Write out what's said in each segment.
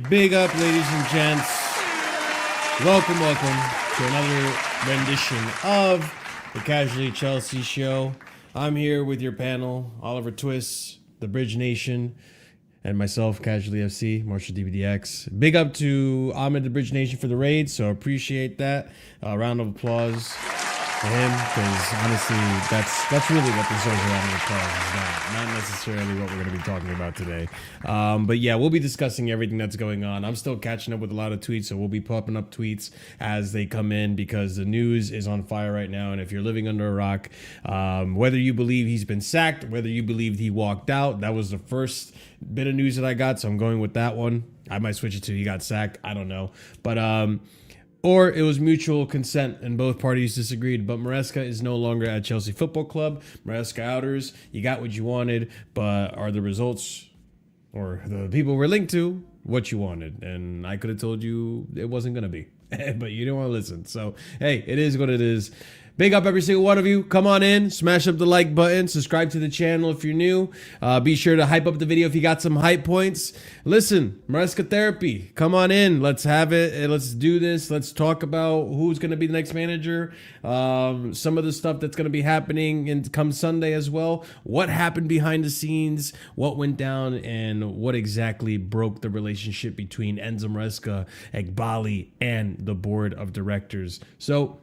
Big up, ladies and gents. Welcome to another rendition of the Casually Chelsea show. I'm here with your panel, Oliver Twist, the Bridge Nation, and myself, Casually FC, Marshall DBDX. Big up to Ahmed, the Bridge Nation, for the raid, so appreciate that. Round of applause for him, because honestly, that's really what this show's around of applause is not necessarily what we're going to be talking about today. But yeah, we'll be discussing everything that's going on. I'm still catching up with a lot of tweets, so we'll be popping up tweets as they come in, because the news is on fire right now. And if you're living under a rock, whether you believe he's been sacked, whether you believe he walked out, that was the first bit of news that I got, so I'm going with that one. I might switch it to he got sacked. I don't know. But or it was mutual consent and both parties disagreed. But Maresca is no longer at Chelsea Football Club. Maresca outers, you got what you wanted, but are the results or the people we're linked to what you wanted? And I could have told you it wasn't going to be, but you didn't want to listen. So, hey, it is what it is. Big up every single one of you. Come on in, smash up the like button, subscribe to the channel if you're new. Be sure to hype up the video if you got some hype points. Listen, Maresca therapy, come on in. Let's have it. Let's do this. Let's talk about who's going to be the next manager. Some of the stuff that's going to be happening come Sunday as well. What happened behind the scenes, what went down, and what exactly broke the relationship between Enzo Maresca, Egbhali, and the board of directors. So,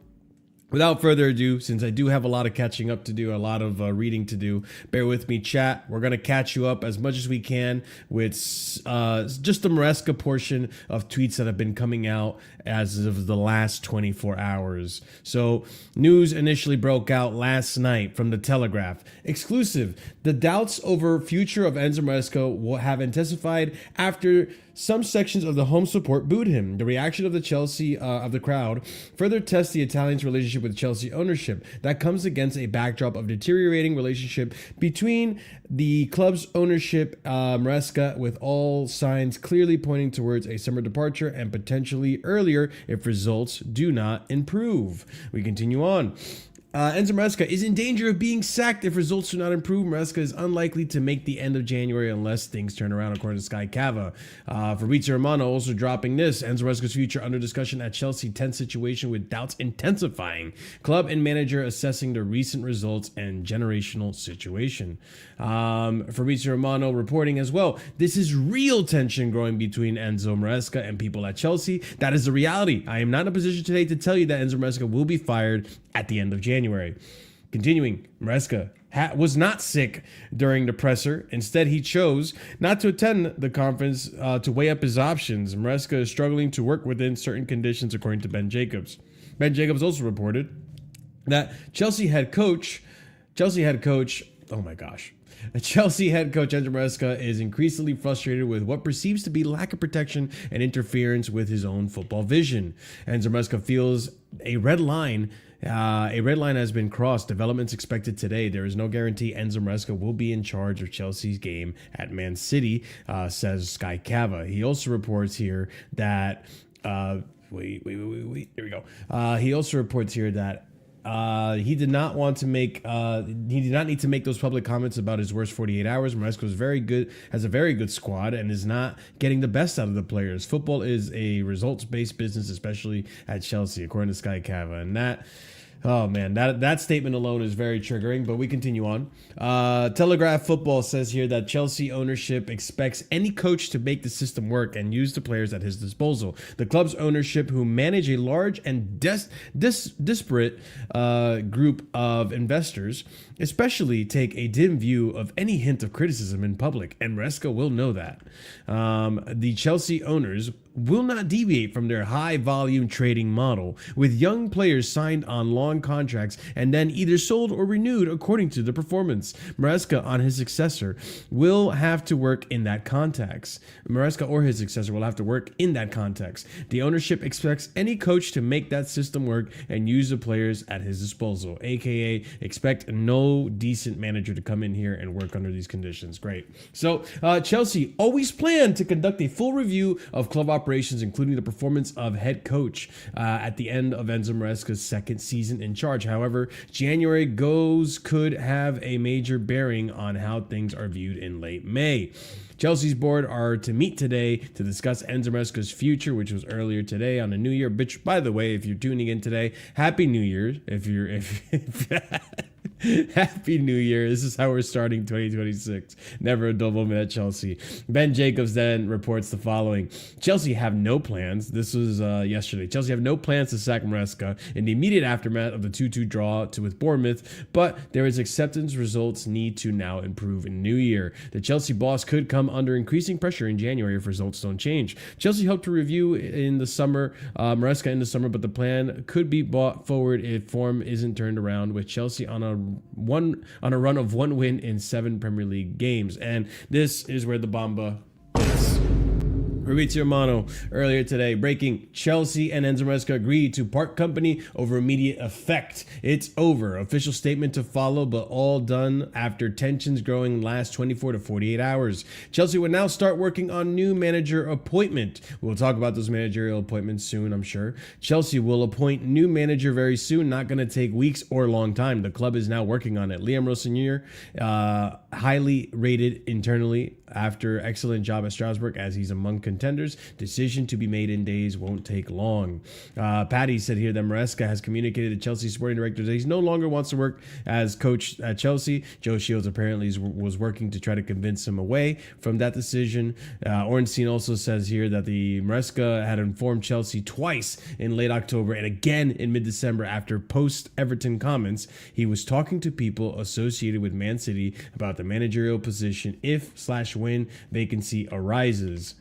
without further ado, since I do have a lot of catching up to do, a lot of reading to do, bear with me, chat. We're going to catch you up as much as we can with just the Maresca portion of tweets that have been coming out as of the last 24 hours. So, news initially broke out last night from the Telegraph. Exclusive. The doubts over future of Enzo Maresca will have intensified after some sections of the home support booed him. The reaction of the Chelsea of the crowd further tests the Italians' relationship with Chelsea ownership. That comes against a backdrop of deteriorating relationship between the club's ownership, Maresca, with all signs clearly pointing towards a summer departure and potentially earlier if results do not improve. We continue on. Enzo Maresca is in danger of being sacked if results do not improve. Maresca is unlikely to make the end of January unless things turn around, according to Sky Cava. Fabrizio Romano also dropping this. Enzo Maresca's future under discussion at Chelsea. Tense situation with doubts intensifying. Club and manager assessing the recent results and generational situation. Fabrizio Romano reporting as well. This is real tension growing between Enzo Maresca and people at Chelsea. That is the reality. I am not in a position today to tell you that Enzo Maresca will be fired at the end of January. Continuing, Maresca was not sick during the presser. Instead, he chose not to attend the conference to weigh up his options. Maresca is struggling to work within certain conditions, according to Ben Jacobs. Ben Jacobs also reported that Chelsea head coach, oh my gosh, Chelsea head coach Enzo Maresca is increasingly frustrated with what perceives to be lack of protection and interference with his own football vision. Enzo Maresca feels a red line has been crossed. Developments expected today. There is no guarantee Enzo Maresca will be in charge of Chelsea's game at Man City, says Sky Cava. He also reports here that Here we go. He also reports here that he did not need to make those public comments about his worst 48 hours. Maresca has a very good squad, and is not getting the best out of the players. Football is a results-based business, especially at Chelsea, according to Sky Cava. And that statement alone is very triggering, but we continue on. Telegraph Football says here that Chelsea ownership expects any coach to make the system work and use the players at his disposal. The club's ownership, who manage a large and disparate group of investors, especially take a dim view of any hint of criticism in public, and Maresca will know that. The Chelsea owners will not deviate from their high-volume trading model, with young players signed on long contracts and then either sold or renewed according to the performance. Maresca or his successor will have to work in that context. The ownership expects any coach to make that system work and use the players at his disposal, aka expect no decent manager to come in here and work under these conditions. Great. So Chelsea always planned to conduct a full review of club operations, including the performance of head coach at the end of Enzo Maresca's second season in charge. However, January could have a major bearing on how things are viewed in late May. Chelsea's board are to meet today to discuss Enzo Maresca's future, which was earlier today on the New Year. Which, by the way, if you're tuning in today, Happy New Year. Happy New Year. This is how we're starting 2026. Never a dull moment at Chelsea. Ben Jacobs then reports the following. Chelsea have no plans. This was yesterday. Chelsea have no plans to sack Maresca in the immediate aftermath of the 2-2 draw with Bournemouth, but there is acceptance results need to now improve in New Year. The Chelsea boss could come under increasing pressure in January if results don't change. Chelsea hoped to review in the summer, Maresca in the summer, but the plan could be brought forward if form isn't turned around, with Chelsea on a run of one win in 7 Premier League games. And this is where the Bamba is. Fabrizio Romano earlier today breaking: Chelsea and Enzo Maresca agreed to part company over immediate effect. It's over. Official statement to follow, but all done after tensions growing last 24 to 48 hours. Chelsea will now start working on new manager appointment. We'll talk about those managerial appointments soon, I'm sure. Chelsea will appoint new manager very soon. Not going to take weeks or a long time. The club is now working on it. Liam Rosenior, highly rated internally after excellent job at Strasbourg, as he's among contenders. Decision to be made in days, won't take long. Patty said here that Maresca has communicated to Chelsea sporting director that he no longer wants to work as coach at Chelsea. Joe Shields apparently was working to try to convince him away from that decision. Ornstein also says here that the Maresca had informed Chelsea twice in late October and again in mid-December after post-Everton comments. He was talking to people associated with Man City about the managerial position if/when vacancy arises.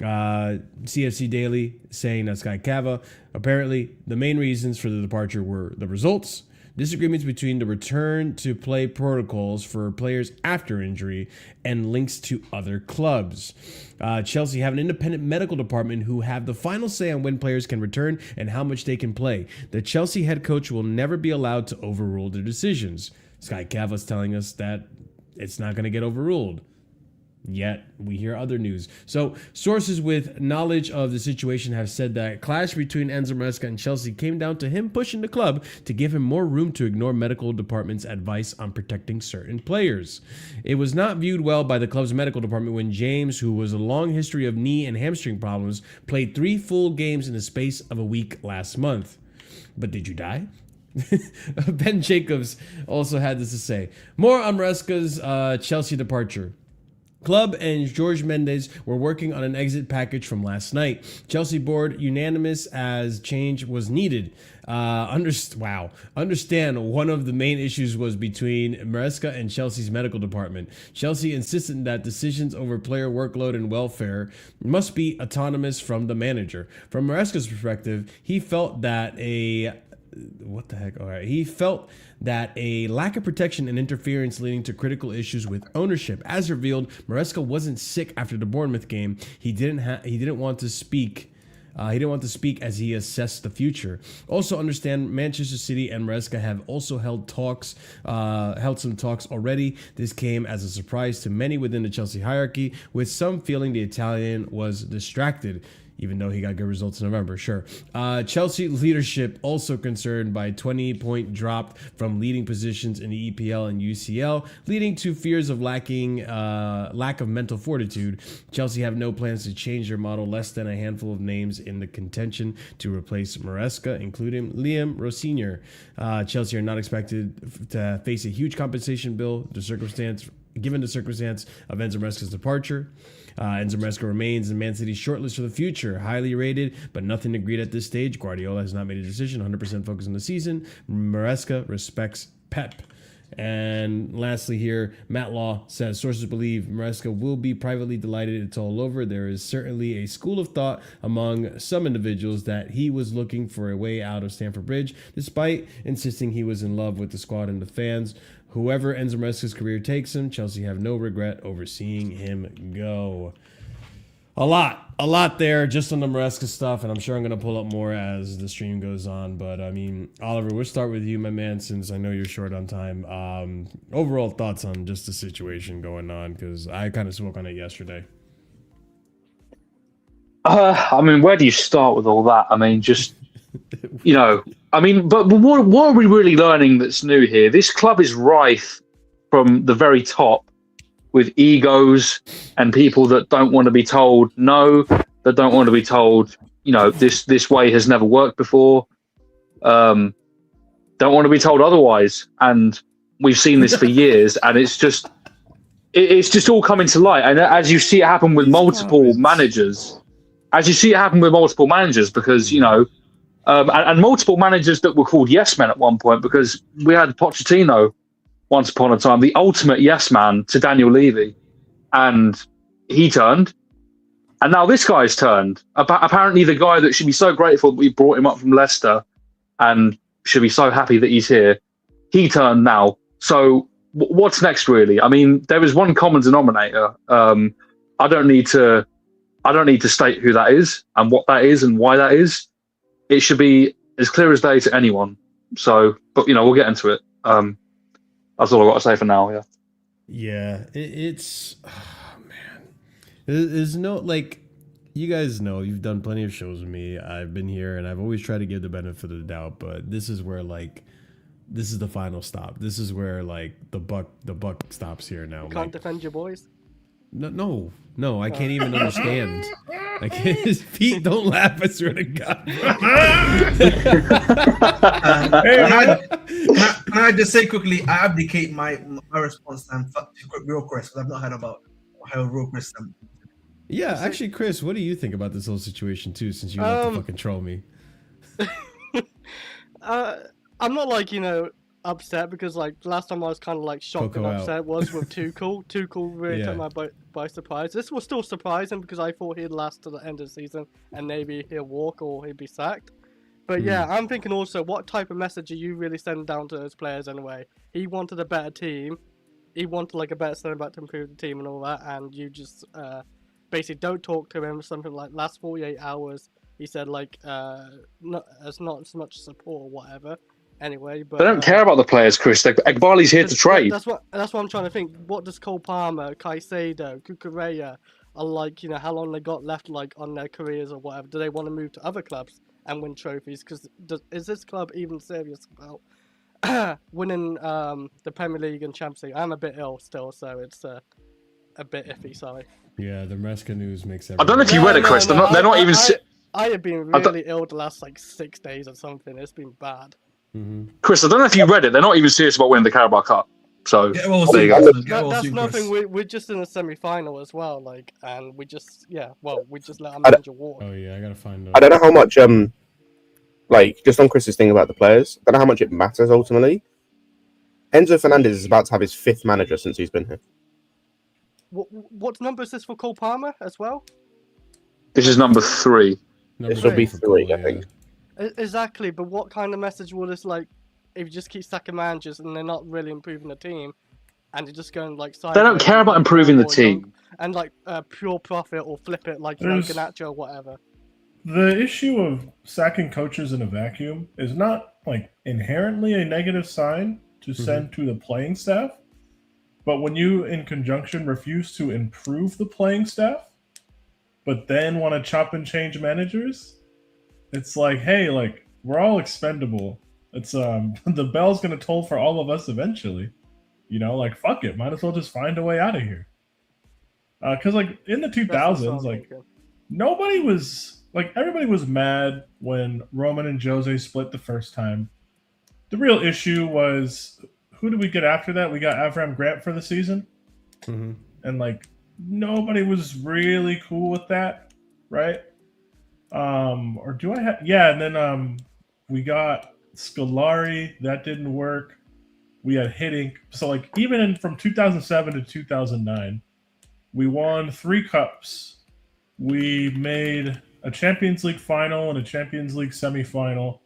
CFC Daily saying that Sky Cava, apparently the main reasons for the departure were the results, disagreements between the return to play protocols for players after injury, and links to other clubs. Chelsea have an independent medical department who have the final say on when players can return and how much they can play. The Chelsea head coach will never be allowed to overrule their decisions. Sky Cava is telling us that it's not going to get overruled. Yet we hear other news. So sources with knowledge of the situation have said that clash between Enzo Maresca and Chelsea came down to him pushing the club to give him more room to ignore medical department's advice on protecting certain players. It was not viewed well by the club's medical department when James, who was a long history of knee and hamstring problems, played 3 full games in the space of a week last month. But did you die? Ben Jacobs also had this to say. More on Maresca's Chelsea departure. Club and Jorge Mendes were working on an exit package from last night. Chelsea board unanimous as change was needed. Understand one of the main issues was between Maresca and Chelsea's medical department. Chelsea insisted that decisions over player workload and welfare must be autonomous from the manager. From Maresca's perspective, he felt that what the heck? All right. He felt that a lack of protection and interference leading to critical issues with ownership. As revealed, Maresca wasn't sick after the Bournemouth game. He didn't want to speak. He didn't want to speak as he assessed the future. Also understand Manchester City and Maresca have also held some talks already. This came as a surprise to many within the Chelsea hierarchy, with some feeling the Italian was distracted. Even though he got good results in November, sure. Chelsea leadership also concerned by 20-point drop from leading positions in the EPL and UCL, leading to fears of lack of mental fortitude. Chelsea have no plans to change their model. Less than a handful of names in the contention to replace Maresca, including Liam Rosenior. Chelsea are not expected to face a huge compensation bill. Given the circumstance of Enzo Maresca's departure. Enzo Maresca remains in Man City's shortlist for the future. Highly rated, but nothing agreed at this stage. Guardiola has not made a decision, 100% focused on the season. Maresca respects Pep. And lastly here, Matt Law says, sources believe Maresca will be privately delighted it's all over. There is certainly a school of thought among some individuals that he was looking for a way out of Stamford Bridge, despite insisting he was in love with the squad and the fans. Whoever Enzo Maresca's career takes him, Chelsea have no regret over seeing him go. A lot there just on the Maresca stuff, and I'm sure I'm going to pull up more as the stream goes on. But, I mean, Oliver, we'll start with you, my man, since I know you're short on time. Overall thoughts on just the situation going on, because I kind of spoke on it yesterday. I mean, where do you start with all that? I mean, just, but what are we really learning that's new here? This club is rife from the very top with egos and people that don't want to be told no, that don't want to be told, this way has never worked before, don't want to be told otherwise. And we've seen this for years, and it's just all coming to light. And as you see it happen with multiple managers, because, and multiple managers that were called yes men at one point, because we had Pochettino once upon a time, the ultimate yes man to Daniel Levy, and he turned, and now this guy's turned. Apparently the guy that should be so grateful that we brought him up from Leicester and should be so happy that he's here, he turned now. So what's next, really? I mean, there is one common denominator. I don't need to state who that is and what that is and why that is. It should be as clear as day to anyone. So, but we'll get into it. That's all I've got to say for now. Yeah. Yeah, it's man. There's no, you guys know, you've done plenty of shows with me. I've been here, and I've always tried to give the benefit of the doubt. But this is where this is the final stop. This is where the buck stops here now. You can't defend your boys. No, I can't even understand. I can't. His feet don't laugh. I swear to God. Can I just say quickly? I abdicate my response time to real Chris, because I've not heard about how real Chris. Yeah, actually, Chris, what do you think about this whole situation too? Since you love to fucking troll me. I'm not upset, because last time I was kind of shocked and upset was with Tuchel. Tuchel really took my by surprise. This was still surprising because I thought he'd last to the end of the season and maybe he'll walk or he'd be sacked. But yeah, I'm thinking also, what type of message are you really sending down to those players anyway? He wanted a better team. He wanted a better centre back to improve the team and all that, and you just basically don't talk to him. Something like last 48 hours, he said not as much support or whatever. Anyway, but they don't care about the players, Chris. Egbhali's here to trade. That's what I'm trying to think. What does Cole Palmer, Caicedo, Cucurella are how long they got left on their careers or whatever? Do they want to move to other clubs and win trophies? Because is this club even serious about winning the Premier League and Champions League? I'm a bit ill still, so it's a bit iffy. Sorry. Yeah, the Maresca news makes. I don't know if you read it, Chris. They're not even. I have been really ill the last 6 days or something. It's been bad. Mm-hmm. Chris, I don't know if you read it. They're not even serious about winning the Carabao Cup. So there you go. That's nothing. We're just in a semi-final as well, and we just let our manager walk. Oh yeah, I gotta find. I don't know how much just on Chris's thing about the players. I don't know how much it matters ultimately. Enzo Fernandez is about to have his 5th manager since he's been here. What number is this for Cole Palmer as well? This is number 3. This will be 3, I think. Exactly, but what kind of message will this like if you just keep sacking managers and they're not really improving the team, and you're just going like They don't care about improving the team and like pure profit or flip it like Ganacho or whatever. The issue of sacking coaches in a vacuum is not like inherently a negative sign to send to the playing staff, but when you in conjunction refuse to improve the playing staff, but then want to chop and change managers, it's like, hey, like we're all expendable. It's the bell's gonna toll for all of us eventually. You know, like fuck it, might as well just find a way out of here. Because like in the 2000s, like nobody was like everybody was mad when Roman and Jose split the first time. The real issue was who did we get after that? We got Avram Grant for the season, and like nobody was really cool with that, right? Or do I have? Yeah, and then we got Scolari. That didn't work. We had Hiddink. So like even from 2007 to 2009, we won 3 cups. We made a Champions League final and a Champions League semifinal.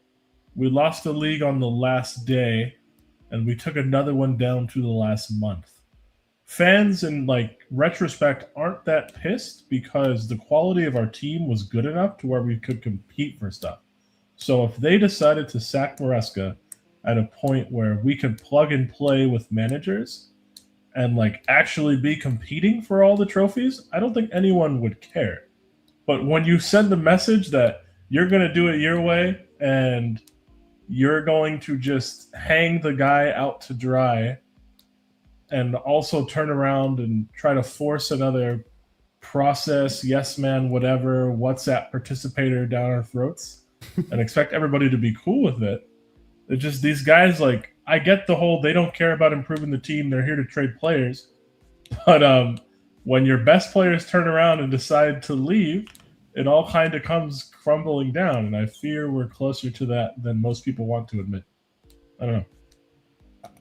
We lost the league on the last day, and we took another one down to the last month. Fans in like retrospect aren't that pissed because the quality of our team was good enough to where we could compete for stuff. So if they decided to sack Maresca at a point where we could plug and play with managers and like actually be competing for all the trophies, I don't think anyone would care. But when you send the message that you're going to do it your way and you're going to just hang the guy out to dry and also turn around and try to force another process, yes man, whatever, WhatsApp participator down our throats and expect everybody to be cool with it. It's just these guys, like, I get the whole they don't care about improving the team. They're here to trade players. But when your best players turn around and decide to leave, it all kind of comes crumbling down. And I fear we're closer to that than most people want to admit. I don't know.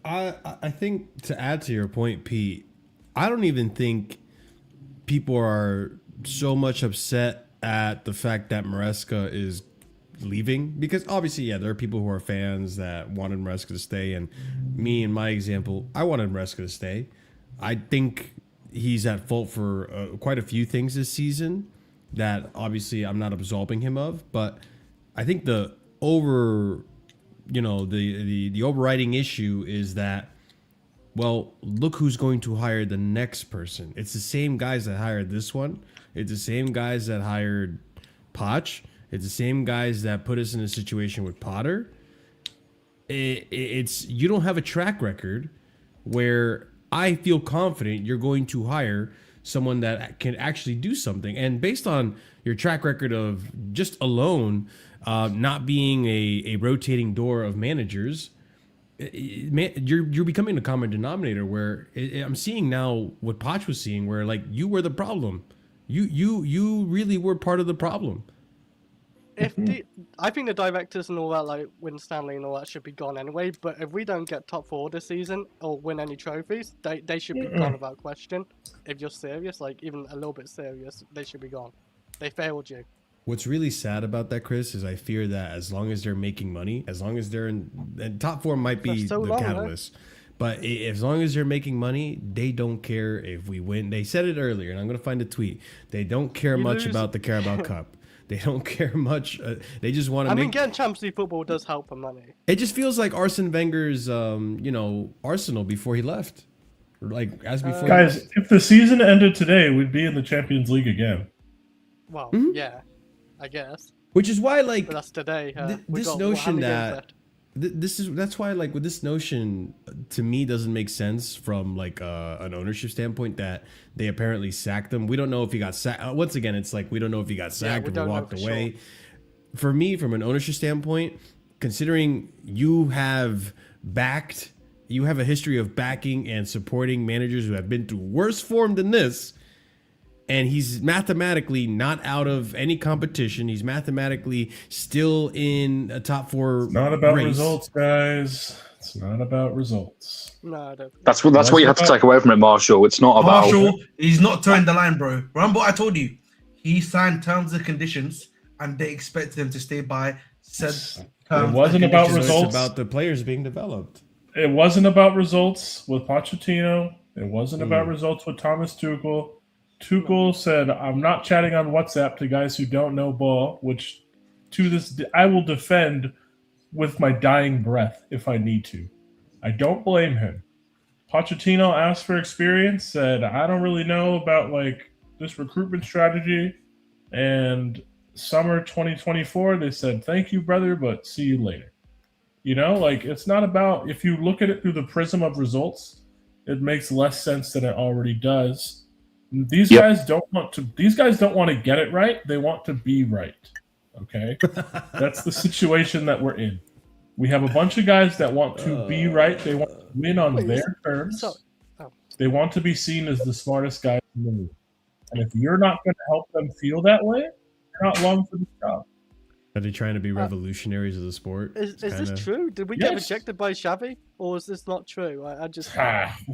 I think to add to your point, Pete, I don't even think people are so much upset at the fact that Maresca is leaving, because obviously, yeah, there are people who are fans that wanted Maresca to stay, and me, in my example, I wanted Maresca to stay. I think he's at fault for quite a few things this season that obviously I'm not absolving him of, but I think the overriding issue is that, well, look who's going to hire the next person. It's the same guys that hired this one. It's the same guys that hired Poch. It's the same guys that put us in a situation with Potter. It's you don't have a track record where I feel confident you're going to hire someone that can actually do something. And based on your track record of just alone not being a rotating door of managers, you're becoming a common denominator where I'm seeing now what Poch was seeing, where like you were the problem. You really were part of the problem. I think the directors and all that, like Win Stanley and all that, should be gone anyway. But if we don't get top 4 this season or win any trophies, they should be gone without question. If you're serious, like even a little bit serious, they should be gone. They failed you. What's really sad about that, Chris, is I fear that as long as they're making money, as long as they're in top 4 might be the catalyst. Right? But as long as they're making money, they don't care if we win. They said it earlier, and I'm going to find a tweet. They don't care much about the Carabao Cup. They don't care much. They just want to make... I mean, getting Champions League football does help for money. It just feels like Arsene Wenger's, Arsenal before he left. Like, as before. Guys, if the season ended today, we'd be in the Champions League again. Well, yeah, I guess. Which is why, like... But that's today. This notion that... That's why, like, with this notion, to me, doesn't make sense from like an ownership standpoint that they apparently sacked him. We don't know if he got sacked. Once again, it's like we don't know if he got sacked or he walked away. Sure. For me, from an ownership standpoint, considering you have a history of backing and supporting managers who have been through worse form than this, and he's mathematically not out of any competition. He's mathematically still in a top 4 It's not about results, guys. It's not about results. No, I don't. That's what you have to take away from it, Marshall. It's not about... Marshall, he's not towing the line, bro. Remember what I told you? He signed terms and conditions, and they expected him to stay by said It wasn't about It's results. about the players being developed. It wasn't about results with Pochettino. It wasn't about results with Thomas Tuchel. Tuchel said, "I'm not chatting on WhatsApp to guys who don't know ball," which to this I will defend with my dying breath if I need to. I don't blame him. Pochettino asked for experience, said, "I don't really know about like this recruitment strategy." And summer 2024, they said, "Thank you, brother, but see you later." You know, like it's not about, if you look at it through the prism of results, it makes less sense than it already does. These guys don't want to get it right. They want to be right. Okay? That's the situation that we're in. We have a bunch of guys that want to be right. They want to win on their terms. They want to be seen as the smartest guy in the league. And if you're not going to help them feel that way, you're not long for the job. Are they trying to be revolutionaries of the sport? Is this true? Did we get rejected by Xavi, or is this not true? I just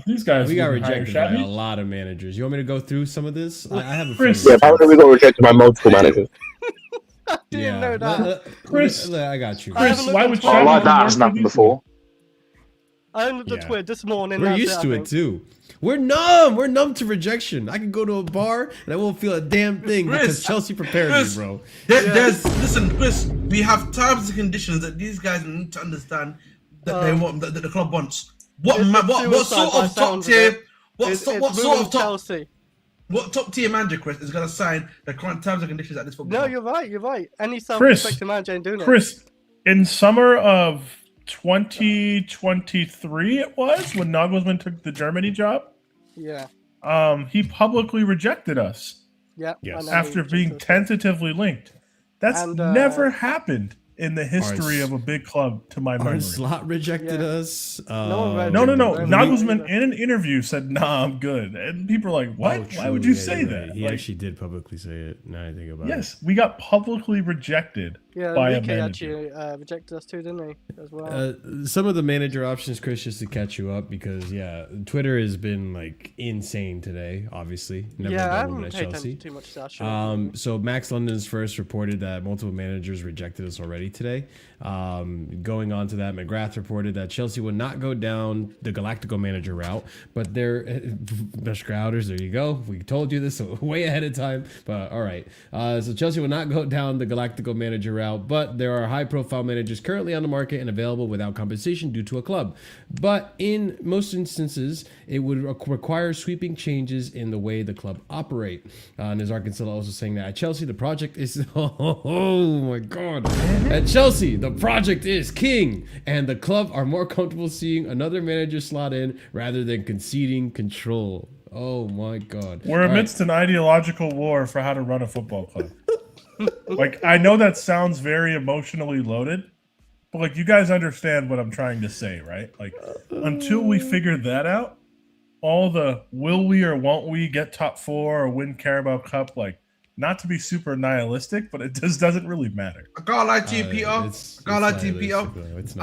these guys. We got rejected by a lot of managers. You want me to go through some of this? I have a Chris. Yeah, apparently we got rejected by multiple managers. I didn't know that. Chris, I got you. Chris, why would Oh, like that hasn't happened before. I looked at Twitter this morning. We're used to it too. We're numb. We're numb to rejection. I can go to a bar and I won't feel a damn thing because Chelsea prepared me, bro. Listen, Chris. We have terms and conditions that these guys need to understand that they want, that the club wants. What sort of top tier? What sort of Chelsea? What top tier manager, Chris, is going to sign the current terms and conditions at this football? No, you're right. Any self-respecting manager ain't doing it. Chris, in summer of 2023, it was when Nagelsmann took the Germany job. Yeah. He publicly rejected us. Yeah. Yes. After being tentatively linked. That's never happened in the history of a big club, to my memory. Slot rejected us. No. Nagelsmann in an interview said, "Nah, I'm good," and people are like, "What? Why would you say that?" He actually did publicly say it. Now I think about it. Yes, we got publicly rejected. By a manager. Actually rejected us too, didn't he? As well. Some of the manager options, Chris, just to catch you up, because Twitter has been like insane today. Obviously, I haven't paid attention too much to that show. So Max London's first reported that multiple managers rejected us already today. Going on to that, McGrath reported that Chelsea would not go down the Galactico manager route, but they're best crowders. There you go. We told you this way ahead of time, but all right. So Chelsea will not go down the Galactico manager route, but there are high-profile managers currently on the market and available without compensation due to a club. But in most instances, it would require sweeping changes in the way the club operate. And there's Arkansas also saying that at Chelsea, the project is oh my God. At Chelsea, the project is king, and the club are more comfortable seeing another manager slot in rather than conceding control. Oh my God. We're amidst an ideological war for how to run a football club. Like, I know that sounds very emotionally loaded, but like, you guys understand what I'm trying to say, right? Like, until we figure that out, all the will we or won't we get top 4 or win Carabao Cup, like, not to be super nihilistic, but it just doesn't really matter. I can't lie to you, Peter. I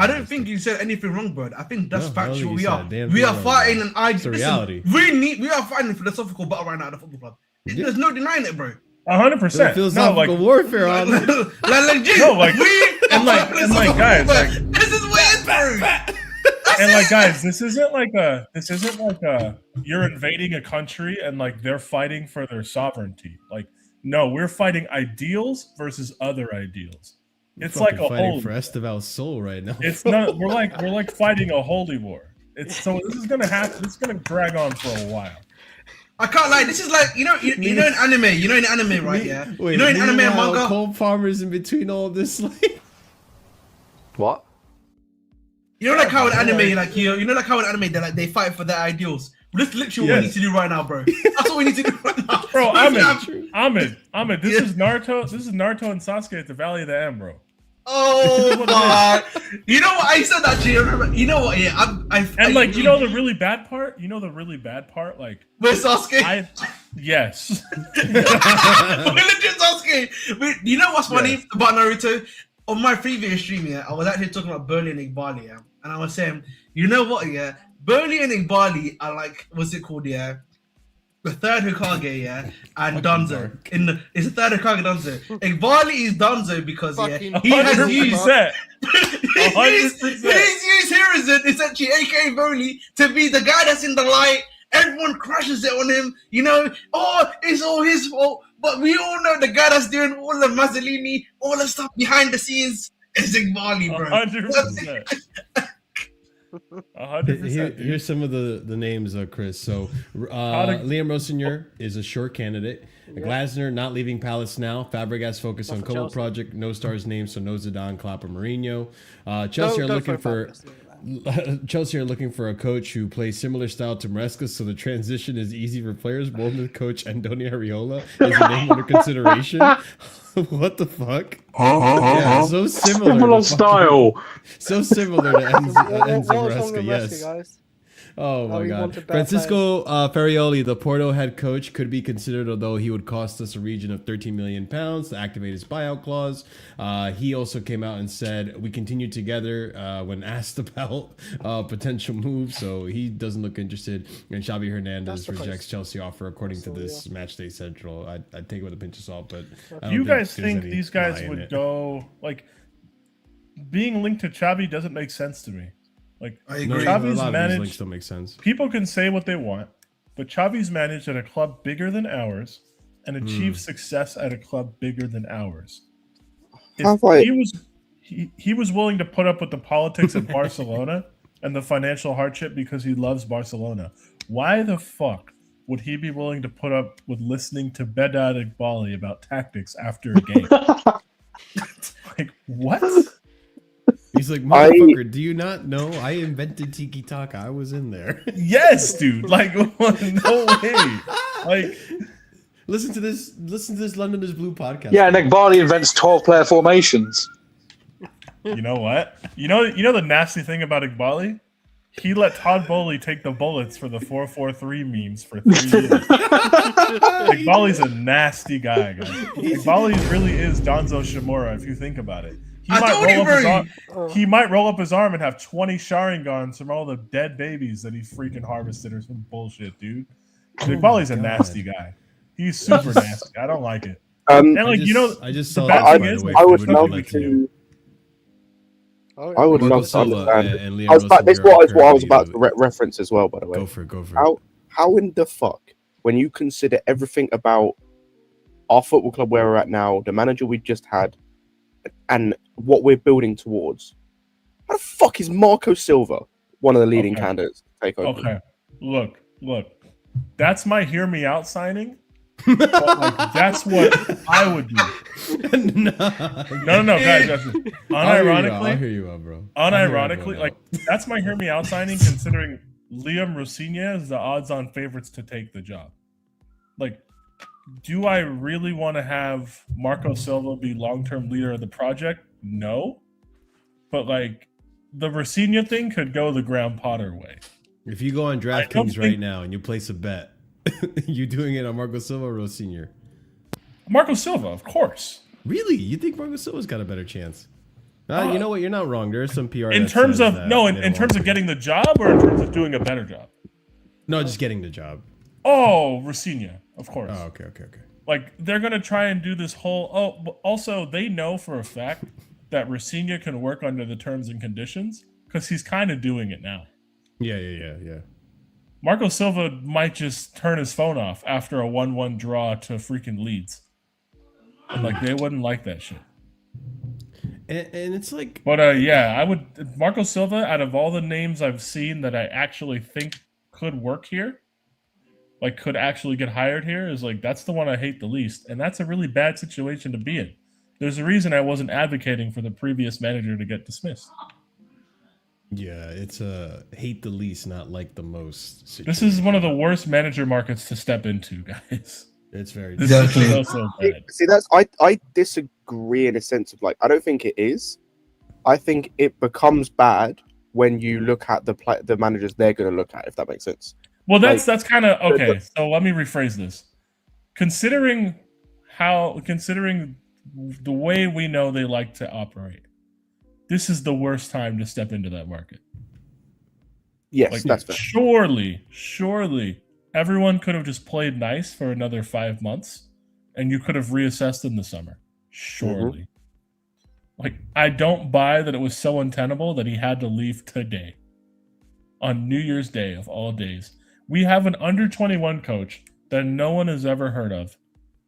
don't think you said anything wrong, bro. I think that's factual. We are fighting an idea. reality. We are fighting a philosophical battle right now at the football club. There's no denying it, bro. 100%. Philosophical warfare on like legit. No, like, and like guys, like, this is what it's, bro. And like, guys, this isn't like a you're invading a country and like they're fighting for their sovereignty. Like, no, we're fighting ideals versus other ideals. It's like a fighting for Esteval's soul right now. It's not. We're like fighting a holy war. This is gonna happen. It's gonna drag on for a while. I can't lie. This is like you know in anime. You know in anime, right? Yeah. Wait, you know in anime and manga. Cold farmers in between all this, like what? You know, like how in anime, like you know, like how in anime they fight for their ideals. This is literally what we need to do right now, bro. That's what we need to do right now, bro. Ahmed. This is Naruto. This is Naruto and Sasuke at the Valley of the End, bro. Oh my! You know what I said that to you? Remember? You know what? Yeah, you know the really bad part. You know the really bad part, like with Sasuke. Yes. Legit Sasuke. You know what's funny about Naruto? On my previous stream, I was actually talking about Burnley and Egbhali, and I was saying, you know what? Burnley and Egbhali are like, what's it called? the third Hokage, yeah, and Donzo. It's the third Hokage, Donzo. Egbhali is Donzo because he has used 100%. he's used Hiruzen, essentially, aka Broly, to be the guy that's in the light. Everyone crashes it on him, it's all his fault. But we all know the guy that's doing all the Mazzolini, all the stuff behind the scenes is Egbhali, bro. 100%. 100%. Here's some of the names, Chris. So Liam Rosenior is a short candidate. Glasner not leaving Palace now. Fabregas focus on Como project. No stars named, so no Zidane, Klopp, or Mourinho. Chelsea are looking for a coach who plays similar style to Maresca, so the transition is easy for players. Bournemouth coach Andoni Areola is a name under consideration. What the fuck? Yeah, so similar style. So similar to Enzo Maresca, yes. Guys? Oh my God. Francisco Ferrioli, the Porto head coach, could be considered, although he would cost us a region of £13 million to activate his buyout clause. He also came out and said, we continue together when asked about potential moves. So he doesn't look interested. And Xavi Hernandez rejects Chelsea offer, according to this Matchday Central. I'd take it with a pinch of salt, but I don't you guys there's think any these guys lie in would it. go, like, being linked to Xavi doesn't make sense to me. Like, I agree. A Xavi's lot of these managed. links don't make sense. People can say what they want, but Xavi's managed at a club bigger than ours and achieved success at a club bigger than ours. He was willing to put up with the politics of Barcelona and the financial hardship because he loves Barcelona. Why the fuck would he be willing to put up with listening to Bedad Egbhali about tactics after a game? Like, what? He's like, motherfucker, do you not know I invented Tiki Taka? I was in there. Yes, dude. Like, no way. Like, listen to this London is Blue podcast. Yeah, and Egbhali invents 12-player formations. you know what? You know the nasty thing about Egbhali? He let Todd Bowley take the bullets for the 4-4-3 memes for 3 years. Egbhali's a nasty guy, guys. Egbhali really is Donzo Shimura if you think about it. He might roll up his arm and have 20 Sharingans from all the dead babies that he freaking harvested or some bullshit, dude. Egbhali's a nasty guy. He's super nasty. I don't like it. And like, I just saw bad that, thing by is, the way, I for would everyone love who to. Oh, I would Marco love to Silva understand and it. Liam This is Rosenior what I was about currently to reference as well, by the way. Go for it. How in the fuck, when you consider everything about our football club where we're at now, the manager we just had, and what we're building towards, how the fuck is Marco Silva one of the leading candidates to take over? Okay, look. That's my hear me out signing. But, like, that's what I would do. No, guys. Unironically, I'll hear you out, bro. Unironically, like, that's my hear me out signing, considering Liam Rosenior is the odds-on favorites to take the job. Like, do I really want to have Marco Silva be long-term leader of the project? No. But, like, the Rosenior thing could go the Graham Potter way. If you go on DraftKings right now and you place a bet, you doing it on Marco Silva or Rosenior? Marco Silva, of course. Really? You think Marco Silva's got a better chance? You know what? You're not wrong. There's some PR. In terms of getting the job or in terms of doing a better job? No, just getting the job. Oh, Rosenior, of course. Oh, okay. Like, they're gonna try and do this whole. Oh, but also they know for a fact that Rosenior can work under the terms and conditions because he's kind of doing it now. Yeah. Marco Silva might just turn his phone off after a 1-1 draw to freaking Leeds. And, like, they wouldn't like that shit. And it's like... But, I would... Marco Silva, out of all the names I've seen that I actually think could work here, like, could actually get hired here, is, like, that's the one I hate the least. And that's a really bad situation to be in. There's a reason I wasn't advocating for the previous manager to get dismissed. Yeah, it's a hate the least, not like the most situation. This is one of the worst manager markets to step into, guys. It's very Exactly. So bad. See, I disagree in a sense of, like, I don't think it is. I think it becomes bad when you look at the managers they're going to look at, if that makes sense. Well, that's kind of okay. So let me rephrase this. Considering the way we know they like to operate, this is the worst time to step into that market. Yes, Like, that's fair. Surely, everyone could have just played nice for another 5 months, and you could have reassessed in the summer. Surely. Like, I don't buy that it was so untenable that he had to leave today. On New Year's Day of all days. We have an under-21 coach that no one has ever heard of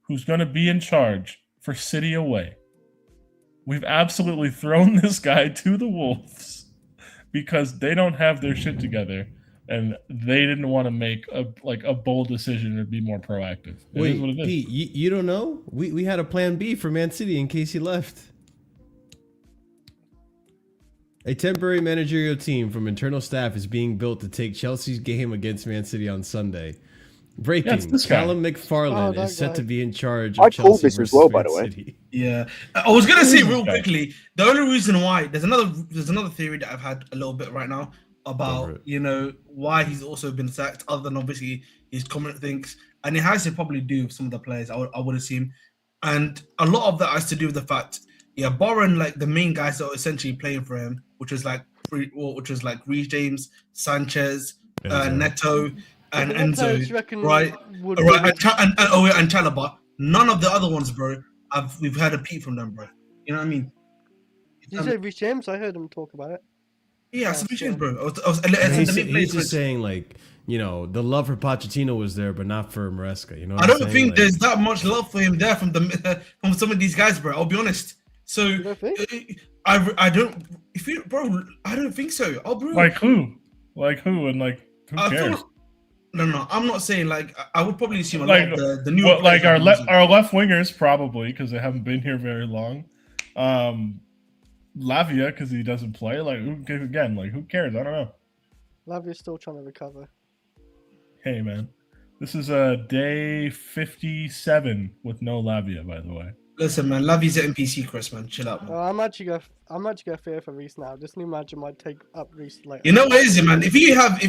who's going to be in charge for City away. We've absolutely thrown this guy to the wolves because they don't have their shit together and they didn't want to make a bold decision or be more proactive. Wait, Pete, you don't know? We had a plan B for Man City in case he left. A temporary managerial team from internal staff is being built to take Chelsea's game against Man City on Sunday. Breaking, Callum McFarlane is set to be in charge of Chelsea this as well, by the way. City. Yeah, I was gonna say real quickly. The only reason why there's another theory that I've had a little bit right now about why he's also been sacked, other than obviously his comment things, and it has to probably do with some of the players. I would assume, and a lot of that has to do with the fact, barring like the main guys that are essentially playing for him, which was like Reece James, Sanchez, Neto. And Enzo, right, and Chalobah. None of the other ones, bro. We've heard a peep from them, bro. You know what I mean? Did you say Reece James? I heard him talk about it. Yeah, it's Reece James, bro. He's just saying, like, the love for Pochettino was there, but not for Maresca. You know, I don't think there's that much love for him there from some of these guys, bro. I'll be honest. So I don't. I don't think so. Oh, bro. Like who? And like who cares? No, I'm not saying like I would probably assume a lot of the new like our left wingers probably because they haven't been here very long. Lavia because he doesn't play. Like who cares? I don't know. Lavia's still trying to recover. Hey man, this is day 57 with no Lavia, by the way. Listen, man, Lavia's an NPC, Chris, man. Chill out, man. I'm actually gonna fear for Reece now. This new manager might take up Reece later. You know what is it, man? If you have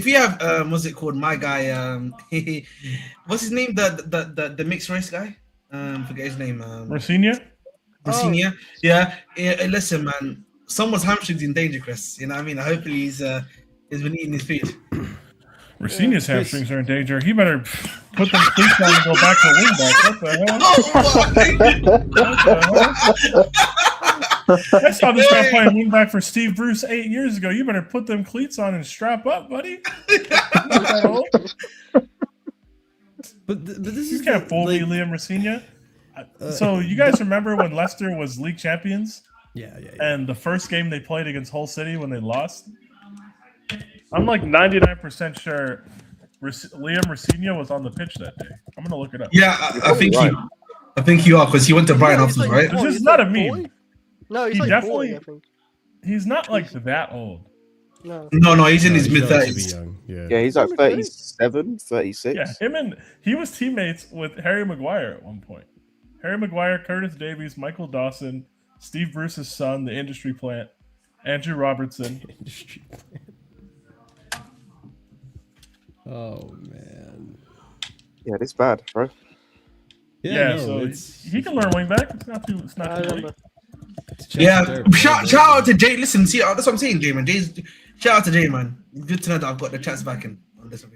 what's it called? My guy, what's his name? The mixed race guy. Forget his name. Rosenior. Rosenior. Yeah. Listen, man. Someone's hamstrings in danger, Chris. You know what I mean? Hopefully he's been eating his food. Rosenior's hamstrings are in danger. He better put them cleats on and go back to wingback. What the hell? I saw this guy playing wingback for Steve Bruce 8 years ago. You better put them cleats on and strap up, buddy. But this you can't fool me, Liam Rosenior. So you guys remember when Leicester was league champions? Yeah. And the first game they played against Hull City when they lost? I'm like 99% sure Liam Rosenior was on the pitch that day. I'm gonna look it up. Yeah, I think you are because he went to Brighton afterwards, right? This is not a meme. No, he's definitely. I think. He's not like that old. No, he's in his mid-30s. Yeah, he's like 37, 36. Yeah, he was teammates with Harry Maguire at one point. Harry Maguire, Curtis Davies, Michael Dawson, Steve Bruce's son, the industry plant, Andrew Robertson. Industry plant. Oh man. Yeah, it's bad, bro. Yeah, so he can learn wing back. It's not too late. Yeah, shout out to Jay. Listen, see, that's what I'm saying, Jay, man. Shout out to Jay, man. Good to know that I've got the chats back in on this one.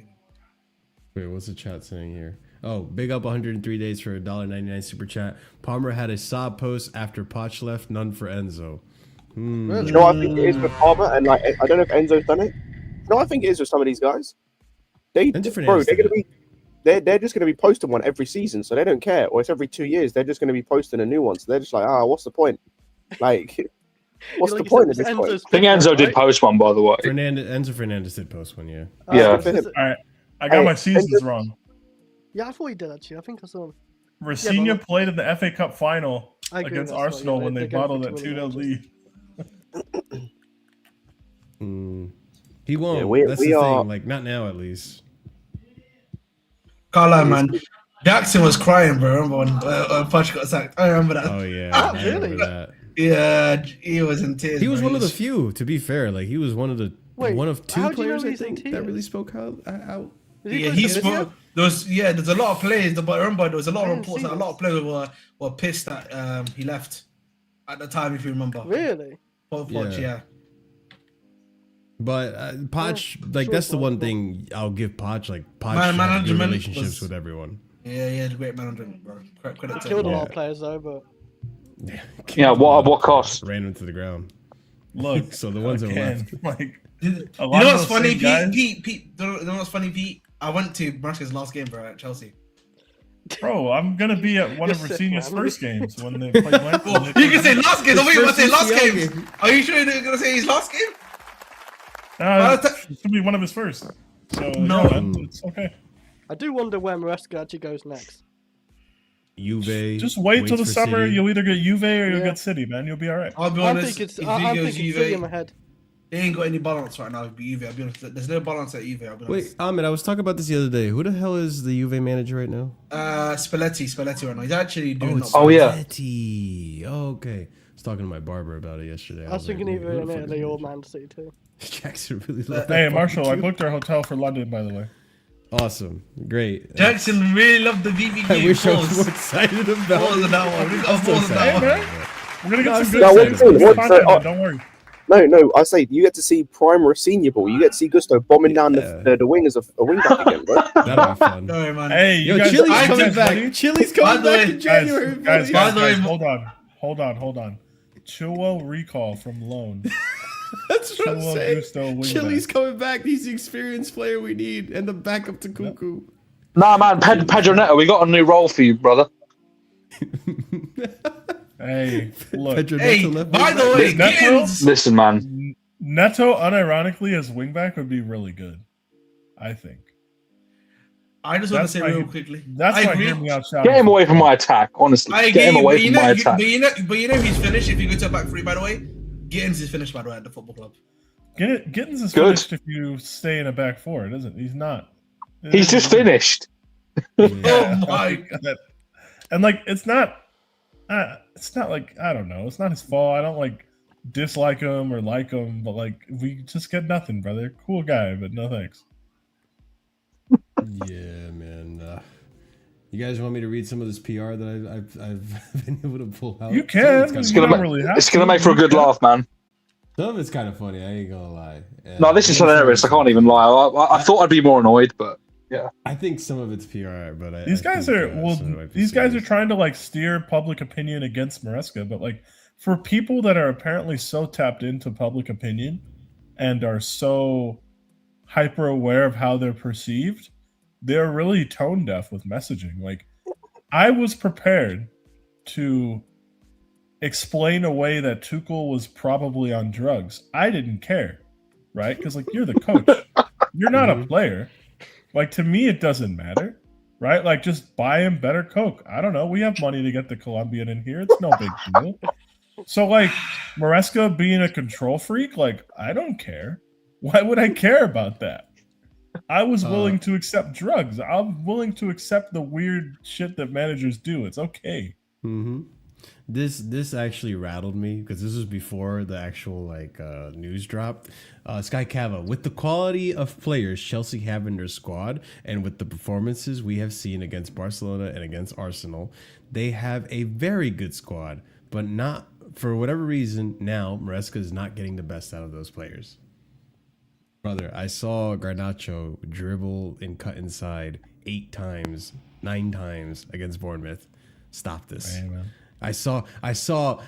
Wait, what's the chat saying here? Oh, big up 103 days for $1.99 super chat. Palmer had a sob post after Poch left, none for Enzo. Really? You know what I think it is with Palmer, and like I don't know if Enzo's done it. You know what I think it is with some of these guys? They're just gonna be posting one every season, so they don't care. Or it's every 2 years, they're just gonna be posting a new one. So they're just like, what's the point? Like, what's the point of this point? I think Enzo did post one, by the way. Enzo Fernandez did post one, yeah. Yeah. All right, I got my seasons wrong. Yeah, I thought he did actually. I think I saw him. Rosenior played in the FA Cup final against Arsenal when they bottled that 2-0 lead. He won't. That's the thing. Like, not now, at least. Carla, man. Jackson was crying, bro. Remember when Poch got sacked? I remember that. Oh, yeah. I remember that. Yeah, he was in tears. He was one of the few, to be fair. Like, he was one of two players, I think, that really spoke out. Yeah, he spoke. There's a lot of players, but remember, there was a lot of reports that a lot of players were pissed that he left at the time, if you remember. Really? Poch, yeah. But Poch, like sure, that's the one possible. thing I'll give Poch. Like Poch Man- had good management relationships was- with everyone. Yeah, great management, bro. Credit to Killed a him. lot of players though, but Yeah, what cost? Ran into the ground. Look, So the ones that were again, left. like You a know lot of what's those funny, same guys- Pete? You know what's funny, Pete? I went to Maresca's last game, bro, at Chelsea. Bro, I'm gonna be at one of You're sick, Rosenior's man. first games when they play Wentworth. Oh, you can say last game. I thought you were going to say last UCL game. game. Are you sure you're going to say his last game? It should be one of his first. So No. yeah, man, it's okay. I do wonder where Maresca actually goes next. Juve. Just wait till the waits for summer. City. You'll either get Juve or you'll Yeah. get City, man. You'll be all right. I'll be I'm honest. thinking, If I'm he goes thinking City in my Juve, head. they ain't got any balance right now. It'd be Juve. I'll be honest. There's no balance at Juve. I'll be Wait, honest. Ahmed, I was talking about this the other day. Who the hell is the Juve manager right now? Spalletti right now. He's actually doing it's not Oh, yeah. Spalletti. Oh, okay. I was talking to my barber about it yesterday. I was thinking like, either who in the fuck Italy is or this? Man City too. Jackson really loved Hey, that Marshall, I barbecue. booked our hotel for London, by the way. Awesome. Great. Jackson really loved the BBQ. I wish I was more Pause. excited about Pause on that one. We got I'm so pause on excited. that Hey, one. man. We're gonna No, get I'm some so good excited. content, What- content, so- man, don't worry. No, I say you get to see prime Rosenior ball. You get to see Gusto bombing down the wing as a wing back again, bro. That'll be fun. Sorry, man. Hey, you Yo, guys, Chili's I coming did- back. Chili's By coming the back way, in January. guys, By the way, hold on. Chilwell recall from loan. That's what I'm Chilwell saying. Gusto wing Chili's back. coming back. He's the experienced player we need, and the backup to Cuckoo. Nah, man, Pedro Neto, we got a new role for you, brother. Hey, look, Pedro Hey, Neto left by wing the back. way, Neto? Gittins. Listen, man. Neto, unironically, as wingback would be really good. I think. I just want to That's say my- real quickly. That's I why agree. hear me out shout. Get him away from my attack, honestly. I Get him agree, away but from my attack. but you know he's finished if you go to a back three, by the way. Gittins is finished, by the way, at the football club. Gittins is Good. finished if you stay in a back four. It isn't. He's not. He's just finished. Oh my God. And like, it's not like, I don't know. It's not his fault. I don't like dislike him or like him, but like, we just get nothing, brother. Cool guy, but no thanks. Yeah, man. You guys want me to read some of this PR that I've been able to pull out? You can. Some of it's You kinda, don't really have It's gonna to. make for a good laugh, man. some of it's kind of funny. I ain't gonna lie. No, this is hilarious. I can't even lie. I thought I'd be more annoyed, but I think some of it's PR, but These guys think, are well. some of it might be These guys are serious. trying to like steer public opinion against Maresca, but like for people that are apparently so tapped into public opinion and are so hyper aware of how they're perceived, they're really tone deaf with messaging. Like, I was prepared to explain away that Tuchel was probably on drugs. I didn't care, right? Because like you're the coach, you're not a player. Like, to me, it doesn't matter, right? Like, just buy him better Coke. I don't know. We have money to get the Colombian in here. It's no big deal. So, like, Maresca being a control freak, like, I don't care. Why would I care about that? I was willing to accept drugs. I'm willing to accept the weird shit that managers do. It's okay. Mm-hmm. This actually rattled me because this was before the actual news dropped. Sky Cava, with the quality of players Chelsea have in their squad and with the performances we have seen against Barcelona and against Arsenal, they have a very good squad, but not for whatever reason now Maresca is not getting the best out of those players. Brother, I saw Garnacho dribble and cut inside 8 times, 9 times against Bournemouth. Stop this. Hey, man. I saw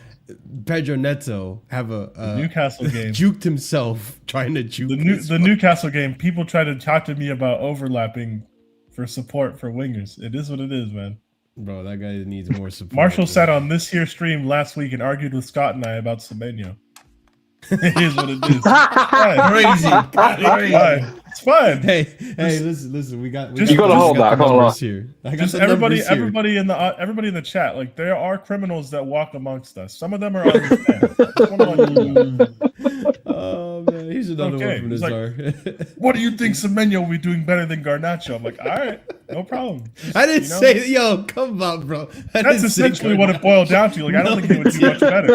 Pedro Neto have a Newcastle game. juked himself trying to juke The Newcastle game, people try to talk to me about overlapping for support for wingers. It is what it is, man. Bro, that guy needs more support. Marshall sat on this here stream last week and argued with Scott and I about Semenyo. It is what it is. Crazy. It's fine. Hey, listen, we got You gotta hold that, I can't lie. here. I got Just the everybody numbers here. in the chat, like, there are criminals that walk amongst us. Some of them are on the stand. Oh man, he's another Okay, one from he's Nazar. What do you think Semenyo will be doing better than Garnacho? I'm like, all right, no problem. I didn't You know? say, yo, come on, bro. That's essentially what it boiled down to. Like, I don't think he would do much better.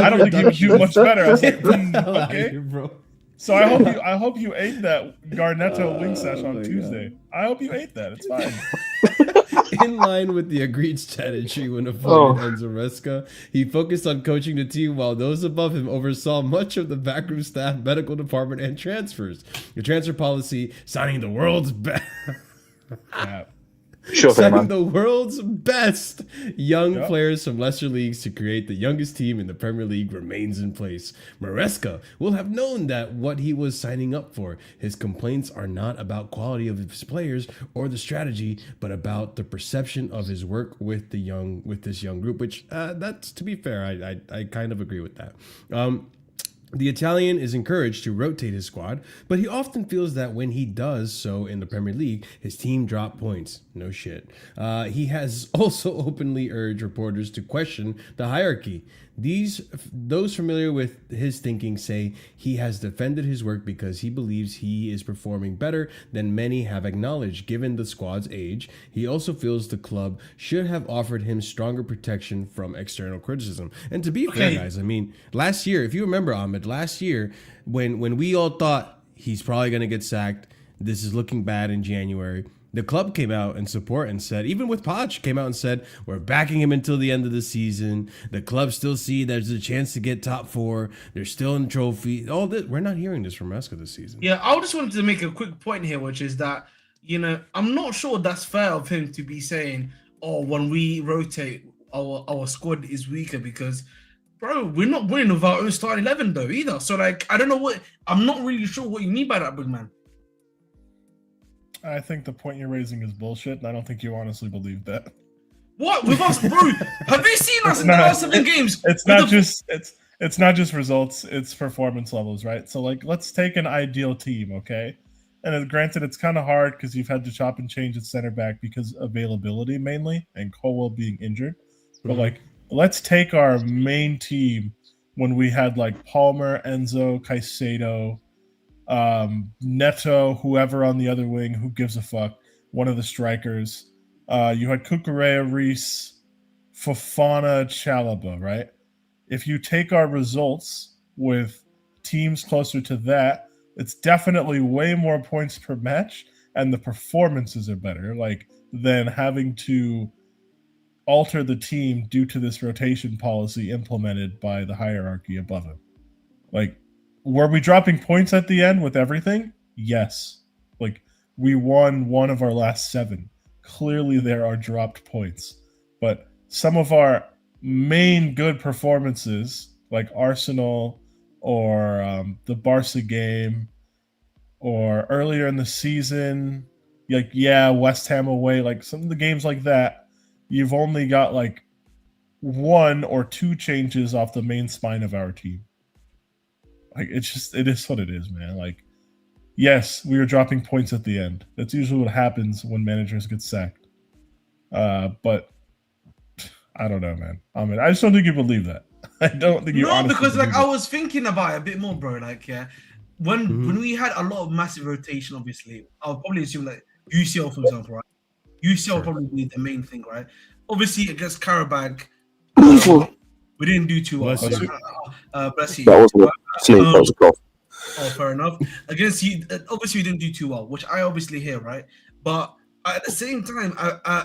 I don't think he would do much better. I was like, okay. bro. So I hope you ate that Garnetto wing sesh on Tuesday. I hope you ate that. It's fine. In line with the agreed strategy when avoiding Enzo Maresca, he focused on coaching the team while those above him oversaw much of the backroom staff, medical department, and transfers. The transfer policy, signing the world's best. Sure thing, man. The world's best young players from lesser leagues to create the youngest team in the Premier League remains in place. Maresca will have known that what he was signing up for. His complaints are not about quality of his players or the strategy, but about the perception of his work with this young group. Which that's, to be fair, I kind of agree with that. The Italian is encouraged to rotate his squad, but he often feels that when he does so in the Premier League, his team drop points. No shit. He has also openly urged reporters to question the hierarchy. Those familiar with his thinking say he has defended his work because he believes he is performing better than many have acknowledged given the squad's age. He also feels the club should have offered him stronger protection from external criticism. And to be fair, guys, I mean, last year, if you remember, Ahmed, last year, when we all thought he's probably going to get sacked, this is looking bad in January, the club came out in support and said, even with Poch, came out and said, we're backing him until the end of the season. The club still see there's a chance to get top 4. They're still in the trophy. All this, we're not hearing this from Maresca this season. Yeah, I just wanted to make a quick point here, which is that, you know, I'm not sure that's fair of him to be saying, oh, when we rotate, our squad is weaker because, bro, we're not winning with our own starting 11 though either. So, like, I don't know I'm not really sure what you mean by that, big man. I think the point you're raising is bullshit, and I don't think you honestly believe that. What with us, bro? Have you seen us in the last 7 games? It's not just results; it's performance levels, right? So, like, let's take an ideal team, okay? And granted, it's kind of hard because you've had to chop and change at center back because availability mainly, and Colwell being injured. But like, let's take our main team when we had like Palmer, Enzo, Caicedo, Neto, whoever on the other wing, who gives a fuck, one of the strikers. You had Cucurella, Reese, Fofana, Chalaba, right? If you take our results with teams closer to that, it's definitely way more points per match, and the performances are better, like, than having to alter the team due to this rotation policy implemented by the hierarchy above him. Like, were we dropping points at the end with everything? Yes. Like, we won one of our last 7. Clearly there are dropped points. But some of our main good performances, like Arsenal or the Barca game, or earlier in the season, like, yeah, West Ham away, like some of the games like that, you've only got like 1 or 2 changes off the main spine of our team. Like, it is what it is, man. Like, yes, we were dropping points at the end. That's usually what happens when managers get sacked. But I don't know, man. I mean, I just don't think you believe that. I don't think you. No, because like I was thinking about it a bit more, bro. Like, yeah, when we had a lot of massive rotation, obviously, I'll probably assume like UCL, for example, right? UCL probably be the main thing, right? Obviously, against Karabag, we didn't do too well. Bless you. That wasn't a sleep, that was a cough. Oh, fair enough. Against you, obviously, we didn't do too well, which I obviously hear, right? But at the same time,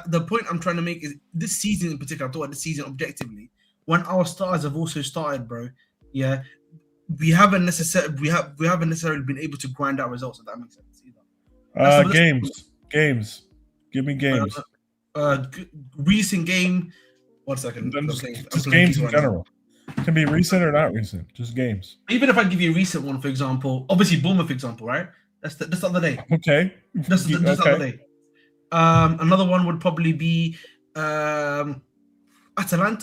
the point I'm trying to make is this season in particular, I thought this season objectively, when our stars have also started, bro, yeah, we haven't necessarily been able to grind out results, if that makes sense either. Games. Give me games. Recent game. 1 second. Just games in general. It can be recent or not recent. Just games. Even if I give you a recent one, for example, obviously Bournemouth example, right? That's the other day. Okay. That's the other day. Another one would probably be Atalanta.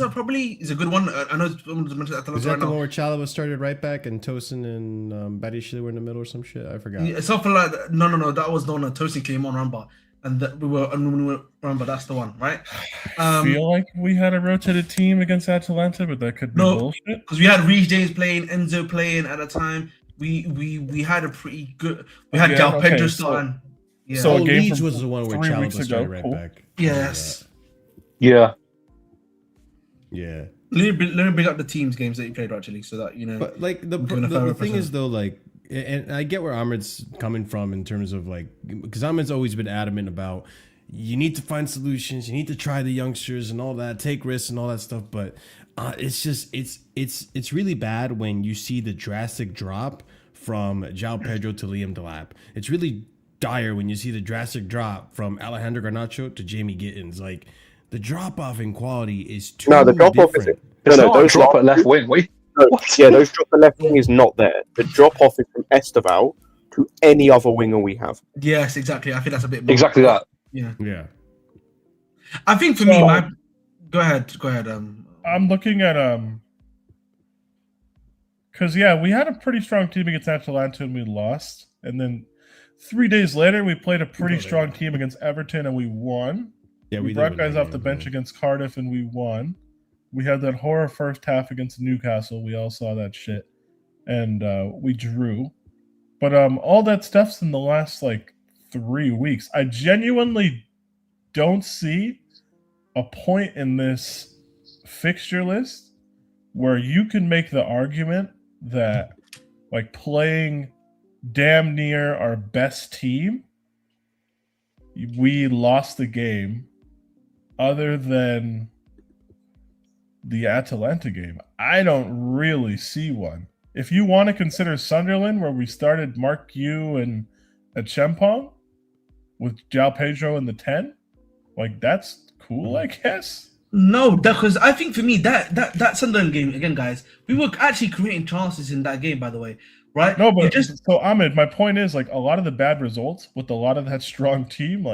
Probably is a good one. I know someone mentioned Atalanta. Is that right the now. one where Chalaba started right back and Tosin and Badishile were in the middle or some shit? I forgot. Yeah, something like that. No. That was the one that Tosin came on Ramba. And we were Ramba, that's the one, right? I feel like we had a rotated team against Atalanta, but that could be bullshit. Because we had Reece James playing, Enzo playing at the time. We had a pretty good. We had Gal Pedro starting. Yeah. So Leeds was the one where Chalaba started right back. Yes. Yeah. Yeah. Let me bring up the teams games that you played actually, so that you know. But like the thing is though, like, and I get where Ahmed's coming from in terms of like, because Ahmed's always been adamant about you need to find solutions. You need to try the youngsters and all that, take risks and all that stuff. But it's just it's really bad when you see the drastic drop from João Pedro to Liam Delap. It's really dire when you see the drastic drop from Alejandro Garnacho to Jamie Gittins. Like the drop off in quality is too No, the drop off different. It's not a drop at left wing. Those drop at left wing is not there. The drop off is from Esteval to any other winger we have. Yes, exactly. I think that's a bit more. Exactly that. Yeah. I think for me, go ahead. I'm looking at because we had a pretty strong team against Atalanta and we lost, and then 3 days later we played a pretty strong team against Everton and we won. Yeah, we brought guys off the bench against Cardiff and we won. We had that horror first half against Newcastle. We all saw that shit, and we drew. But all that stuff's in the last 3 weeks. I genuinely don't see a point in this fixture list where you can make the argument that playing damn near our best team, we lost the game, other than the Atalanta game. I don't really see one. If you want to consider Sunderland, where we started Mark Yu and Chempong with João Pedro in the 10, that's cool, I guess. No, because I think for me that Sunderland game again, guys, we were actually creating chances in that game, by the way, right? No, but so Ahmed, my point is a lot of the bad results with a lot of that strong team.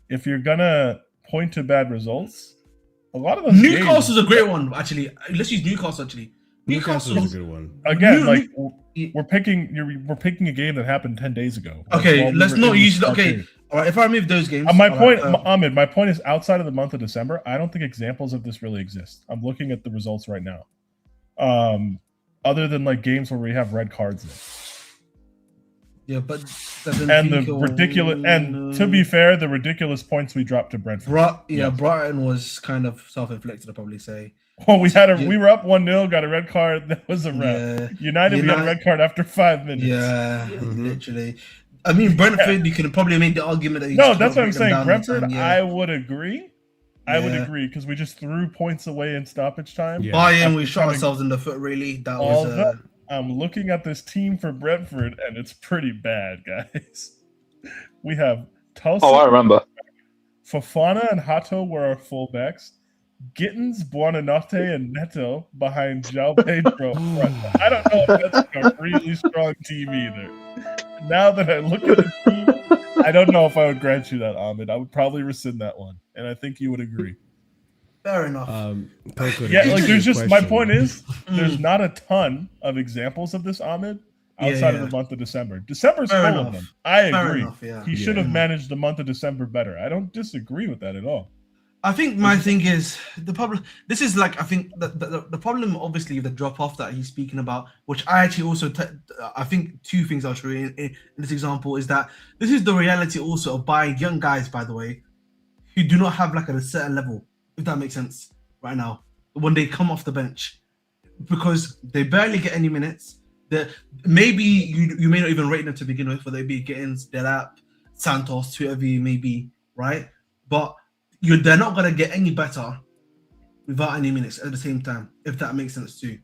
If you're gonna point to bad results, a lot of those Newcastle's a great one, actually. Let's use Newcastle actually. Newcastle's a good one. Again, we're picking a game that happened 10 days ago. Okay, let's not use. Okay, all right. If I remove those games, Ahmed, my point is outside of the month of December, I don't think examples of this really exist. I'm looking at the results right now. Other than games where we have red cards in. Yeah, but to be fair, the ridiculous points we dropped to Brentford. Brighton was kind of self-inflicted, I'd probably say. Well, we were up 1-0, got a red card. That was a wrap. United, we got a red card after 5 minutes. Yeah, literally. I mean, Brentford, you can probably make the argument that that's what I'm saying. Brentford, I would agree. I would agree because we just threw points away in stoppage time. Bayern, we shot ourselves in the foot, really. That was. I'm looking at this team for Brentford, and it's pretty bad, guys. We have Tulsa. Oh, I remember. Fofana and Hato were our fullbacks. Gittins, Buonanotte, and Neto behind João Pedro. I don't know if that's a really strong team either. Now that I look at the team, I don't know if I would grant you that, Ahmed. I would probably rescind that one, and I think you would agree. Fair enough. There's just my point is there's not a ton of examples of this, Ahmed, outside of the month of December. December's full of them. I agree. He should have managed the month of December better. I don't disagree with that at all. I think my thing is the problem. This is I think the problem, obviously, the drop off that he's speaking about, which I actually also I think two things are true in this example is that this is the reality also of buying young guys, by the way, who do not have a certain level, if that makes sense, right now when they come off the bench, because they barely get any minutes. Maybe you may not even rate them to begin with, whether they be Gittins, Delap, Santos, whoever you may be, right? But they're not going to get any better without any minutes at the same time, if that makes sense too.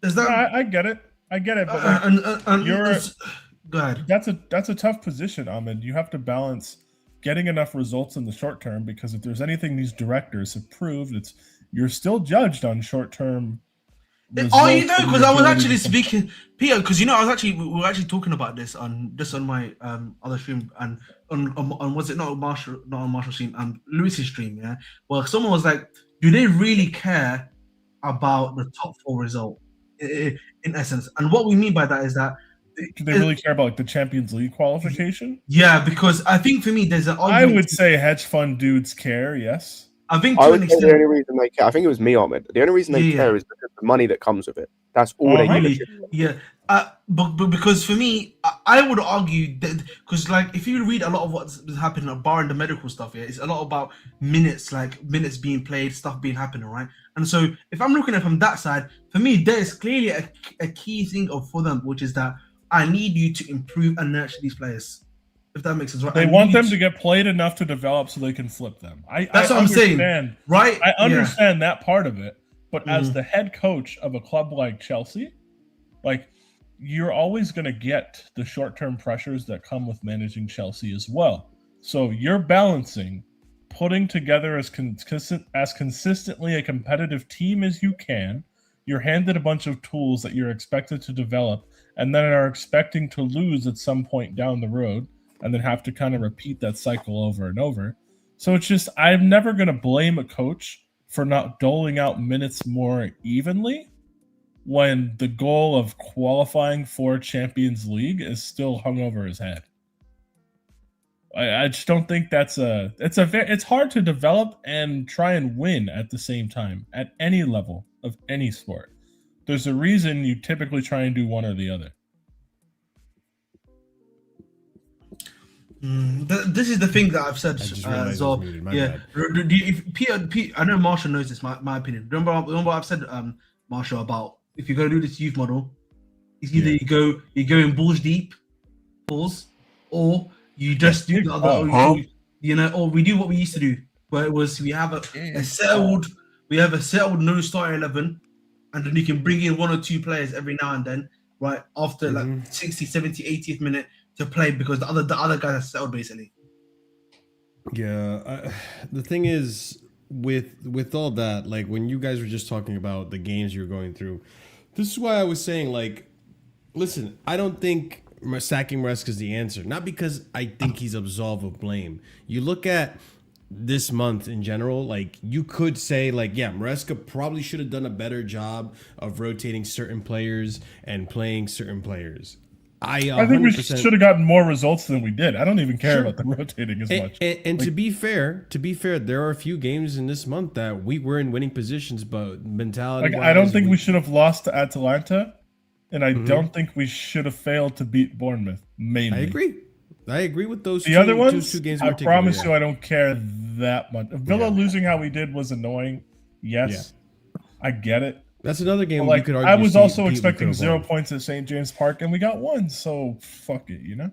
Is that? I get it. But go ahead. That's a tough position, Ahmed. You have to balance getting enough results in the short term, because if there's anything these directors have proved, you're still judged on short term. Oh, you know, because I was actually speaking, Peter. Because we were actually talking about this on my other stream, and on was it not on Marshall's stream, Lewis's stream, yeah. Well, someone was like, do they really care about the top 4 result in essence? And what we mean by that is that do they really care about the Champions League qualification? Yeah, because I think for me, there's an argument. I would say hedge fund dudes care. Yes. I think the only reason they care, I think it was me, Ahmed. The only reason they care is because of the money that comes with it. That's all they really, yeah. But because for me, I would argue that because if you read a lot of what's happening, barring the medical stuff, yeah, it's a lot about minutes, minutes being played, stuff being happening, right? And so if I'm looking at it from that side, for me, there's clearly a key thing for them, which is that I need you to improve and nurture these players. If that makes sense, right? They want them to get played enough to develop so they can flip them. That's what I'm saying, right? I understand that part of it, but as the head coach of a club like Chelsea, like, you're always going to get the short-term pressures that come with managing Chelsea as well. So you're balancing putting together as consistently a competitive team as you can. You're handed a bunch of tools that you're expected to develop and then are expecting to lose at some point down the road and then have to kind of repeat that cycle over and over. So it's just, I'm never going to blame a coach for not doling out minutes more evenly when the goal of qualifying for Champions League is still hung over his head. I just don't think it's hard to develop and try and win at the same time at any level of any sport. There's a reason you typically try and do one or the other. This is the thing that I've said as well. Yeah, if Peter, I know Marshall knows this. My opinion. Remember what I've said, Marshall, about if you're going to do this youth model, it's either you go in balls deep, or you just do the other. You know, or we do what we used to do, where it was we have a settled no starting 11, and then you can bring in one or two players every now and then, right after like 60, 70, 80th minute to play because the other guys are settled basically. Yeah, the thing is with all that, like when you guys were just talking about the games you're going through, this is why I was saying, like, listen, I don't think sacking Maresca is the answer. Not because I think he's absolved of blame. You look at this month in general, like you could say, like, yeah, Maresca probably should have done a better job of rotating certain players and playing certain players. I think we should have gotten more results than we did. I don't even care about the rotating as much. And like, to be fair, there are a few games in this month that we were in winning positions, but mentality. Like, I don't think we should have lost to Atalanta, and I don't think we should have failed to beat Bournemouth. Mainly, I agree with those. The other ones, two games. I promise you, I don't care that much. Villa losing how we did was annoying. Yes, I get it. That's another game. Like, could argue I was also expecting 0 points at St. James Park, and we got 1. So fuck it, you know.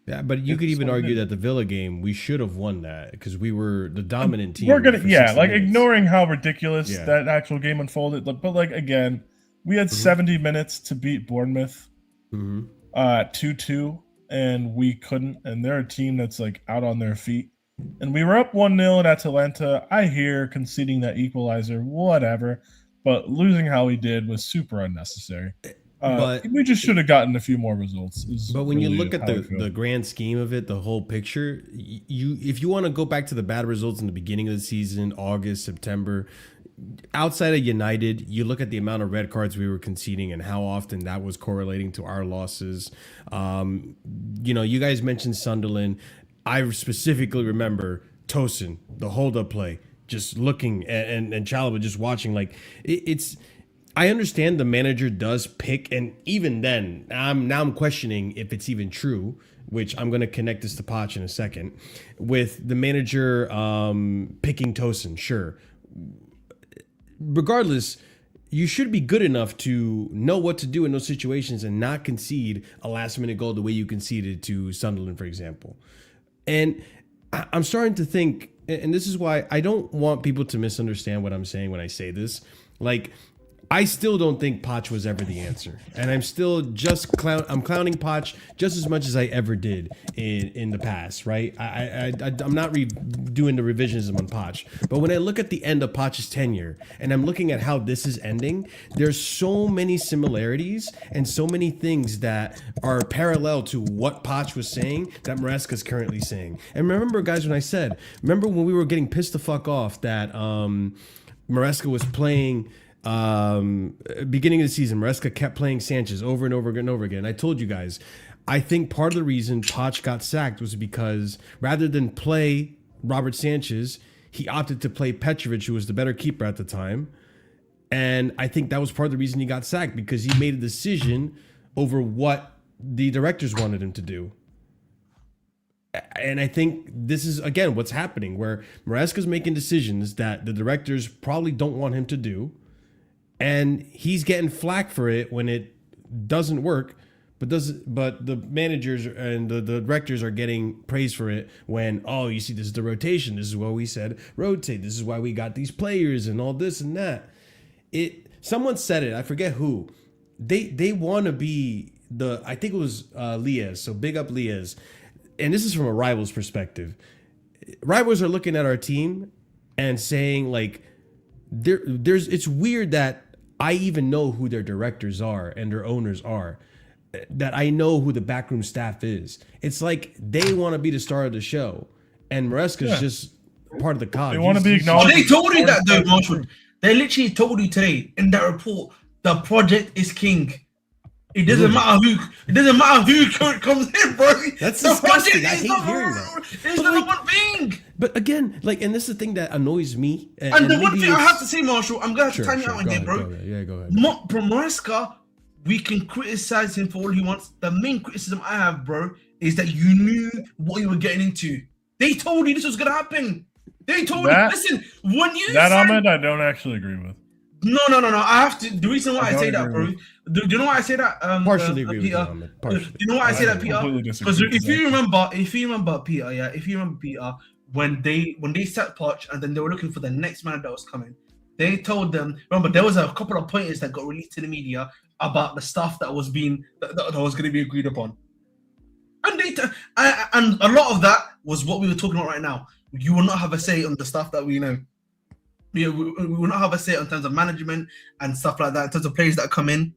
Yeah, but you could even argue that the Villa game, we should have won that because we were the dominant team. We're gonna, like ignoring how ridiculous that actual game unfolded. But like again, we had 70 minutes to beat Bournemouth, 2-2, and we couldn't. And they're a team that's like out on their feet. And we were up 1-0 at Atalanta. I hear conceding that equalizer, whatever. But losing how we did was super unnecessary. But we just should have gotten a few more results. But when you look at the grand scheme of it, the whole picture, if you want to go back to the bad results in the beginning of the season, August, September, outside of United, you look at the amount of red cards we were conceding and how often that was correlating to our losses. You guys mentioned Sunderland. I specifically remember Tosin, the hold-up play. Just looking and Chalobah just watching, like it's. I understand the manager does pick, and even then, I'm questioning if it's even true. Which I'm going to connect this to Poch in a second. With the manager picking Tosin, sure. Regardless, you should be good enough to know what to do in those situations and not concede a last-minute goal the way you conceded to Sunderland, for example. And I'm starting to think. And this is why I don't want people to misunderstand what I'm saying when I say this. Like, I still don't think Poch was ever the answer. And I'm still I'm clowning Poch just as much as I ever did in the past, right? I'm not doing the revisionism on Poch. But when I look at the end of Poch's tenure and I'm looking at how this is ending, there's so many similarities and so many things that are parallel to what Poch was saying that Maresca is currently saying. And remember, guys, remember when we were getting pissed the fuck off that Maresca was playing... beginning of the season, Maresca kept playing Sanchez over and over again and over again. I told you guys, I think part of the reason Poch got sacked was because rather than play Robert Sanchez, he opted to play Petrovic, who was the better keeper at the time. And I think that was part of the reason he got sacked, because he made a decision over what the directors wanted him to do. And I think this is, again, what's happening, where Maresca's making decisions that the directors probably don't want him to do. And he's getting flack for it when it doesn't work. but the managers and the directors are getting praise for it when, oh, you see, this is the rotation. This is what we said, rotate. This is why we got these players and all this and that. Someone said it, I forget who. They want to be I think it was Liaz. So big up Liaz. And this is from a rival's perspective. Rivals are looking at our team and saying like, it's weird that I even know who their directors are and their owners are, that I know who the backroom staff is. It's like they want to be the star of the show, and Maresca's just part of the cog. They want to be acknowledged. They told you that though, Marshall. They literally told you today in that report, the project is king. It doesn't matter who comes in, bro. That's the disgusting. I hate hearing that. It's the one thing. But again, like, and this is the thing that annoys me. And the one thing I have to say, Marshall, I'm gonna have to time you out again, bro. Go ahead. From Maresca, we can criticize him for all he wants. The main criticism I have, bro, is that you knew what you were getting into. They told you this was gonna happen. They told you. Listen, when you Ahmed, I don't actually agree with. No. I have to. The reason why I say that, bro. Do you know why I say that? Partially agree with you, Peter. Ahmed. Partially. Do you know why I say that, Peter? Because if you remember, Peter, when they set Poch and then they were looking for the next man that was coming, they told them. Remember, there was a couple of pointers that got released to the media about the stuff that was going to be agreed upon, and and a lot of that was what we were talking about right now. You will not have a say on the stuff that we know. We will not have a say in terms of management and stuff like that, in terms of players that come in.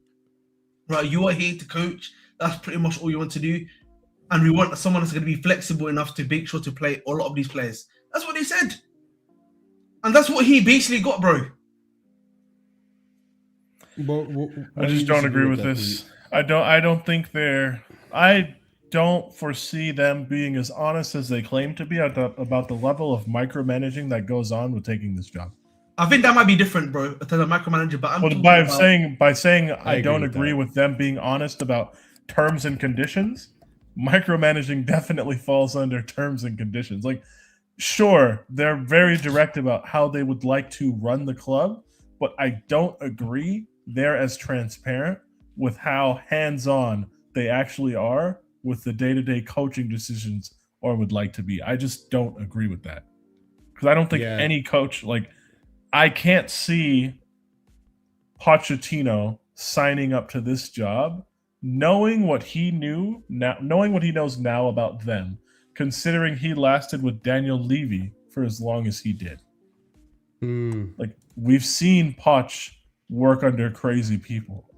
Right, you are here to coach. That's pretty much all you want to do. And we want someone that's going to be flexible enough to make sure to play a lot of these players. That's what they said. And that's what he basically got, bro. I just don't agree with this. I don't foresee them being as honest as they claim to be about the level of micromanaging that goes on with taking this job. I think that might be different, bro, to the micromanager. But by saying I don't agree with them being honest about terms and conditions, micromanaging definitely falls under terms and conditions. Like, sure, they're very direct about how they would like to run the club, but I don't agree they're as transparent with how hands-on they actually are with the day-to-day coaching decisions or would like to be. I just don't agree with that. Because I don't think any coach, like, I can't see Pochettino signing up to this job, knowing what he knows now about them, considering he lasted with Daniel Levy for as long as he did. Like, we've seen Poch work under crazy people.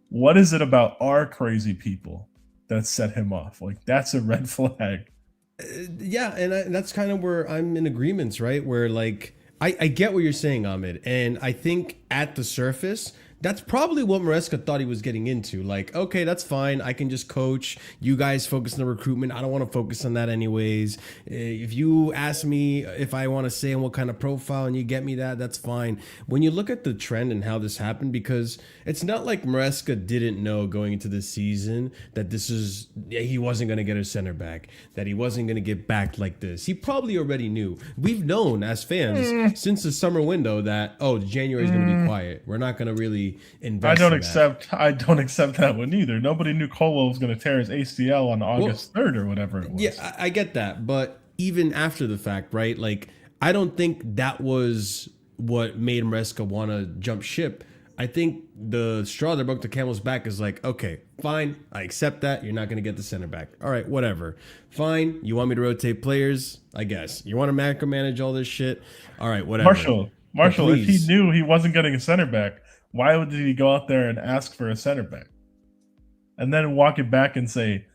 What is it about our crazy people that set him off? Like, that's a red flag. And that's kind of where I'm in agreements, right? Where, like, I get what you're saying, Ahmed, and I think at the surface, that's probably what Maresca thought he was getting into. Like, okay, that's fine. I can just coach. You guys focus on the recruitment. I don't want to focus on that anyways. If you ask me if I want to say on what kind of profile and you get me that, that's fine. When you look at the trend and how this happened, because it's not like Maresca didn't know going into this season that he wasn't going to get a center back, that he wasn't going to get backed like this. He probably already knew. We've known as fans since the summer window that, January is going to be quiet. We're not going to really invest. I don't accept that one either. Nobody knew Colwell was going to tear his ACL on August 3rd or whatever it was. Yeah, I get that, but even after the fact, right? Like, I don't think that was what made Maresca want to jump ship. I think the straw that broke the camel's back is like, okay, fine, I accept that. You're not going to get the center back. All right, whatever. Fine, you want me to rotate players? I guess. You want to macromanage all this shit? All right, whatever. Marshall, if he knew he wasn't getting a center back, why did he go out there and ask for a center back? And then walk it back and say,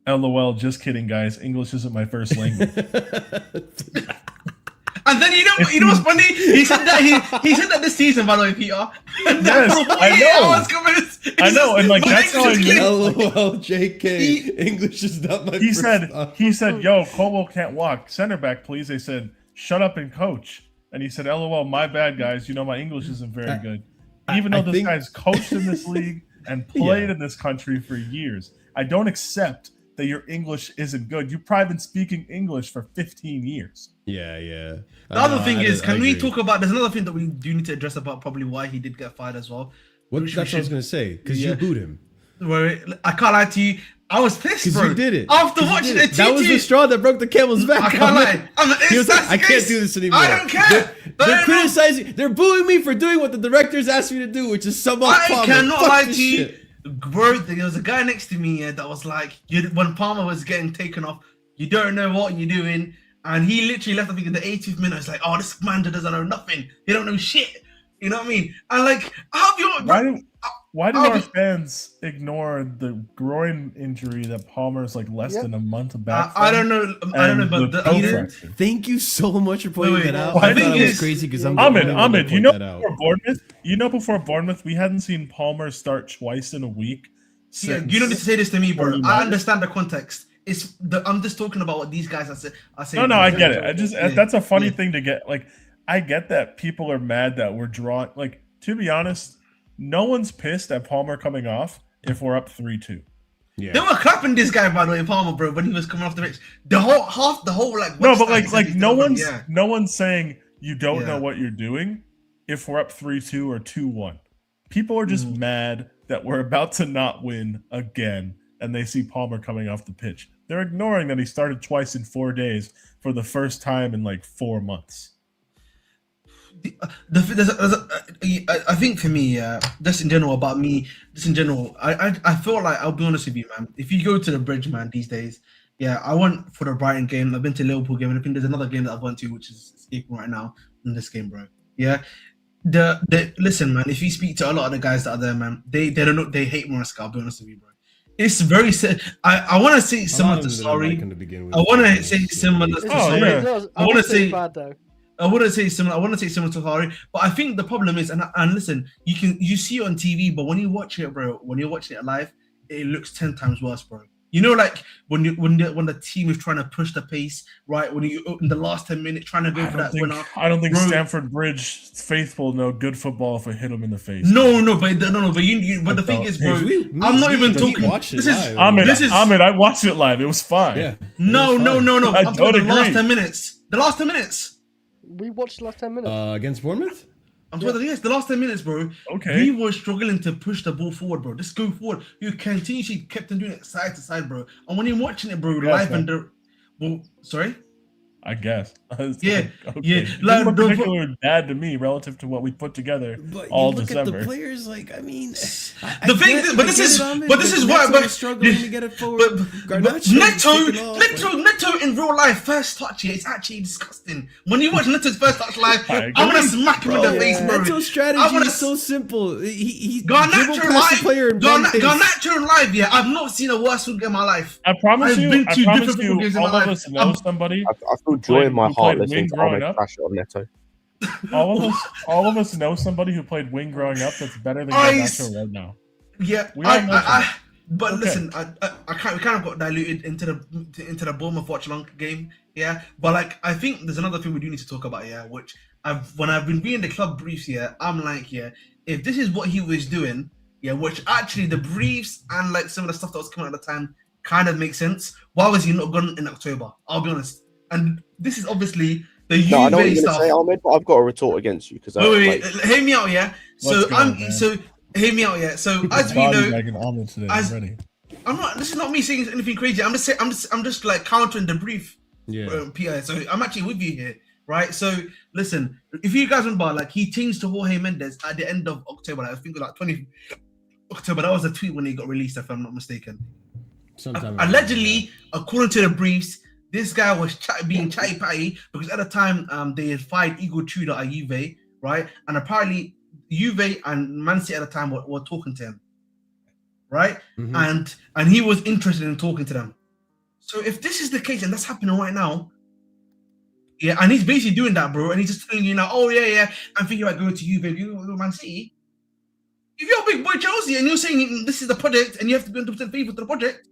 LOL, just kidding, guys. English isn't my first language. And then you know what's funny? He said that this season, by the way, Peter. Yes, I know, and like that's how I knew. LOL, JK. English is not my first. He said, "Yo, Colwell can't walk. Center back, please." They said, "Shut up and coach." And he said, LOL, my bad, guys. You know my English isn't very good. Even though this guy's coached in this league and played in this country for years, I don't accept that your English isn't good. You've probably been speaking English for 15 years. Yeah. The other thing is, can we talk about, there's another thing that we do need to address about probably why he did get fired as well. That's what I was going to say, because you booed him. bro, I can't lie to you. I was pissed, bro. You did it. After watching it, that was the straw that broke the camel's back. I can't lie. He was like, I can't do this anymore. I don't care. They're criticizing. They're booing me for doing what the directors asked me to do, which is sub off Palmer. I cannot Fuck lie this to you, shit. bro. There was a guy next to me that was like, when Palmer was getting taken off, you don't know what you're doing, and he literally left. I think in the 80th minute, it's like, oh, this man doesn't know nothing. He don't know shit. You know what I mean? And like, why do our fans ignore the groin injury that Palmer's like less than a month back? I don't know. But thank you so much for pointing that out. I thought it was crazy because Ahmed, before Bournemouth, we hadn't seen Palmer start twice in a week. Yeah, you don't need to say this to me, bro. I understand the context. I'm just talking about what these guys are saying. No, I get it. That's a funny thing to get. Like, I get that people are mad that we're drawn. Like, to be honest, no one's pissed at Palmer coming off if we're up 3-2. Yeah. They were clapping this guy, by the way, Palmer, bro, when he was coming off the bench. The whole like. No, but like no one's saying you don't know what you're doing if we're up 3-2 or 2-1. People are just mad that we're about to not win again, and they see Palmer coming off the pitch. They're ignoring that he started twice in 4 days for the first time in like 4 months. I think for me, just in general about me, I feel like, I'll be honest with you, man. If you go to the Bridge, man, these days, I went for the Brighton game. I've been to Liverpool game, and I think there's another game that I've went to, which is escaping right now in this game, bro. Yeah. Listen, man. If you speak to a lot of the guys that are there, man, they don't know. They hate Maresca. I'll be honest with you, bro. It's very sad. I want to say similar to sorry. I want to say similar to sorry. I want to say bad though. I wouldn't say similar. I want to say similar to Hari, but I think the problem is, and listen, you see it on TV, but when you watch it, bro, when you're watching it live, it looks 10 times worse, bro. You know, like when the team is trying to push the pace, right? When you in the last 10 minutes trying to go for that winner. I don't think Stamford Bridge faithful know good football if we hit them in the face. No, but the thing is, bro, I'm not even talking. Ahmed, I watched it live. It was fine. Yeah. No. I'm talking the last 10 minutes. The last 10 minutes. We watched the last 10 minutes. Against Bournemouth? I'm talking the last 10 minutes, bro. Okay. We were struggling to push the ball forward, bro. Just go forward. You continuously kept on doing it side to side, bro. And when you're watching it, bro, live and sorry? I guess. Yeah. Like, particularly bad to me relative to what we put together all December. At the players, like, I mean, this is why we're struggling to get it forward. Neto in real life first touch, it's actually disgusting. When you watch Neto's first touch live, I'm gonna smack him in the face, bro. Neto's strategy is so simple. He Garnacho live, I've not seen a worse football game in my life. I promise you, all of us know somebody. I feel joy in my heart listening to Ahmed crash on Neto. All of us know somebody who played wing growing up that's better than Garnacho right now. Yeah, listen, we kind of got diluted into the Bournemouth watch long game. Yeah, but like I think there's another thing we do need to talk about. Yeah, which when I've been reading the club briefs, I'm like, if this is what he was doing, which actually the briefs and like some of the stuff that was coming at the time kind of makes sense. Why was he not gone in October? I'll be honest. And this is obviously the I know what you're going to say, Ahmed, but I've got a retort against you because wait, hear me out, hear me out, So as we know, I'm not. This is not me saying anything crazy. I'm just like countering the brief. PI. So I'm actually with you here, right? So listen, if you guys remember, like he changed to Jorge Mendes at the end of October. I think it was like 20 October. That was a tweet when he got released, if I'm not mistaken. Allegedly, according to the briefs, this guy was being chatty patty because at the time they had fired Igor Tudor at Juve, right? And apparently Juve and Man City at the time were talking to him, right? Mm-hmm. And he was interested in talking to them. So if this is the case and that's happening right now, and he's basically doing that, bro, and he's just telling you now, I'm thinking about going to Juve, Man City. If you're a big boy Chelsea and you're saying this is the project and you have to be 100% faithful to the project,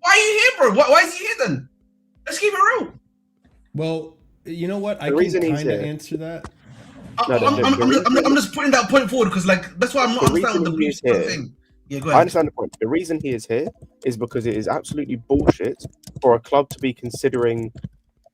why are you here, bro? Why is he here then? Let's keep it real. Well, you know what? I can kind of answer that. I'm just putting that point forward because, like, that's why I'm not understanding the brief thing. Yeah, go ahead. I understand the point. The reason he is here is because it is absolutely bullshit for a club to be considering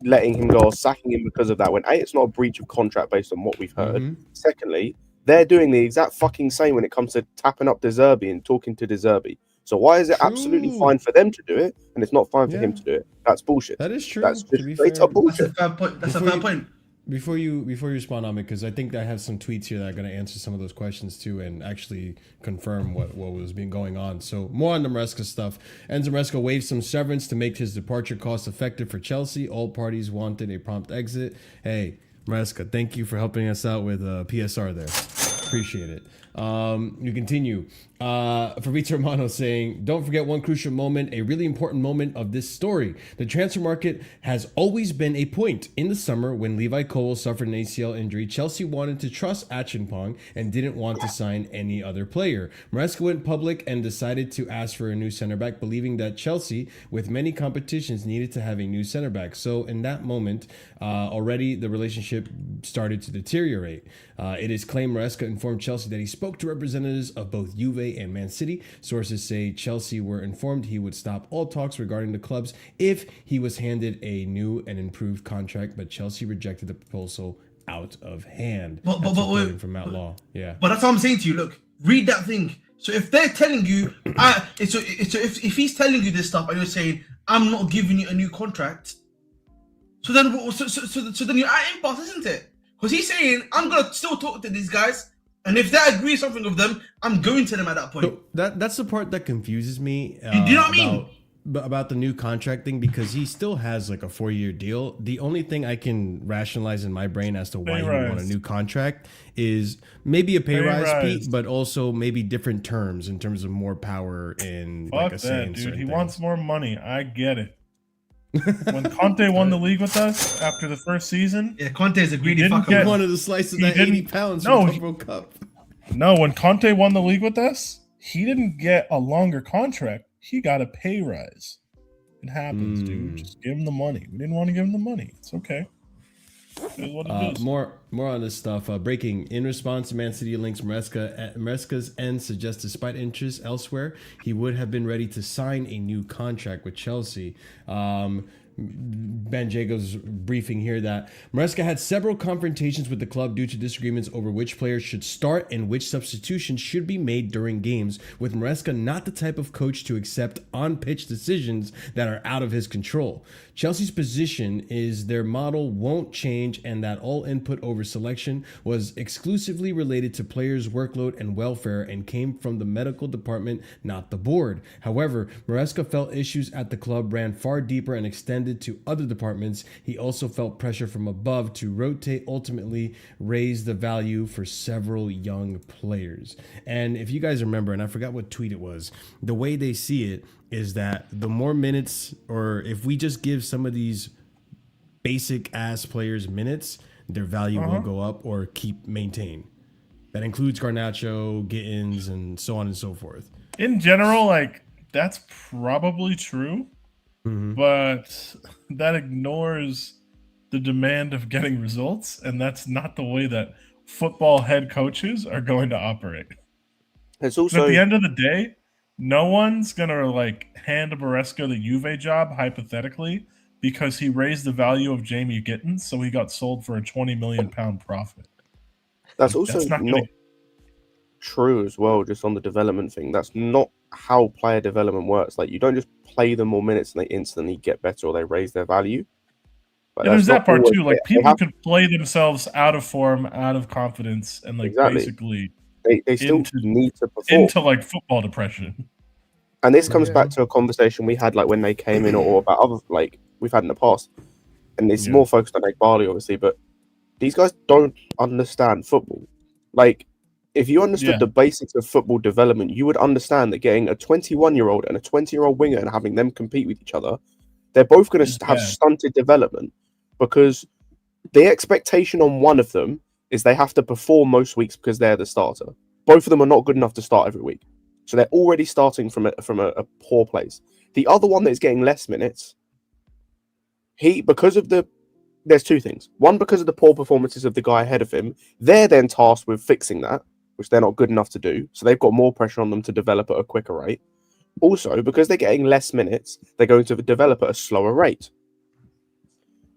letting him go or sacking him because of that. When A, it's not a breach of contract based on what we've heard. Mm-hmm. Secondly, they're doing the exact fucking same when it comes to tapping up De Zerbi and talking to De Zerbi. So why is it True. absolutely fine for them to do it and it's not fine for him to do it? That's bullshit. That is true. That's to just be straight fair. up bullshit. That's a fair point. That's a fair point. Before you respond on it, because I think I have some tweets here that are going to answer some of those questions too, and actually confirm what was being going on. So more on the Maresca stuff. Enzo Maresca waived some severance to make his departure cost effective for Chelsea. All parties wanted a prompt exit. Hey, Maresca, thank you for helping us out with PSR there. Appreciate it. You continue. Fabrizio Romano saying, don't forget one crucial moment, a really important moment of this story. The transfer market has always been a point. In the summer, when Levi Cole suffered an ACL injury, Chelsea wanted to trust Acheampong and didn't want to sign any other player. Maresca went public and decided to ask for a new center back, believing that Chelsea, with many competitions, needed to have a new center back. So in that moment, already the relationship started to deteriorate. It is claimed Maresca informed Chelsea that he spoke to representatives of both Juve and Man City. Sources say Chelsea were informed he would stop all talks regarding the clubs if he was handed a new and improved contract, but Chelsea rejected the proposal out of hand. But from Matt Law. Yeah. But that's what I'm saying to you. Look, read that thing. So if they're telling you, if he's telling you this stuff and you're saying, I'm not giving you a new contract, so then you're at impasse, isn't it? Because he's saying, I'm gonna still talk to these guys. And if they agree something with them, I'm going to them at that point. So that's the part that confuses me. Do you know what I mean? About the new contract thing, because he still has like a 4-year deal. The only thing I can rationalize in my brain as to why he would want a new contract is maybe a pay rise, Pete, but also maybe different terms in terms of more power in like a say in certain He things. wants more money. I get it. When Conte won the league with us after the first season, yeah, Conte is a greedy fucker. He wanted a slice of that 80 pounds from the World Cup. No, when Conte won the league with us, he didn't get a longer contract. He got a pay rise. It happens, dude. Just give him the money. We didn't want to give him the money. It's okay. It is what it is. More on this stuff. Breaking. In response to Man City links, Maresca's end suggests despite interest elsewhere, he would have been ready to sign a new contract with Chelsea. Ben Jago's briefing here that Maresca had several confrontations with the club due to disagreements over which players should start and which substitutions should be made during games, with Maresca not the type of coach to accept on-pitch decisions that are out of his control. Chelsea's position is their model won't change and that all input over selection was exclusively related to players' workload and welfare and came from the medical department, not the board. However, Maresca felt issues at the club ran far deeper and extended to other departments. He also felt pressure from above to rotate, ultimately raise the value for several young players. And if you guys remember, and I forgot what tweet it was, the way they see it is that the more minutes, or if we just give some of these basic ass players minutes, their value will go up or keep maintained. That includes Garnacho, Gittins, and so on and so forth. In general, like, that's probably true, but that ignores the demand of getting results, and that's not the way that football head coaches are going to operate. It's also at the end of the day, no one's gonna like hand Maresca the Juve job hypothetically because he raised the value of Jamie Gittins, so he got sold for a £20 million profit. That's also not true as well. Just on the development thing, that's not how player development works. Like, you don't just play them more minutes and they instantly get better or they raise their value. But there's that part too. Like, people can play themselves out of form, out of confidence, and like basically they still need to perform into like football depression. And this comes back to a conversation we had like when they came in, or about other like we've had in the past. And it's more focused on Egbhali, obviously, but these guys don't understand football. Like, if you understood the basics of football development, you would understand that getting a 21-year-old and a 20-year-old winger and having them compete with each other, they're both going to have stunted development, because the expectation on one of them is they have to perform most weeks because they're the starter. Both of them are not good enough to start every week. So they're already starting from a poor place. The other one that is getting less minutes, there's two things. One, because of the poor performances of the guy ahead of him, they're then tasked with fixing that, which they're not good enough to do. So they've got more pressure on them to develop at a quicker rate. Also, because they're getting less minutes, they're going to develop at a slower rate.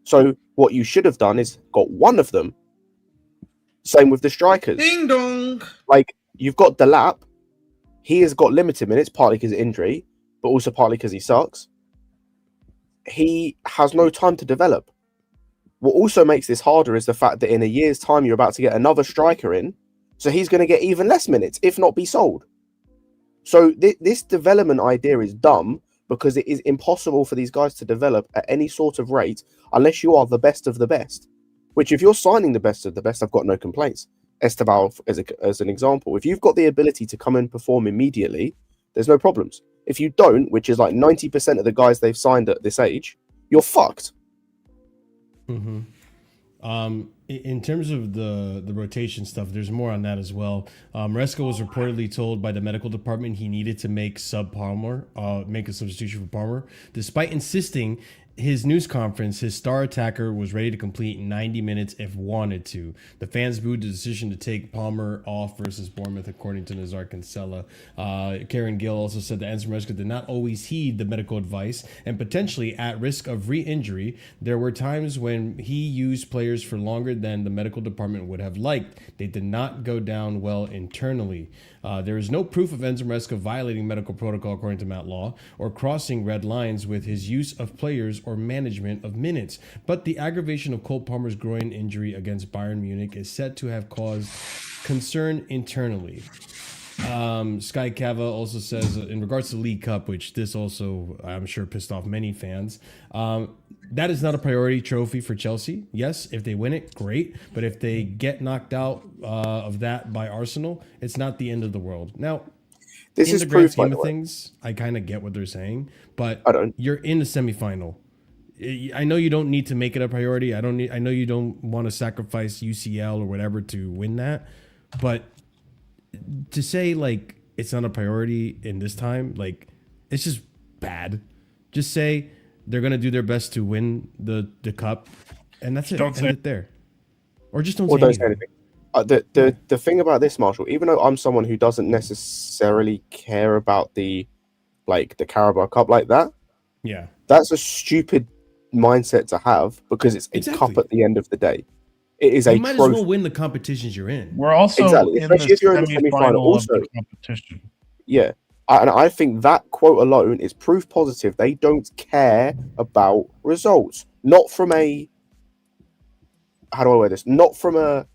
So what you should have done is got one of them. Same with the strikers. Ding dong. Like, you've got Delap. he has got limited minutes, partly because of injury, but also partly because he sucks. He has no time to develop. What also makes this harder is the fact that in a year's time, you're about to get another striker in, so he's going to get even less minutes, if not be sold. So this development idea is dumb because it is impossible for these guys to develop at any sort of rate unless you are the best of the best. Which, if you're signing the best of the best, I've got no complaints. Egbhali as an example. If you've got the ability to come and perform immediately, there's no problems. If you don't, which is like 90% of the guys they've signed at this age, you're fucked. Mm-hmm. In terms of the rotation stuff, there's more on that as well. Maresca was reportedly told by the medical department he needed to make make a substitution for Palmer, despite insisting his news conference, his star attacker was ready to complete 90 minutes if wanted to. The fans booed the decision to take Palmer off versus Bournemouth, according to Nazar Kinsella. Karen Gill also said that Enzo Maresca did not always heed the medical advice and potentially at risk of re-injury. There were times when he used players for longer than the medical department would have liked. They did not go down well internally. There is no proof of Enzo Maresca violating medical protocol, according to Matt Law, or crossing red lines with his use of players or management of minutes. But the aggravation of Cole Palmer's groin injury against Bayern Munich is said to have caused concern internally. Sky Cava also says, in regards to League Cup, which this also, I'm sure, pissed off many fans, that is not a priority trophy for Chelsea. Yes, if they win it, great. But if they get knocked out of that by Arsenal, it's not the end of the world. Now, this in is the grand proof, scheme by the of way. things, I kind of get what they're saying, but I don't. you're in the semifinal. I know you don't need to make it a priority. I know you don't want to sacrifice UCL or whatever to win that, but to say like it's not a priority in this time, like it's just bad. Just say they're gonna do their best to win the cup, and that's it. Don't say End it there, or just don't Or say don't say anything. anything. The thing about this, Marshall, even though I'm someone who doesn't necessarily care about the Carabao Cup like that, Yeah, that's a stupid mindset to have because it's a Exactly. cup at the end of the day. It is you a might as trophy. well win the competitions you're in. We're also Exactly, in especially the if you're in the semi-final semi-final of also. the competition. Yeah. And I think that quote alone is proof positive they don't care about results. Not from a, how do I wear this? Not from a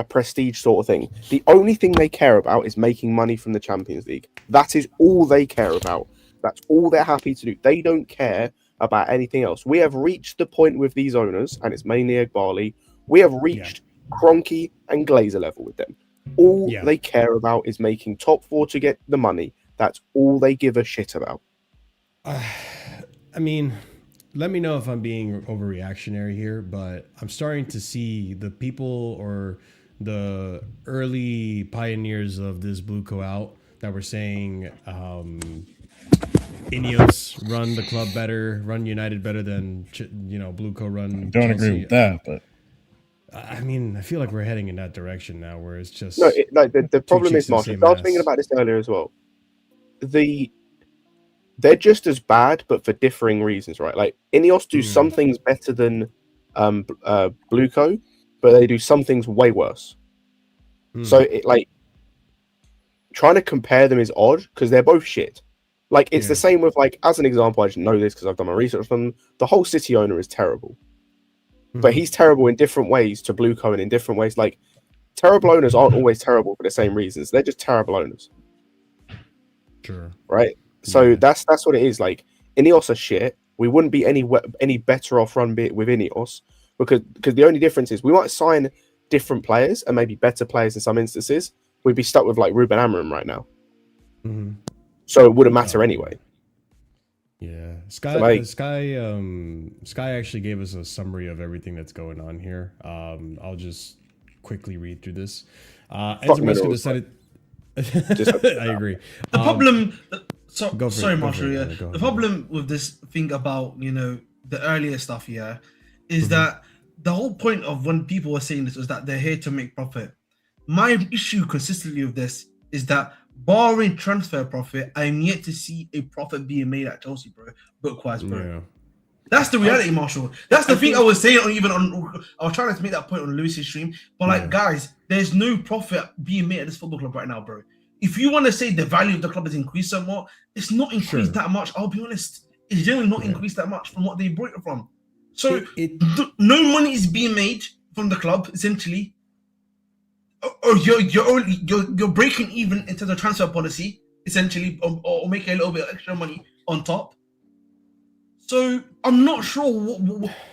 prestige sort of thing. The only thing they care about is making money from the Champions League. That is all they care about. That's all they're happy to do. They don't care about anything else. We have reached the point with these owners, and it's mainly Egbhali. We have reached Kroenke and Glazer level with them. All they care about is making top four to get the money. That's all they give a shit about. I mean, let me know if I'm being overreactionary here, but I'm starting to see the people or the early pioneers of this Blue Co out that were saying Ineos run the club better, run United better than Blue Co run. I don't agree with that, but I mean, I feel like we're heading in that direction now, where it's just no. The problem is, chicks in the Marshall. same I was ass. thinking about this earlier as well. They're just as bad, but for differing reasons, right? Like Ineos do some things better than Blue Co, but they do some things way worse. So trying to compare them is odd because they're both shit. Like it's the same with as an example, I just know this because I've done my research on them. The whole City owner is terrible, but he's terrible in different ways to Blue Co and in different ways. Like terrible owners aren't always terrible for the same reasons. They're just terrible owners. Sure. Right. So that's what it is. Like Ineos are shit. We wouldn't be any better off run with Ineos because the only difference is we might sign different players and maybe better players in some instances. We'd be stuck with like Ruben Amorim right now. So it wouldn't matter anyway. Yeah, Sky actually gave us a summary of everything that's going on here. I'll just quickly read through this. Enzo Maresca decided. I agree. The problem. Sorry, it, Marshall. go Yeah, for it, go the ahead. problem with this thing about the earlier stuff, is that the whole point of when people were saying this was that they're here to make profit. My issue consistently with this is that barring transfer profit, I'm yet to see a profit being made at Chelsea, bro. Book-wise, bro. Yeah. That's the reality, Marshall. That's the thing I was saying I was trying to make that point on Lewis's stream. But guys, there's no profit being made at this football club right now, bro. if you want to say the value of the club has increased somewhat, it's not increased that much. I'll be honest. It's generally not increased that much from what they brought it from. So no money is being made from the club, essentially. Or you're breaking even in terms of transfer policy, essentially, or making a little bit of extra money on top. So I'm not sure.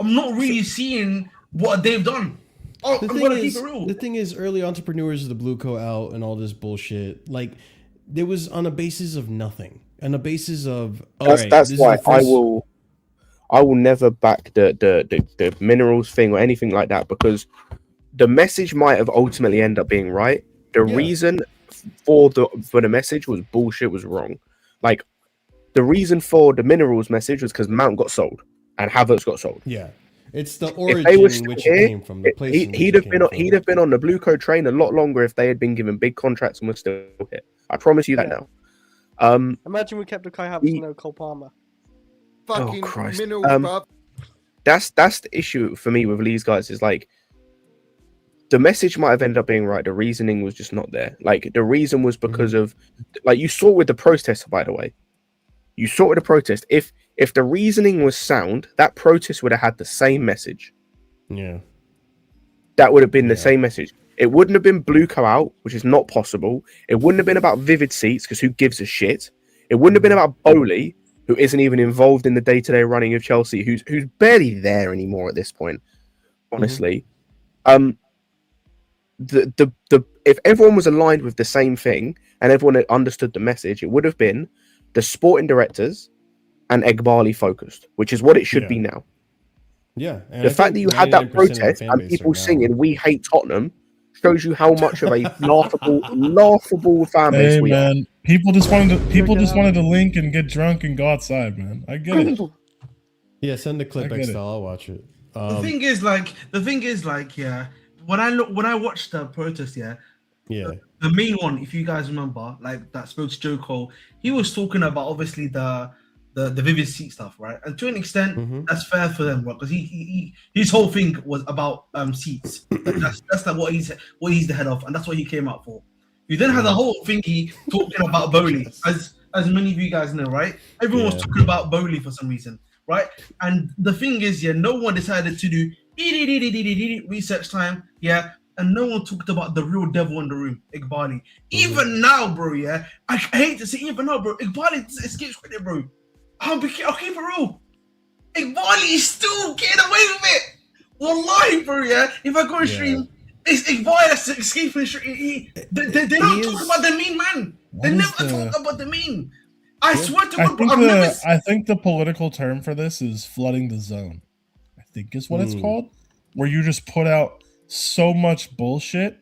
I'm not really seeing what they've done. The thing is, early entrepreneurs, the Blue Co out and all this bullshit, like, there was on a basis of nothing. On a basis of that's why I will never back the minerals thing or anything like that, because the message might have ultimately ended up being right. The reason for the message was bullshit, was wrong. Like, the reason for the minerals message was because Mount got sold and Havertz got sold. Yeah. It's the origin which it came from. The place he'd have been on the Blue Co train a lot longer if they had been given big contracts and were still here. I promise you that now. Imagine we kept the Kai Havertz and no Cole Palmer. Fucking minerals, bruv. That's the issue for me with these guys, is like, the message might have ended up being right. The reasoning was just not there. Like, the reason was because of, like, you saw with the protest, by the way. You saw with the protest. If the reasoning was sound, that protest would have had the same message. Yeah. That would have been the same message. It wouldn't have been Blue Co out, which is not possible. It wouldn't have been about Vivid Seats, because who gives a shit? It wouldn't have been about Bowley, who isn't even involved in the day-to-day running of Chelsea, who's barely there anymore at this point, honestly. If everyone was aligned with the same thing and everyone had understood the message, it would have been the sporting directors and Egbhali focused, which is what it should be now. Yeah. And the fact that you had that protest and people singing "We hate Tottenham" shows you how much of a laughable fan base we are. People just wanted to link and get drunk and go outside, man. I get it. Yeah, send the clip next. I'll watch it. The thing is, when I watched the protest, the main one, if you guys remember, like, that spoke to Joe Cole, he was talking about obviously the Vivid Seat stuff, right? And to an extent, that's fair for them, right? Because his whole thing was about seats. That's like what he's the head of, and that's what he came out for. You then had the whole thingy talking about Bowley, as many of you guys know, right? Everyone was talking about Bowley for some reason, right? And the thing is, no one decided to do research time, and no one talked about the real devil in the room, Egbhali. Even now, bro, I hate to say, even now, bro, Egbhali escapes credit, bro. I'll keep it real. Egbhali is still getting away with it. Wallahi, bro, if I go and stream, it's Egbhali that's escaping. They don't talk about the mean, man. They never talk about the mean. I swear to God, bro, I think the political term for this is flooding the zone. I think is what it's called, where you just put out so much bullshit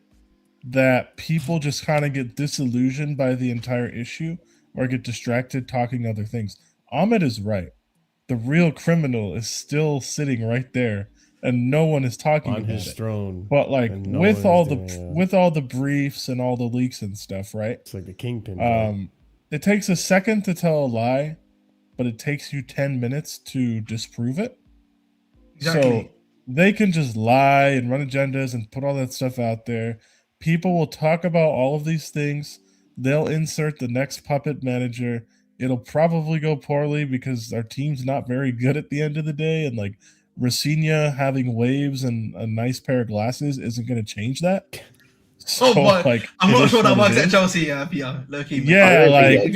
that people just kind of get disillusioned by the entire issue or get distracted talking other things. Ahmed is right. The real criminal is still sitting right there, and no one is talking on about his throne. But like with all the briefs and all the leaks and stuff, right? It's like the kingpin. It takes a second to tell a lie, but it takes you 10 minutes to disprove it. Exactly. So they can just lie and run agendas and put all that stuff out there. People will talk about all of these things. They'll insert the next puppet manager. It'll probably go poorly because our team's not very good at the end of the day. And like Rosenior having waves and a nice pair of glasses isn't going to change that. So, like, I'm not sure that works at Chelsea, PR. Yeah, like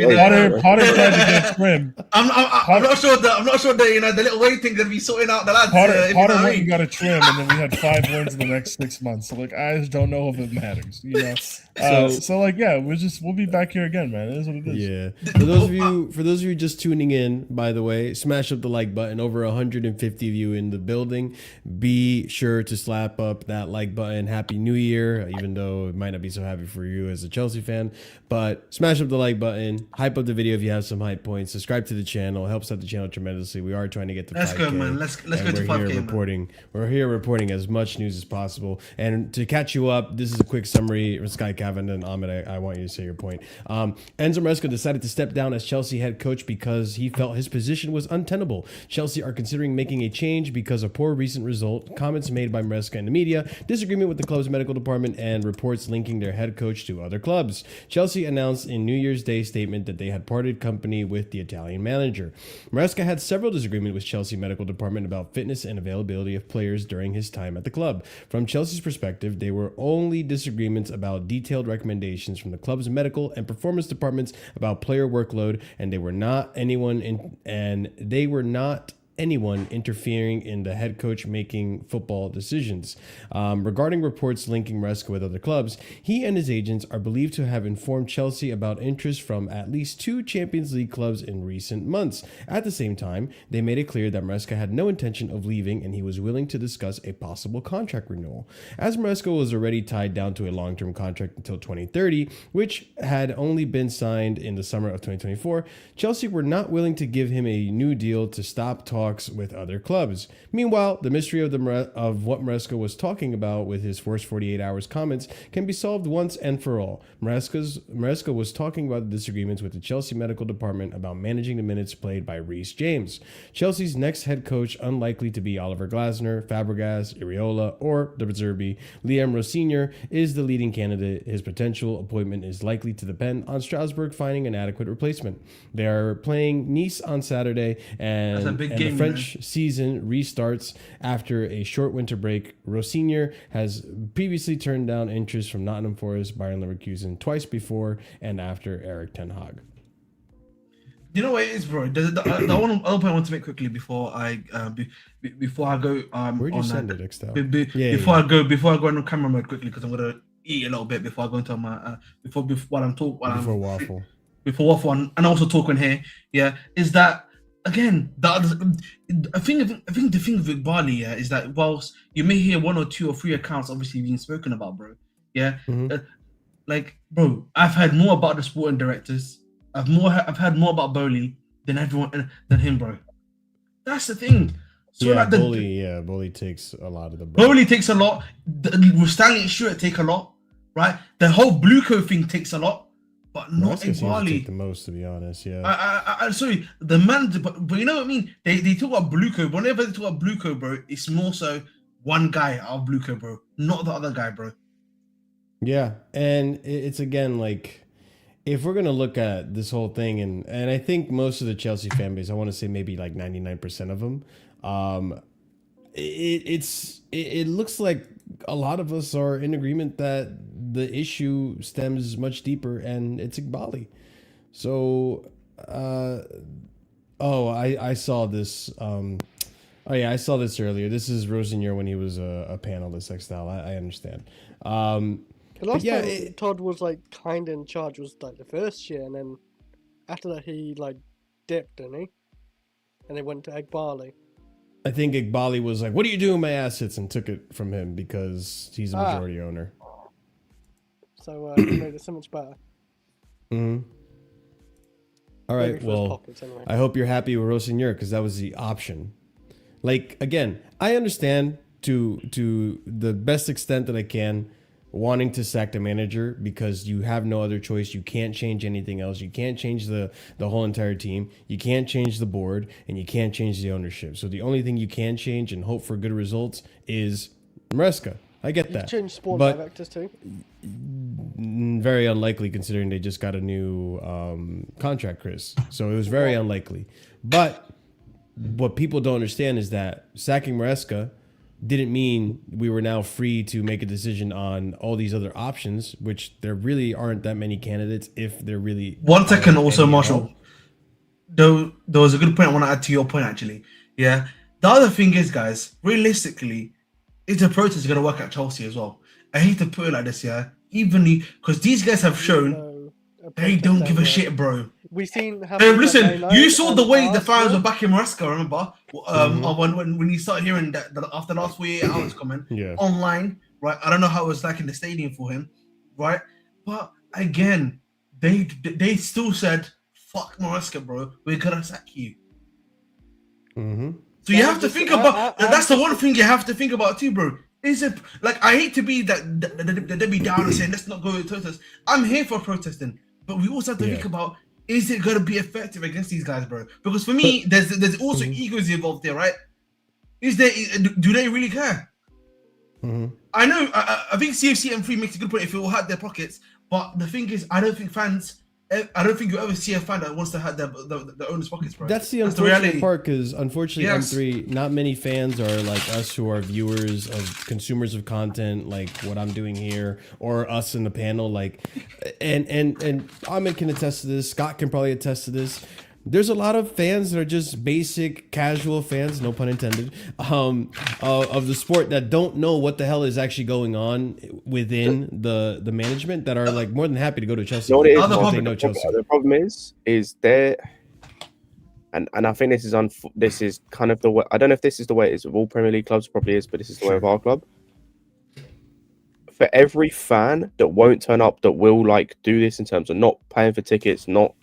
Potter tried to get trim. I'm not sure the the little weight thing gonna be sorting out the lads. Potter went and got a trim, and then we had 5 wins in the next 6 months. So like, I just don't know if it matters, So like, we'll be back here again, man. It is what it is. Yeah. For those of you just tuning in, by the way, smash up the like button. Over 150 of you in the building. Be sure to slap up that like button. Happy New Year, even though it might not be so happy for you as a Chelsea fan, but smash up the like button, hype up the video if you have some hype points, subscribe to the channel, helps out the channel tremendously. We are trying to get to 5K. Let's go, man. Let's go to 5K. We're here reporting as much news as possible. And to catch you up, this is a quick summary. Sky Cavan and Ahmed, I want you to say your point. Enzo Maresca decided to step down as Chelsea head coach because he felt his position was untenable. Chelsea are considering making a change because of poor recent result, comments made by Maresca in the media, disagreement with the club's medical department, and report reports linking their head coach to other clubs. Chelsea announced in New Year's Day statement that they had parted company with the Italian manager. Maresca had several disagreements with Chelsea medical department about fitness and availability of players during his time at the club. From Chelsea's perspective, they were only disagreements about detailed recommendations from the club's medical and performance departments about player workload, and they were not anyone interfering in the head coach making football decisions. Regarding reports linking Maresca with other clubs, he and his agents are believed to have informed Chelsea about interest from at least 2 Champions League clubs in recent months. At the same time, they made it clear that Maresca had no intention of leaving and he was willing to discuss a possible contract renewal. As Maresca was already tied down to a long-term contract until 2030, which had only been signed in the summer of 2024, Chelsea were not willing to give him a new deal to stop talks with other clubs. Meanwhile, the mystery of what Maresca was talking about with his first 48 hours comments can be solved once and for all. Maresca was talking about the disagreements with the Chelsea medical department about managing the minutes played by Reece James. Chelsea's next head coach unlikely to be Oliver Glasner, Fabregas, Iraola, or De Zerbi. Liam Rosenior is the leading candidate. His potential appointment is likely to depend on Strasbourg finding an adequate replacement. They are playing Nice on Saturday, and the French season restarts after a short winter break. Rosenior has previously turned down interest from Nottingham Forest, Bayern Leverkusen twice before and after Erik ten Hag. You know what it is, bro? The other point I want to make quickly before I go Where'd you send it, Extel? Before I go on camera mode quickly, because I'm gonna eat a little bit before I go into my before waffle and also talk on here. Yeah, is that again? I think the thing with Egbhali, yeah, is that whilst you may hear 1 or 2 or 3 accounts obviously being spoken about, bro, yeah, like, bro, I've heard more about the sporting directors. I've heard more about Bowley than him, bro. That's the thing. So yeah, like Bowley takes a lot of the. Bowley takes a lot. Stanley and Stewart take a lot, right? The whole Blueco thing takes a lot, but not Egbhali. The most, to be honest, yeah. I'm sorry, the manager, but you know what I mean. They talk about Blueco. Whenever they talk about Blueco, bro, it's more so one guy out of Blueco, bro, not the other guy, bro. Yeah, and it's again like, if we're gonna look at this whole thing, and I think most of the Chelsea fan base, I want to say maybe like 99% of them, it looks like a lot of us are in agreement that the issue stems much deeper, and it's Egbhali. So, I saw this. I saw this earlier. This is Rosenior when he was a panelist, Extile. I understand. The last time Todd was like kind of in charge was like the first year, and then after that he like dipped, didn't he? And they went to Egbhali. I think Egbhali was like, "What are you doing with my assets?" and took it from him because he's a majority owner. So he made it so much better. Mm-hmm. All right. Well, anyway. I hope you're happy with Rosenior because that was the option. Like, again, I understand to the best extent that I can wanting to sack the manager because you have no other choice. You can't change anything else. You can't change the whole entire team. You can't change the board, and you can't change the ownership. So the only thing you can change and hope for good results is Maresca. I get that. You change sport directors too? Very unlikely considering they just got a new contract, Chris. So it was very unlikely. But what people don't understand is that sacking Maresca didn't mean we were now free to make a decision on all these other options, which there really aren't that many candidates if there really... 1 second also, Marshall. There was a good point I want to add to your point, actually. Yeah. The other thing is, guys, realistically, is the protest going to work at Chelsea as well? I hate to put it like this, yeah? Evenly, because these guys have shown they don't give a shit, bro. We seen. Listen, you saw the way the fans were backing Maresca. Remember, when you started hearing that after the last 48 hours comment online, right? I don't know how it was like in the stadium for him, right? But again, they still said, "Fuck Maresca, bro. We're gonna sack you." Mm-hmm. So you have to think about. That's the one thing you have to think about too, bro. Is it like I hate to be that they be down and saying let's not go to protest. I'm here for protesting, but we also have to think about. Is it going to be effective against these guys, bro? Because for me, there's also egos involved there, right? Do they really care? I know. I think CFC M3 makes a good point if it will hurt their pockets. But the thing is, I don't think you ever see a fan that wants to hurt the owner's pockets, bro. That's the unfortunate part, because unfortunately, M3, not many fans are like us who are viewers of consumers of content, like what I'm doing here, or us in the panel. Like, and Ahmed can attest to this. Scott can probably attest to this. There's a lot of fans that are just basic casual fans, no pun intended, of the sport that don't know what the hell is actually going on within the management, that are like more than happy to go to Chelsea. You know what it is? The problem is there, and I think this is kind of the way. I don't know if this is the way it is with all Premier League clubs, probably is, but this is the way of our club. For every fan that won't turn up, that will like do this in terms of not paying for tickets, not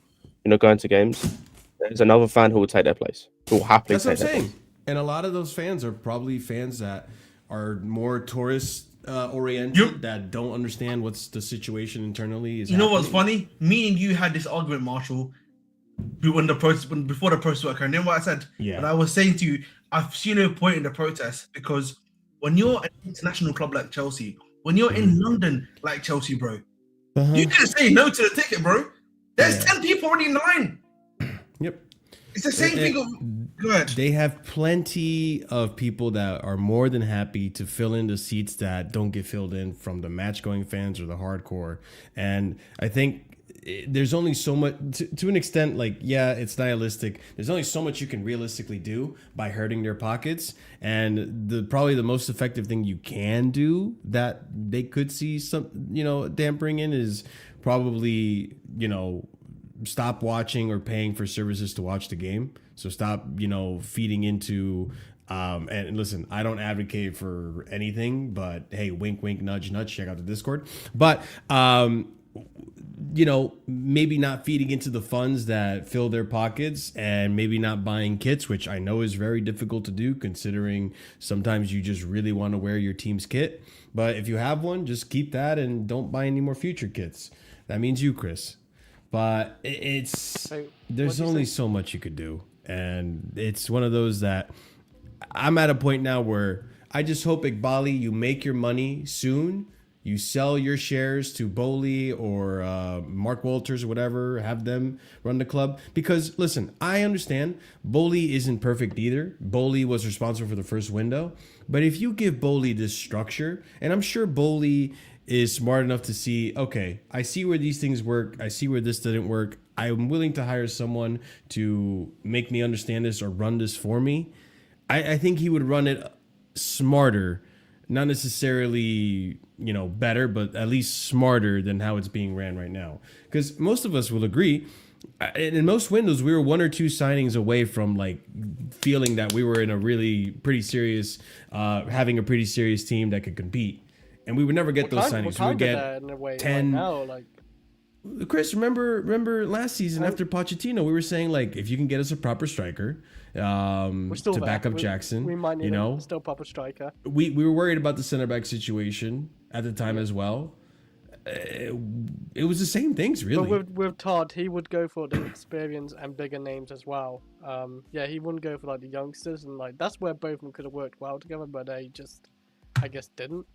going to games, there's another fan who will take their place, who will happily take their place. And a lot of those fans are probably fans that are more tourist oriented, that don't understand what's the situation internally is. You know what's funny? Me and you had this argument, Marshall, before the protest occurred. And then what I said? Yeah. And I was saying to you, I've seen no point in the protest, because when you're an international club like Chelsea, when you're in London like Chelsea, bro, you can say no to the ticket, bro. There's 10 people already in the line. Yep. It's the same thing. Go ahead. They have plenty of people that are more than happy to fill in the seats that don't get filled in from the match-going fans or the hardcore. And I think there's only so much, to an extent, like, yeah, it's nihilistic. There's only so much you can realistically do by hurting their pockets. And probably the most effective thing you can do that they could see some, dampering in is probably, stop watching or paying for services to watch the game. So stop, feeding into, and listen, I don't advocate for anything, but hey, wink, wink, nudge, nudge, check out the Discord. But, maybe not feeding into the funds that fill their pockets, and maybe not buying kits, which I know is very difficult to do, considering sometimes you just really want to wear your team's kit. But if you have one, just keep that and don't buy any more future kits. That means you, Chris. But there's only so much you could do. And it's one of those that I'm at a point now where I just hope, Egbhali, you make your money soon. You sell your shares to Bowley or Mark Walters or whatever, have them run the club. Because, listen, I understand Bowley isn't perfect either. Bowley was responsible for the first window. But if you give Bowley this structure, and I'm sure Bowley is smart enough to see, okay, I see where these things work. I see where this didn't work. I'm willing to hire someone to make me understand this or run this for me. I think he would run it smarter, not necessarily, better, but at least smarter than how it's being ran right now. Because most of us will agree, in most windows, we were one or two signings away from like feeling that we were in a really pretty serious, having a pretty serious team that could compete. And we would never get those signings. We would get 10. Right now, Chris, remember last season after Pochettino, we were saying like, if you can get us a proper striker to back up Jackson, we might need still proper striker. We were worried about the center back situation at the time as well. It was the same things, really. But with Todd, he would go for the experience and bigger names as well. He wouldn't go for like the youngsters, and like that's where both of them could have worked well together, but they just, I guess, didn't.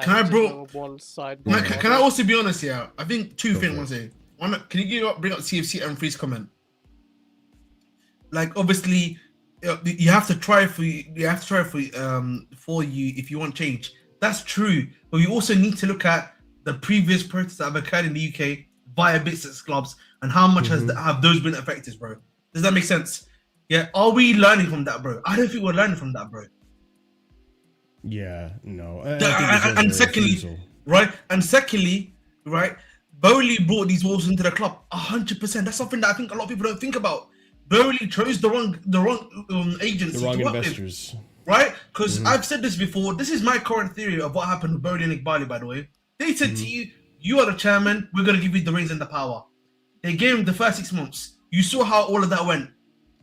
Can I also be honest here? I think two things I want to say. One, can you bring up CFC M3's comment? Like, obviously, you have to try for you if you want change. That's true, but you also need to look at the previous protests that have occurred in the UK via business clubs and how much have those been affected, bro. Does that make sense? Yeah. Are we learning from that, bro? I don't think we're learning from that, bro. Yeah, no. And secondly, right, Bowley brought these wolves into the club 100%. That's something that I think a lot of people don't think about. Bowley chose the wrong agency, the wrong investors, with, right? Because I've said this before. This is my current theory of what happened with Bowley and Egbhali. By the way, they said to you, "You are the chairman. We're gonna give you the reins and the power." They gave him the first 6 months. You saw how all of that went.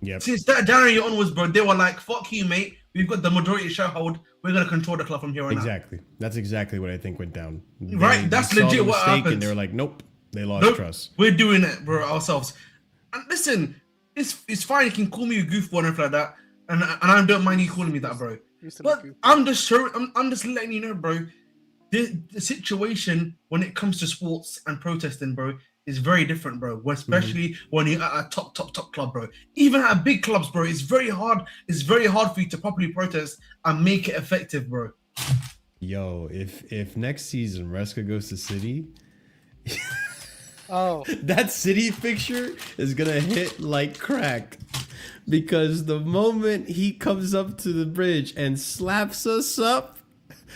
Yeah. Since that January onwards, bro, they were like, "Fuck you, mate. We've got the majority sharehold. We're gonna control the club from here on out." Exactly. That's exactly what I think went down. Right. That's legit what happened. And they were like, "Nope." They lost trust. We're doing it, bro, ourselves. And listen, it's fine. You can call me a goofball and everything like that, and I don't mind you calling me that, bro. But I'm just letting you know, bro. The situation when it comes to sports and protesting, bro, is very different, bro. Especially when you're at a top club, bro. Even at big clubs, bro, it's very hard. It's very hard for you to properly protest and make it effective, bro. Yo, if next season Maresca goes to City, that City picture is gonna hit like crack. Because the moment he comes up to the bridge and slaps us up,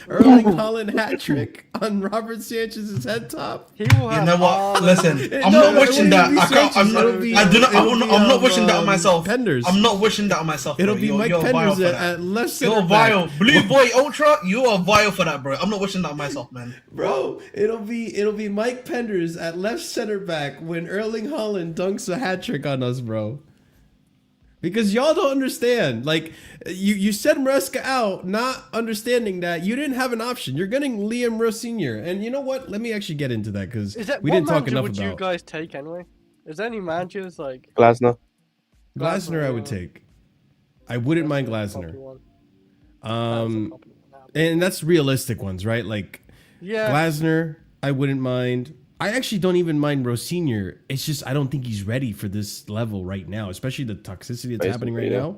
Erling Haaland hat trick on Robert Sanchez's head top. You know what? Listen, I'm not wishing that. I'm not wishing that on myself. Penders. I'm not wishing that on myself. It'll be Mike Penders at left center. You're vile, Blue Boy Ultra. You are vile for that, bro. I'm not wishing that on myself, man. Bro, it'll be Mike Penders at left center back when Erling Haaland dunks a hat trick on us, bro. Because y'all don't understand. Like, you sent Maresca out, not understanding that you didn't have an option. You're getting Liam Rosenior. And you know what? Let me actually get into that because we didn't talk enough about. What would you guys take anyway? Is there any managers like Glasner? Glasner, I would take. I wouldn't mind Glasner. And that's realistic ones, right? Like, Glasner, I wouldn't mind. I actually don't even mind Rosenior. It's just I don't think he's ready for this level right now, especially the toxicity that's happening right now.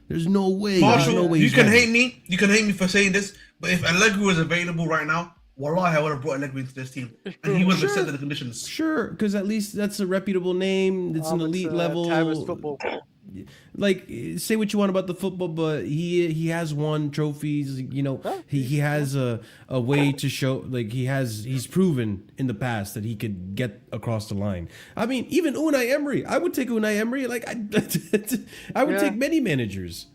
There's no way. Marshall, you can hate me. You can hate me for saying this, but if Egbhali was available right now, wallahi, I would have brought Egbhali into this team, and he would have accepted the conditions. Sure, because at least that's a reputable name. It's an elite level. Football. Like, say what you want about the football, but he has won trophies. You know, he has a way to show, like, he's proven in the past that he could get across the line. I mean, even Unai Emery, I would take Unai Emery. Like, I would take many managers,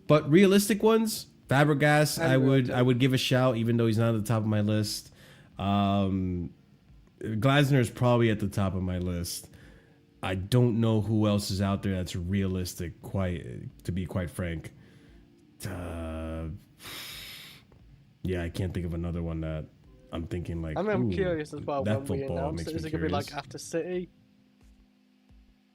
but realistic ones, Fabregas, I would give a shout, even though he's not at the top of my list. Glasner is probably at the top of my list. I don't know who else is out there that's realistic, to be quite frank. Yeah, I can't think of another one that I'm thinking like. I'm curious as well. That when we announce it, is it gonna be like after City?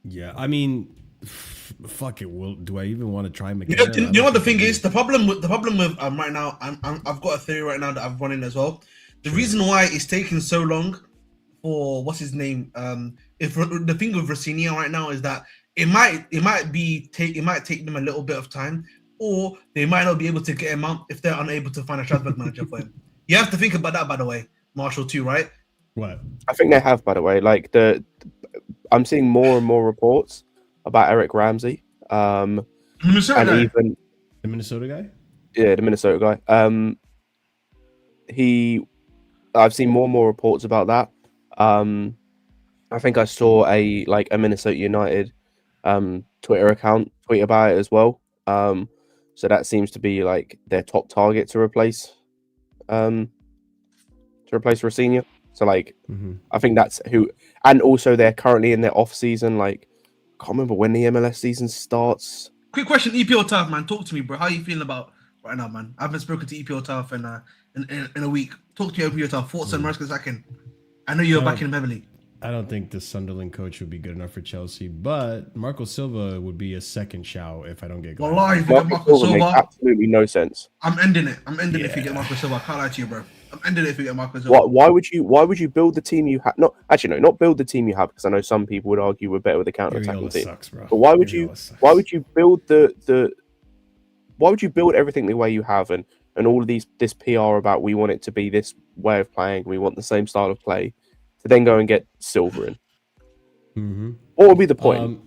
Yeah, I mean, fuck it. Do I even want to try McKenna? You know what the thing is? The problem with right now, I've got a theory right now that I've run in as well. The reason why it's taking so long for what's his name? If the thing with Rosenior right now is that it might take them a little bit of time, or they might not be able to get him out if they're unable to find a Strasbourg manager for him. You have to think about that, by the way, Marshall, too, right? What? I think they have, by the way. Like I'm seeing more and more reports about Eric Ramsey. Minnesota and guy. Even the Minnesota guy. Yeah, the Minnesota guy. I've seen more and more reports about that. I think I saw a Minnesota United Twitter account tweet about it as well. So that seems to be like their top target to replace Rosenior. So like I think that's who, and also they're currently in their off season. Like, I can't remember when the MLS season starts. Quick question, EPL Turf, man. Talk to me, bro. How are you feeling about right now, man? I haven't spoken to EPL Turf in a week. Talk to me, EPL Turf. Thoughts on Maresca second. I know you're backing him heavily. I don't think the Sunderland coach would be good enough for Chelsea, but Marco Silva would be a second shout if I don't get going. Well, if you get Marco Silva, makes absolutely no sense. I'm ending it. If you get Marco Silva. I can't lie to you, bro. I'm ending it if you get Marco Silva. Why would you build the team you have? Not build the team you have, because I know some people would argue we're better with a counter-attacking team. Sucks, bro. But why would you build why would you build everything the way you have and all of this PR about we want it to be this way of playing, we want the same style of play, to then go and get Silva in? What would be the point?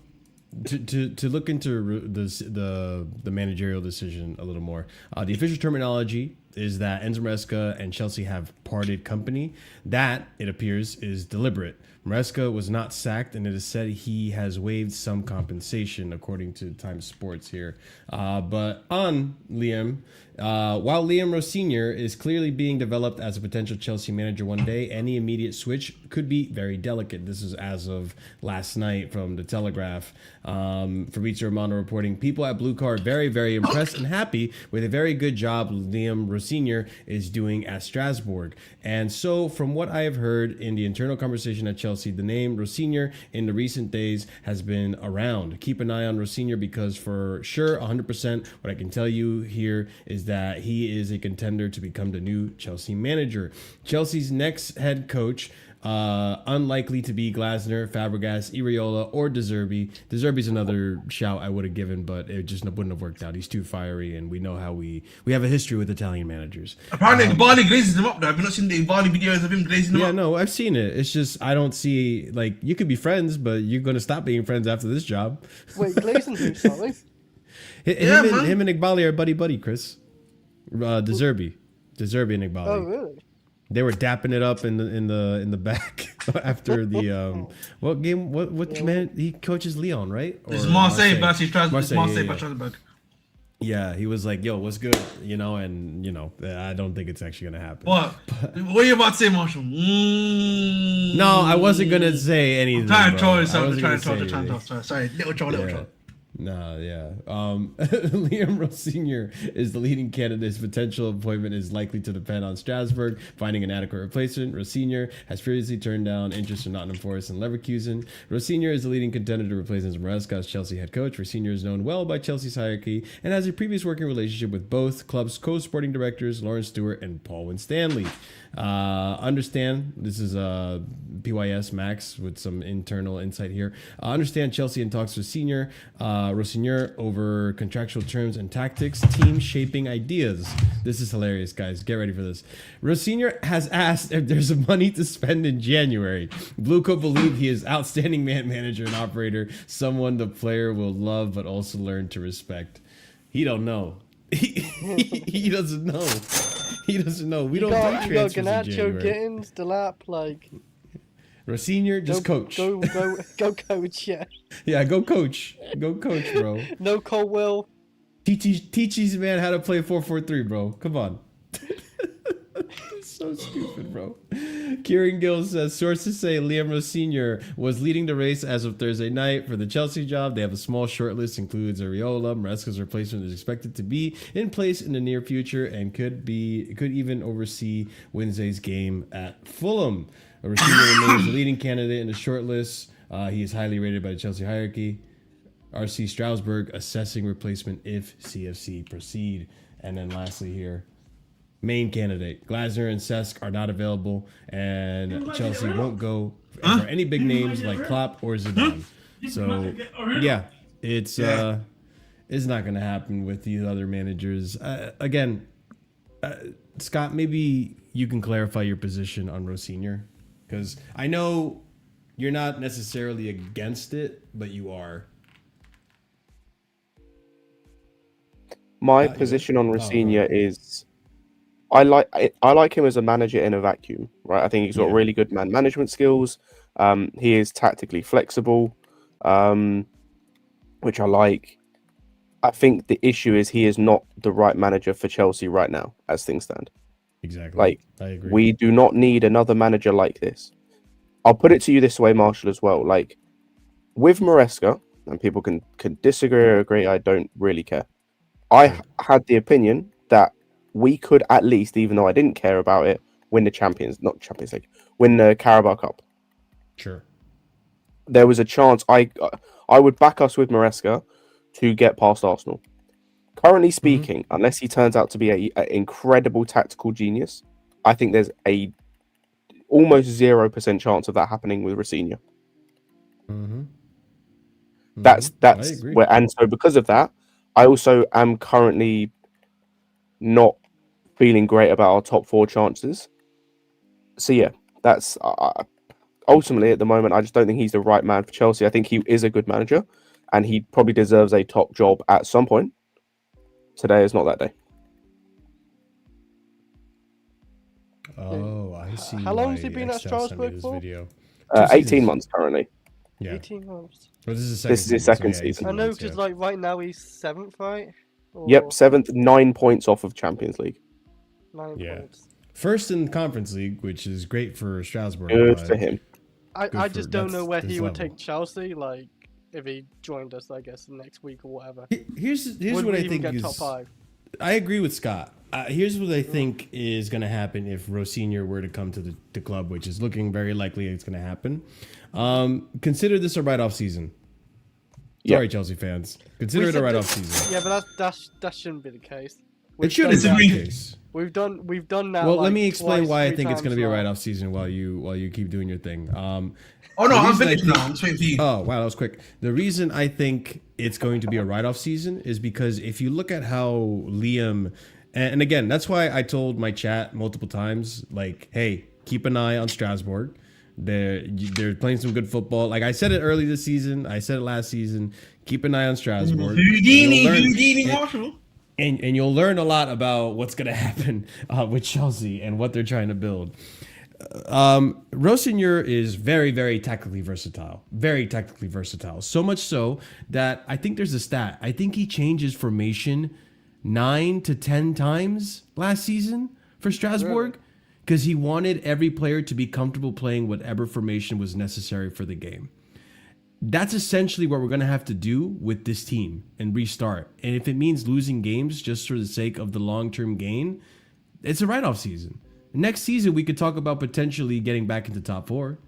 To look into the managerial decision a little more, the official terminology is that Enzo Maresca and Chelsea have parted company. That, it appears, is deliberate. Maresca was not sacked, and it is said he has waived some compensation, according to Times Sports here. But on Liam, while Liam Rosenior is clearly being developed as a potential Chelsea manager one day, any immediate switch could be very delicate. This is as of last night from The Telegraph. Fabrizio Romano reporting, people at Blue Car are very, very impressed and happy with a very good job Liam Rosenior Rosenior is doing at Strasbourg. And so from what I have heard in the internal conversation at Chelsea, the name Rosenior in the recent days has been around. Keep an eye on Rosenior because for sure, 100%, what I can tell you here is that he is a contender to become the new Chelsea manager. Chelsea's next head coach, unlikely to be Glasner, Fabregas, Iriola, or De Zerbi. De Zerbi's another shout I would have given, but it just wouldn't have worked out. He's too fiery, and we know how we have a history with Italian managers. Apparently, Egbhali glazes him up though. Have you not seen the Egbhali videos of him glazing him up? Yeah, no, I've seen it. It's just I don't see, like, you could be friends, but you're going to stop being friends after this job. Wait, glazing who, sorry? Him and Egbhali are buddy, Chris. De Zerbi and Egbhali. Oh, really? They were dapping it up in the back after the what game? What man? He coaches Lyon, right? It's Marseille versus Strasbourg. Marseille yeah. versus Strasbourg. Yeah, he was like, "Yo, what's good?" And I don't think it's actually gonna happen. What are you about to say, Marshall? No, I wasn't gonna say anything. I'm trying to troll. Sorry, little troll. No, yeah. Liam Rosenior is the leading candidate. His potential appointment is likely to depend on Strasbourg finding an adequate replacement. Rosenior has previously turned down interest in Nottingham Forest and Leverkusen. Rosenior is the leading contender to replace Maresca as Chelsea head coach. Rosenior is known well by Chelsea's hierarchy and has a previous working relationship with both club's co-sporting directors, Lawrence Stewart and Paul Winstanley. Understand, this is PYS Max with some internal insight here. Understand Chelsea in talks with Rosenior over contractual terms and tactics, team shaping ideas. This is hilarious, guys. Get ready for this. Rosenior has asked if there's money to spend in January. Blueco believe he is outstanding manager and operator, someone the player will love but also learn to respect. He don't know. He doesn't know. He doesn't know. We don't do transfers in January. Gittins, Delap, like Rosenior, just coach. Go coach, yeah. Yeah, go coach. Go coach, bro. No Colwell. Teach these man how to play 4-4-3, bro. Come on. So stupid, bro. Kieran Gill says, sources say Liam Rosenior was leading the race as of Thursday night for the Chelsea job. They have a small shortlist, includes Ariola. Maresca's replacement is expected to be in place in the near future and could even oversee Wednesday's game at Fulham. Rosenior remains the leading candidate in the shortlist. He is highly rated by the Chelsea hierarchy. RC Strasbourg assessing replacement if CFC proceed. And then lastly here, main candidate Glasner and Cesc are not available, and Chelsea won't go for any big names like Klopp or Zidane. So yeah, it's not going to happen with these other managers. Again, Scott, maybe you can clarify your position on Rosenior, because I know you're not necessarily against it, but you are. My position on Rosenior is I like him as a manager in a vacuum, right? I think he's got really good man management skills. He is tactically flexible, which I like. I think the issue is he is not the right manager for Chelsea right now, as things stand. Exactly. Like, I agree. We do not need another manager like this. I'll put it to you this way, Marshall, as well. Like, with Maresca, and people can disagree or agree, I don't really care. I had the opinion that we could at least, even though I didn't care about it, win the win the Carabao Cup. Sure. There was a chance I would back us with Maresca to get past Arsenal. Currently speaking, unless he turns out to be an incredible tactical genius, I think there's a almost 0% chance of that happening with Rosenior. That's where, and so because of that, I also am currently not feeling great about our top 4 chances. So yeah, that's ultimately at the moment, I just don't think he's the right man for Chelsea. I think he is a good manager and he probably deserves a top job at some point. Today is not that day. Oh, I see. How long has he been at Strasbourg for? 18 months currently. Yeah. 18 months. Well, this is his second season. I know, because like right now he's 7th, right? Yep, 7th, 9 points off of Champions League. 9 points. First in Conference League, which is great for Strasbourg. Good for him. I just don't know where he would take Chelsea, like, if he joined us, I guess, next week or whatever. Here's what I think get is... top 5? I agree with Scott. Here's what I think is going to happen if Rosenior were to come to the club, which is looking very likely it's going to happen. Consider this a write-off season. Sorry, Chelsea fans. Consider it a write-off season. Yeah, but that shouldn't be the case. It shouldn't be the case. We've done now. Well, like, let me explain why I think it's going to be a now. write-off season while you keep doing your thing. Oh no, I'm finished now. I'm just waiting for you. Oh wow, that was quick. The reason I think it's going to be a write-off season is because if you look at how Liam, and again, that's why I told my chat multiple times, like, hey, keep an eye on Strasbourg. They're playing some good football. Like I said it early this season. I said it last season. Keep an eye on Strasbourg. Houdini, Marshall. And you'll learn a lot about what's going to happen with Chelsea and what they're trying to build. Rosenior is very, very tactically versatile. Very tactically versatile. So much so that I think there's a stat. I think he changed his formation 9 to 10 times last season for Strasbourg because he wanted every player to be comfortable playing whatever formation was necessary for the game. That's essentially what we're going to have to do with this team and restart. And if it means losing games just for the sake of the long-term gain, it's a write-off season. Next season, we could talk about potentially getting back into top 4.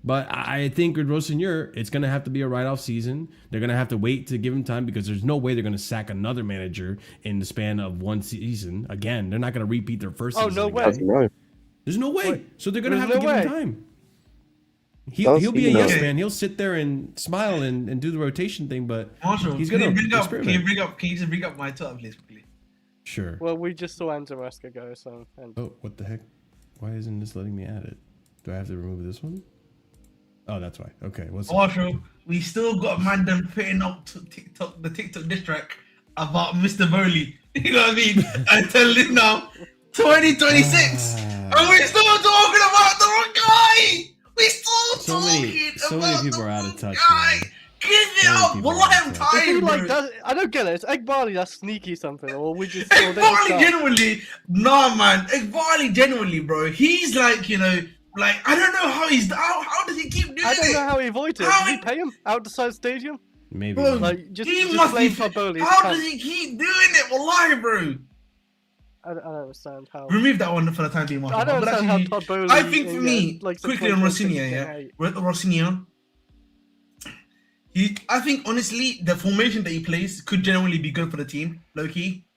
But I think with Rosenior, it's going to have to be a write-off season. They're going to have to wait to give him time because there's no way they're going to sack another manager in the span of one season. Again, they're not going to repeat their first season. Oh, no again. way. There's no way. Wait, so they're going to have to give him time. He'll be a yes man. He'll sit there and smile and do the rotation thing, but Marshall, he's going to Can you just bring up my Twitter, please, quickly? Sure. Well, we just saw Maresca go, so. Oh, what the heck? Why isn't this letting me add it? Do I have to remove this one? Oh, that's why. Okay. What's Marshall, we still got man them putting up to the TikTok diss track about Mr. Bowley. You know what I mean? I tell him now, 2026, and we're still talking about the wrong guy. We still talking so many people are out of touch. Give it up! Well, I'm tired, like that, I don't get it. It's Egbhali that's sneaky something, or we just. Egbhali genuinely, nah, man. Egbhali genuinely, bro. He's like, you know, like I don't know how he's. How does he keep doing it? I don't know how he avoided it. Did he pay him outside stadium? Maybe. Bro, like just must be. How does he keep doing it? Wallahi, bro. I don't understand how. Remove that one for the time being, Marshall. I don't understand how Todd Bowley. I think for me, like quickly on Rosenior, yeah, Rosenior. I think honestly, the formation that he plays could genuinely be good for the team, low key,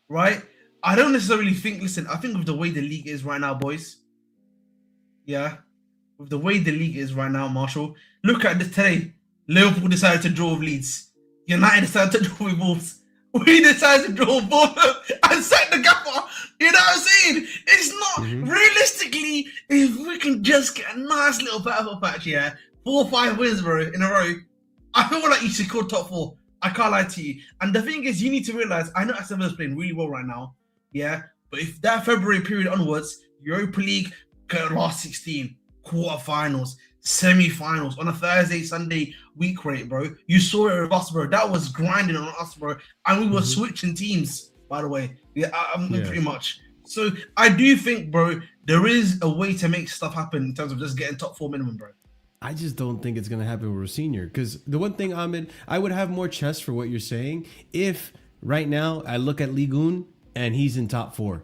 right? I don't necessarily think. Listen, I think with the way the league is right now, boys. Yeah, with the way the league is right now, Marshall. Look at this today. Liverpool decided to draw with Leeds. United decided to draw with Wolves. We decided to draw Bournemouth and set the gaffer. You know what I'm saying? It's not realistically. If we can just get a nice little battle patch, yeah, 4 or 5 wins, bro, in a row. I feel like you should call top 4. I can't lie to you. And the thing is, you need to realize, I know Aston Villa's playing really well right now, yeah. But if that February period onwards, Europa League, last 16, quarterfinals, semi-finals on a Thursday, Sunday week rate, bro. You saw it with us, bro. That was grinding on us, bro. And we were switching teams, by the way. Yeah, pretty much. So I do think, bro, there is a way to make stuff happen in terms of just getting top 4 minimum, bro. I just don't think it's going to happen with Rosenior because the one thing, Ahmed, I would have more chest for what you're saying if right now I look at Ligue 1 and he's in top 4.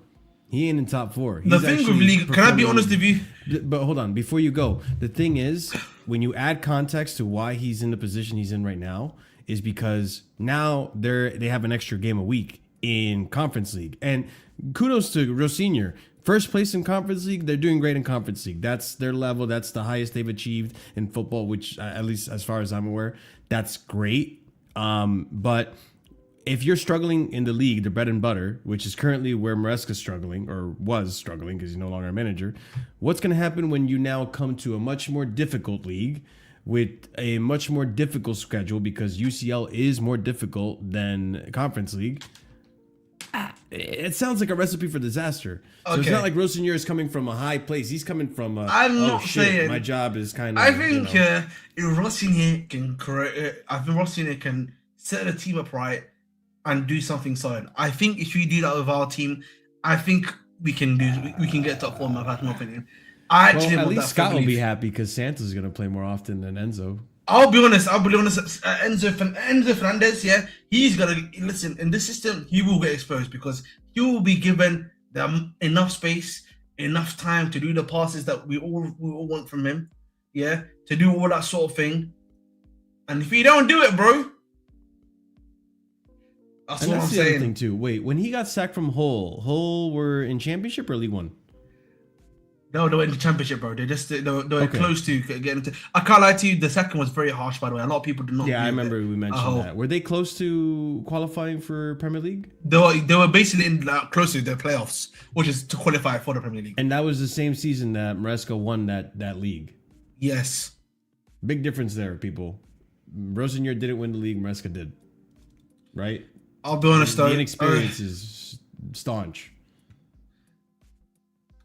He ain't in top 4. He's the thing with League, can I be honest with you? But hold on, before you go, the thing is, when you add context to why he's in the position he's in right now, is because now they have an extra game a week in Conference League. And kudos to Rosenior. First place in Conference League, they're doing great in Conference League. That's their level. That's the highest they've achieved in football, which, at least as far as I'm aware, that's great. But if you're struggling in the league, the bread and butter, which is currently where Maresca's struggling, or was struggling because he's no longer a manager, what's going to happen when you now come to a much more difficult league with a much more difficult schedule because UCL is more difficult than Conference League? It sounds like a recipe for disaster. So it's not like Rosenior is coming from a high place. He's coming from a, I'm not saying my job is kind of. I think if Rosenior can correct, I think Rosenior can set the team up right and do something solid. I think if we do that with our team, I think we can get top 4. My personal opinion. I actually at least Scott will be happy because Santos is going to play more often than Enzo. I'll be honest. Enzo Fernandez, yeah, he's gonna listen in this system. He will get exposed because he will be given enough space, enough time to do the passes that we all want from him, yeah, to do all that sort of thing. And if he don't do it, bro, that's what I'm the other saying. thing too. Wait, when he got sacked from Hull were in Championship or League One? No, they were in the Championship, bro. They were close to getting into. I can't lie to you. The second was very harsh, by the way. A lot of people did not. Yeah, I remember we mentioned that. Were they close to qualifying for Premier League? They were basically close to the playoffs, which is to qualify for the Premier League. And that was the same season that Maresca won that league. Yes. Big difference there, people. Rosenior didn't win the league. Maresca did. Right? I'll be honest though. The inexperience is staunch.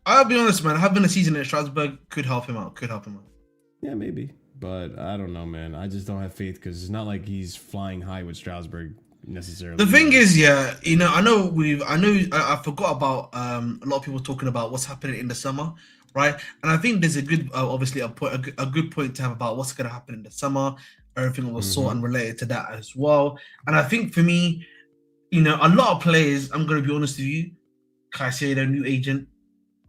I'll be honest, man. Having a season at Strasbourg could help him out. Yeah, maybe. But I don't know, man. I just don't have faith because it's not like he's flying high with Strasbourg necessarily. The thing is, yeah, I forgot about a lot of people talking about what's happening in the summer, right? And I think there's a good, obviously a good point to have about what's going to happen in the summer, everything of the sort and related to that as well. And I think for me, a lot of players, I'm going to be honest with you, Caicedo, new agent,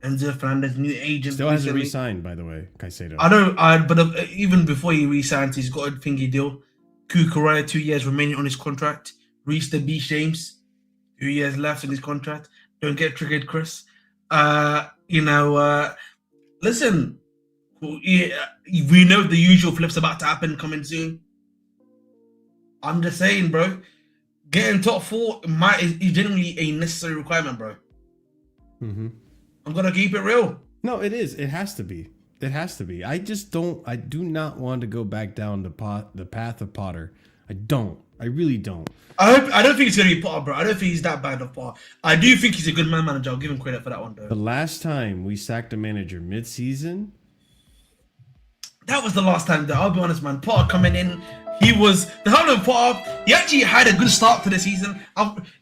Enzo Fernandez, new agent. Still hasn't re-signed, by the way, Caicedo. I know, but even before he re-signs, he's got a thingy deal. Cucurella, 2 years remaining on his contract. Reece the Beach James, 2 years left in his contract. Don't get triggered, Chris. Listen, we know the usual flip's about to happen coming soon. I'm just saying, bro. Getting top 4 is generally a necessary requirement, bro. Mm-hmm. I'm gonna keep it real. No, it is. It has to be. It has to be. I do not want to go back down the path of Potter. I don't. I really don't. I don't think it's gonna be Potter, bro. I don't think he's that bad of Potter. I do think he's a good manager. I'll give him credit for that one, though. The last time we sacked a manager mid-season, that was the last time. Though. I'll be honest, man. Potter coming in, he was the whole of Potter. He actually had a good start to the season.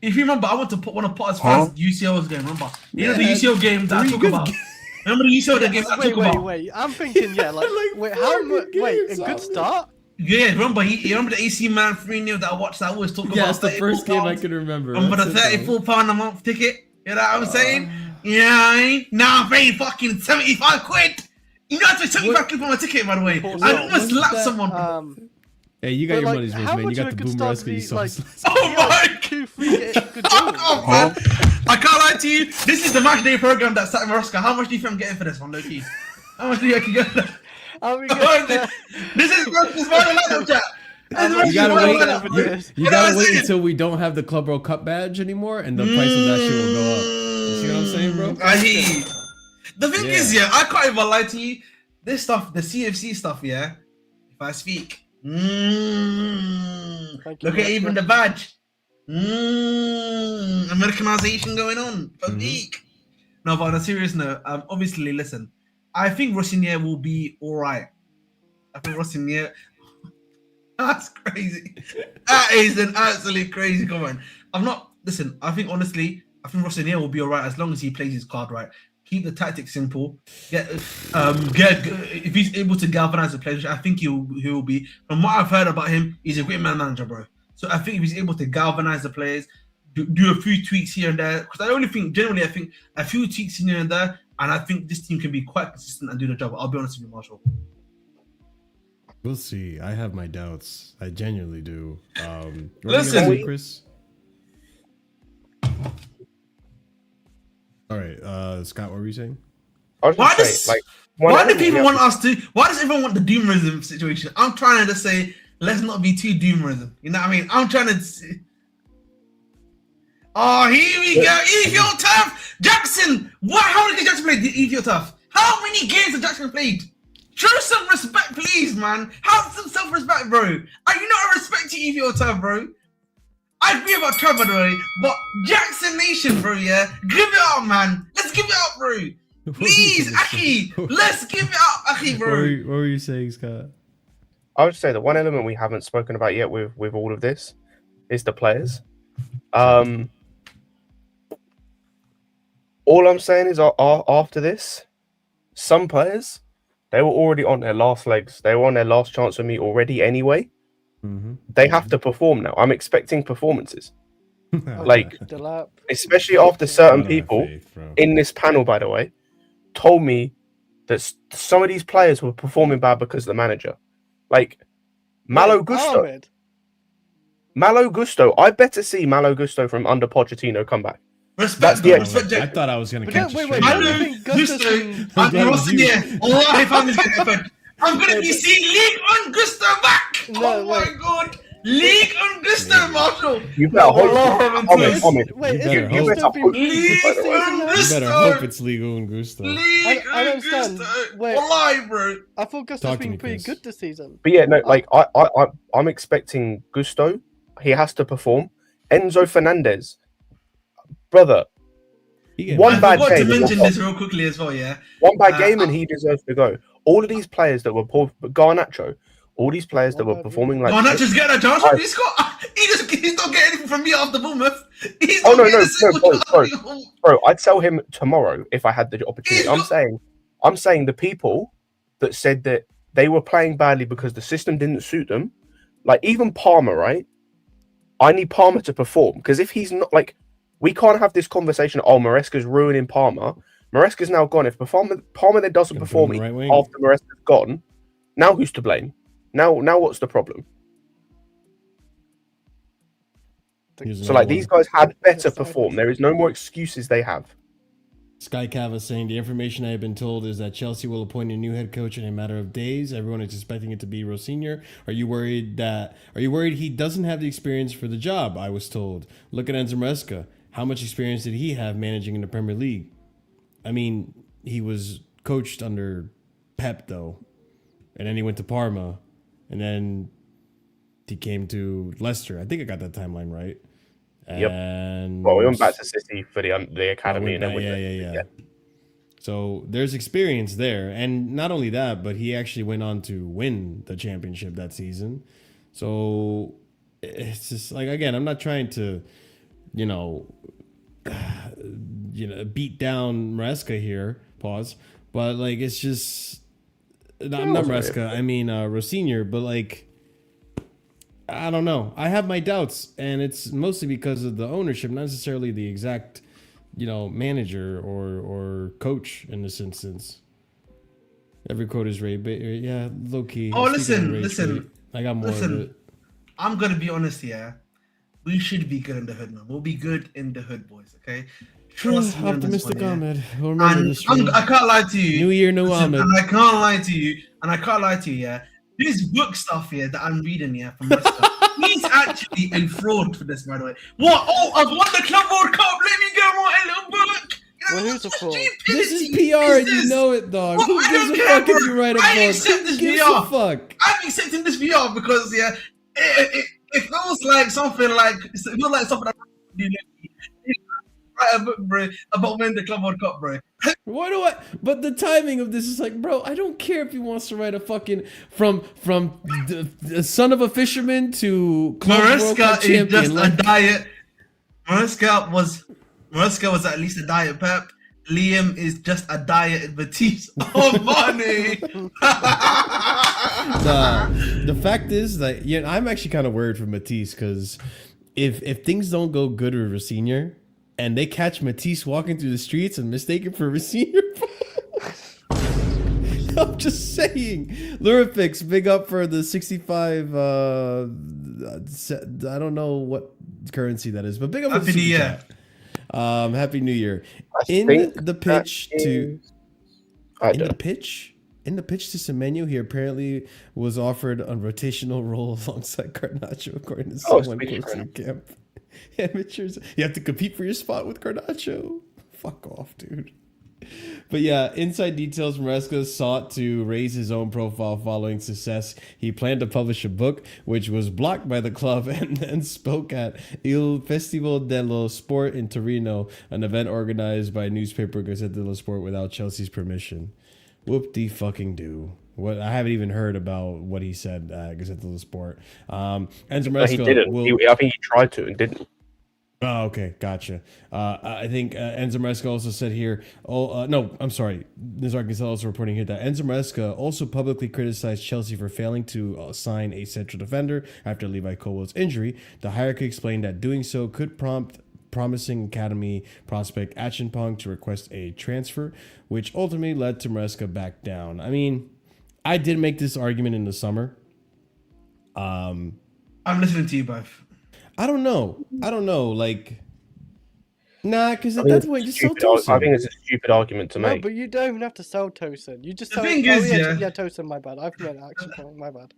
If you remember, I went to put one of Potter's first UCL game. Remember, the UCL game that I talk about. Remember the UCL game that I talk about? Wait. I'm thinking, yeah, like wait, how much? Wait, a good start. Yeah, remember the AC Man 3-0 that I watched that I always talk about. Yeah, it's the first game I can remember. Remember the £34 a month ticket? You know what I'm saying? Yeah, now I'm paying fucking 75 quid. You know, I took 75 quid for my ticket, by the way. I almost slapped someone. Hey, you got your money's worth, man. You got the boom Maresca sauce. Oh my! Oh, man. I can't lie to you. This is the match day program that's at Maresca. How much do you think I'm getting for this one, low-key? How much do you think I can get? This is my lineup chat. You gotta wait until we don't have the Club World Cup badge anymore, and the price of that shit will go up. You see what I'm saying, bro? I hear you. The thing is, yeah, I can't even lie to you. This stuff, the CFC stuff, yeah. If I speak, look at even the badge. Americanization going on. No, but on a serious note, obviously, listen. I think Rosenior will be all right. I think Rosenior. That's crazy. That is an absolutely crazy comment. Listen, I think honestly, I think Rosenior will be all right as long as he plays his card right. Keep the tactics simple. If he's able to galvanize the players, I think he will be. From what I've heard about him, he's a great manager, bro. So I think if he's able to galvanize the players, do a few tweaks here and there. Because I think a few tweaks here and there, and I think this team can be quite consistent and do the job. I'll be honest with you, Marshall. We'll see. I have my doubts. I genuinely do. Listen, Chris. All right, Scott, what were you saying? Why does everyone want the doomerism situation? I'm trying to say, let's not be too doomerism. You know what I mean? I'm trying to say, oh, here we go. Ethio Tough. Jackson. How many games Jackson played? Ethio Tough. How many games has Jackson played? Show some respect, please, man. Have some self-respect, bro. Are you not respecting Ethio Tough, bro? I agree about Trevor, though, but Jackson Nation, bro, yeah? Give it up, man. Let's give it up, bro. Please, Aki. Let's give it up, Aki, bro. What were you saying, Scott? I would say the one element we haven't spoken about yet with all of this is the players. All I'm saying is after this, some players, They were already on their last legs. They were on their last chance with me already anyway. They have to perform now. I'm expecting performances. Like, especially after certain people in this panel, by the way, told me that some of these players were performing bad because of the manager. Like, Malo Gusto. Malo Gusto. I better see Malo Gusto from under Pochettino come back. Respect. I thought I was going to catch Malo Gusto and Rosenior. I'm going to be seeing League on Gusto back. Oh my God. League on Gusto, Marshall. You better hope. You better hope it's legal in Gusto. I understand. Wait, bro. I thought Gusto's been pretty good this season. But yeah, no, like I'm expecting Gusto. He has to perform. Enzo Fernandez, brother. One bad game. I forgot to mention this real quickly as well. Yeah. One bad game and he deserves to go. All of these players that were poor, Garnacho. All these players that were performing like Garnacho's getting a chance. He's not getting anything from me after Bournemouth. Bro, I'd sell him tomorrow if I had the opportunity. I'm saying the people that said that they were playing badly because the system didn't suit them, like even Palmer, right? I need Palmer to perform because if he's not, like, we can't have this conversation. Oh, Maresca's ruining Palmer. Maresca's now gone. If Palmer then doesn't perform after Maresca's gone, now who's to blame? Now what's the problem? So like these guys had better perform. There is no more excuses they have. Sky Cava saying the information I have been told is that Chelsea will appoint a new head coach in a matter of days. Everyone is expecting it to be Rosenior. Are you worried he doesn't have the experience for the job? I was told. Look at Enzo Maresca. How much experience did he have managing in the Premier League? I mean, he was coached under Pep though, and then he went to Parma. And then he came to Leicester. I think I got that timeline right. Yep. And well, we went back to City for the academy. Yeah. So there's experience there. And not only that, but he actually went on to win the championship that season. So it's just like, again, I'm not trying to, beat down Maresca here. Pause. But like, it's just... not Maresca, I mean Rosenior, but like, I don't know. I have my doubts, and it's mostly because of the ownership, not necessarily the exact, manager or coach in this instance. Every quote is rate, yeah, low key. Oh, listen. I got more of it. I'm gonna be honest here. We should be good in the hood, man. We'll be good in the hood, boys. Okay. Trust me. Optimistic Ahmed. I can't lie to you. New year, new Ahmed. And I can't lie to you. Yeah. This book stuff here that I'm reading here from Maresca, he's actually a fraud for this, by the way. What? Oh, I've won the Club World Cup. Let me get my little book. Who's a fraud? This is PR, and you know it, dog. Who gives a fuck if you write a book? Who gives a fuck? I'm accepting this VR because it feels like something like that. Write a book, bro, about winning the Club World Cup, bro. But the timing of this is like, bro, I don't care if he wants to write a fucking from the son of a fisherman to Club World Cup champion. Is just a diet. Maresca was at least a diet Pep. Liam is just a diet Batiste. Oh, money. The fact is that I'm actually kind of worried for Matisse because if things don't go good with Rosenior, and they catch Matisse walking through the streets and mistake him for Rosenior. I'm just saying. Lurifix, big up for the 65. I don't know what currency that is, but big up for the Happy New Year. Happy New Year. In the pitch to Semenyo, he apparently was offered a rotational role alongside Garnacho, according to someone close to the camp. Amateurs, you have to compete for your spot with Garnacho. Fuck off, dude. But yeah, inside details, Maresca sought to raise his own profile following success. He planned to publish a book, which was blocked by the club, and then spoke at Il Festival dello Sport in Torino, an event organized by newspaper Gazzetta dello Sport without Chelsea's permission. Whoop-de-fucking-do. What I haven't even heard about what he said at Gazzetta dello Sport. Enzo Maresca he didn't. I think he tried to and didn't. Oh, okay, gotcha. I think Enzo Maresca also said here. No, I'm sorry. Nizar Giselle also reporting here that Enzo Maresca also publicly criticized Chelsea for failing to sign a central defender after Levi Colwill's injury. The hierarchy explained that doing so could prompt promising academy prospect Acheampong to request a transfer, which ultimately led to Maresca back down. I mean, I did make this argument in the summer. I'm listening to you both. I don't know. Like, nah, because at I mean, that point, just sell I think Tosin. it's a stupid argument to No, make. but you don't even have to sell Tosin. You just The sell. thing is, yeah, Tosin. My bad. I've meant Acheampong. My bad.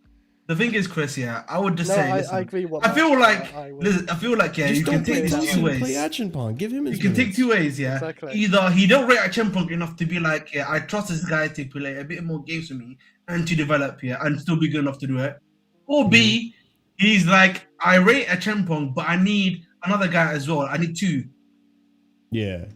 The thing is, Chris, yeah, I would just No, say, I listen, agree. I feel like, yeah, Just you don't can play take this two Tosin. Play ways. Acheampong. Give him his You can take minutes. two ways, yeah. Exactly. Either he don't rate Acheampong enough to be like, yeah, I trust this guy to play a bit more games for me and to develop here and still be good enough to do it. Or B, he's like, I rate Acheampong, but I need another guy as well. I need two. Yeah.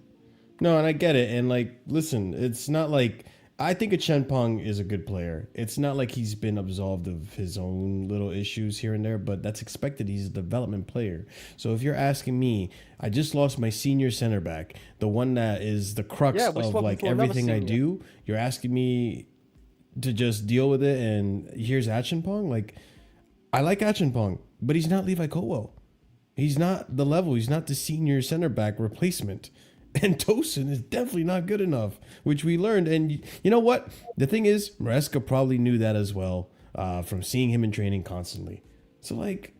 No, and I get it. And like, listen, it's not like I think Acheampong is a good player. It's not like he's been absolved of his own little issues here and there, but that's expected. He's a development player. So if you're asking me, I just lost my senior center back, the one that is the crux of like everything I do. You're asking me to just deal with it, and here's Acheampong. Like, I like Acheampong, but he's not Levi Colwell. He's not the level. He's not the senior center back replacement. And Tosin is definitely not good enough, which we learned. And you know what? The thing is, Maresca probably knew that as well from seeing him in training constantly. So like,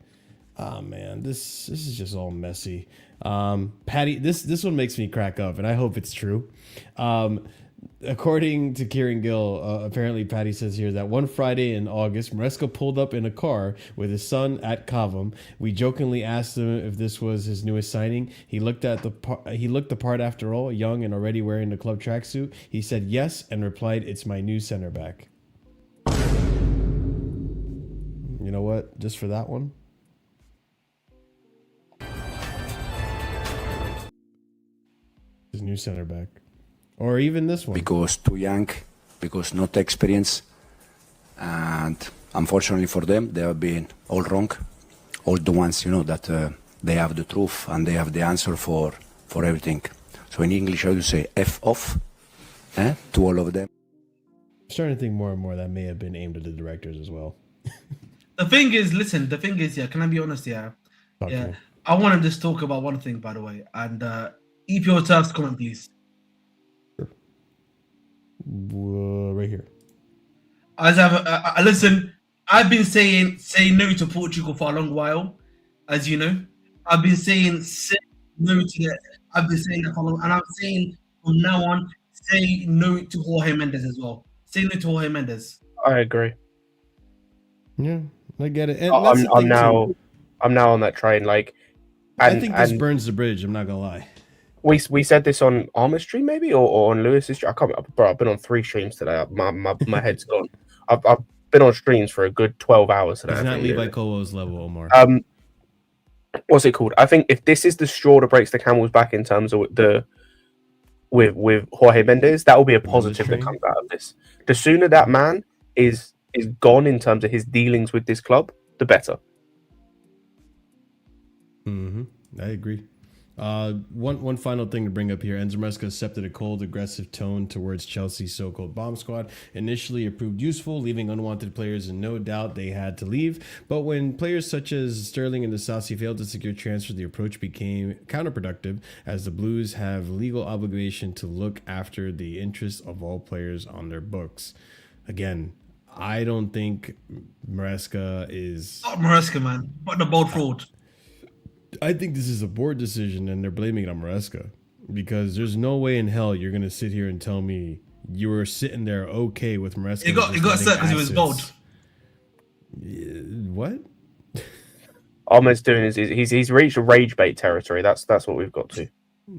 oh man, this is just all messy. Patty, this one makes me crack up, and I hope it's true. According to Kieran Gill, apparently Patty says here that one Friday in August, Maresca pulled up in a car with his son at Cavum. We jokingly asked him if this was his newest signing. He looked the part after all, young and already wearing the club tracksuit. He said yes and replied, "It's my new center back." You know what? Just for that one. His new center back. Or even this one. Because too young, because not experience, and unfortunately for them, they have been all wrong. All the ones, you know, that they have the truth and they have the answer for everything. So in English, I would say F off to all of them. I'm starting to think more and more that may have been aimed at the directors as well. The thing is, yeah, can I be honest, yeah? Yeah. I want to just talk about one thing, by the way, and EPO Turf's comment, please. Right here. Listen, I've been saying say no to Portugal for a long while, as you know. I've been saying say no to that. I've been saying that for long, and I'm saying from now on, say no to Jorge Mendes as well. Say no to Jorge Mendes. I agree. Yeah, I get it. And I'm now on that train. Like, I think this burns the bridge. I'm not gonna lie. We said this on Armour's stream maybe or on Lewis's stream. I can't. Bro, I've been on 3 streams today. My head's gone. I've been on streams for a good 12 hours today. It's not Levi Colwell's level, Omar. What's it called? I think if this is the straw that breaks the camel's back in terms of with Jorge Mendes, that will be a positive that comes out of this. The sooner that man is gone in terms of his dealings with this club, the better. I agree. One final thing to bring up here. Enzo Maresca accepted a cold, aggressive tone towards Chelsea's so-called bomb squad. Initially, it proved useful, leaving unwanted players in no doubt they had to leave. But when players such as Sterling and Disasi failed to secure transfer, the approach became counterproductive, as the Blues have legal obligation to look after the interests of all players on their books. Again, I don't think Maresca is... Not Maresca, man. But the bold fraud. I think this is a board decision, and they're blaming it on Maresca, because there's no way in hell you're gonna sit here and tell me you were sitting there okay with Maresca. He got set because he was bold. What? Ahmed's doing is he's reached a rage bait territory. That's what we've got to.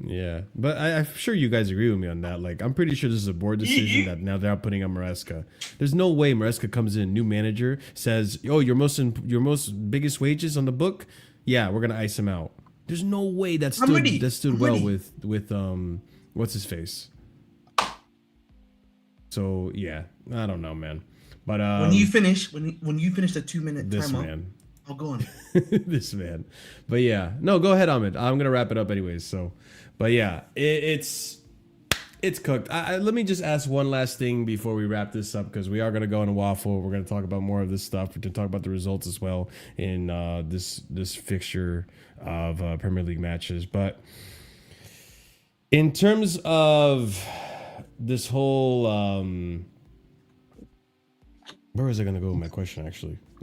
Yeah, but I'm sure you guys agree with me on that. Like, I'm pretty sure this is a board decision that now they're putting on Maresca. There's no way Maresca comes in, new manager, says, "Oh, your most biggest wages on the book. Yeah, we're gonna ice him out." There's no way that stood well with what's his face. So yeah, I don't know, man. But when you finish the 2-minute this timer, man, Oh, go on. This man. But yeah, no, go ahead, Ahmed. I'm gonna wrap it up anyways. So, but yeah, it's cooked. Let me just ask one last thing before we wrap this up, because we are gonna go on a waffle. We're gonna talk about more of this stuff. We're gonna talk about the results as well in this fixture of Premier League matches. But in terms of this whole, where was I gonna go with my question?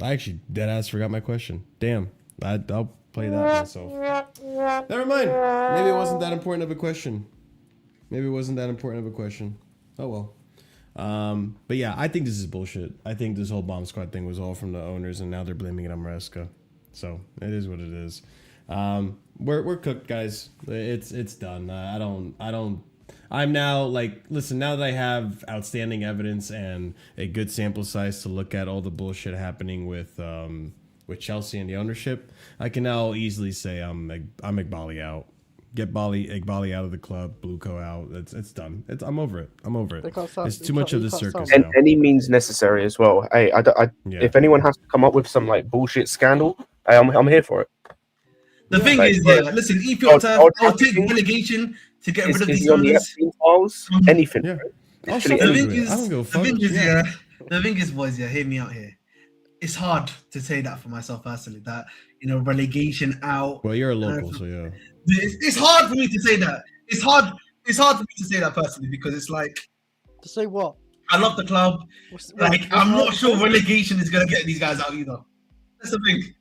I actually dead ass forgot my question. Damn, I'll play that myself. Never mind. Maybe it wasn't that important of a question. Oh well. But yeah, I think this is bullshit. I think this whole bomb squad thing was all from the owners, and now they're blaming it on Maresca. So it is what it is. We're cooked, guys. It's done. I'm now like, listen, now that I have outstanding evidence and a good sample size to look at all the bullshit happening with Chelsea and the ownership, I can now easily say I'm Egbhali out. Get Egbhali out of the club, Bluco out. It's done. I'm over it. It's too much of the circus and now. any means necessary as well. Hey, if anyone has to come up with some like bullshit scandal, I'm here for it. The thing is, listen, I'll take relegation to get rid of these owners. Anything. Yeah. The thing is, boys, hear me out here. It's hard to say that for myself personally, that, relegation out. Well, you're a local, so yeah. It's hard for me to say that. It's hard for me to say that personally, because it's like, to say what? I love the club. I'm not sure relegation is gonna get these guys out either. That's the thing.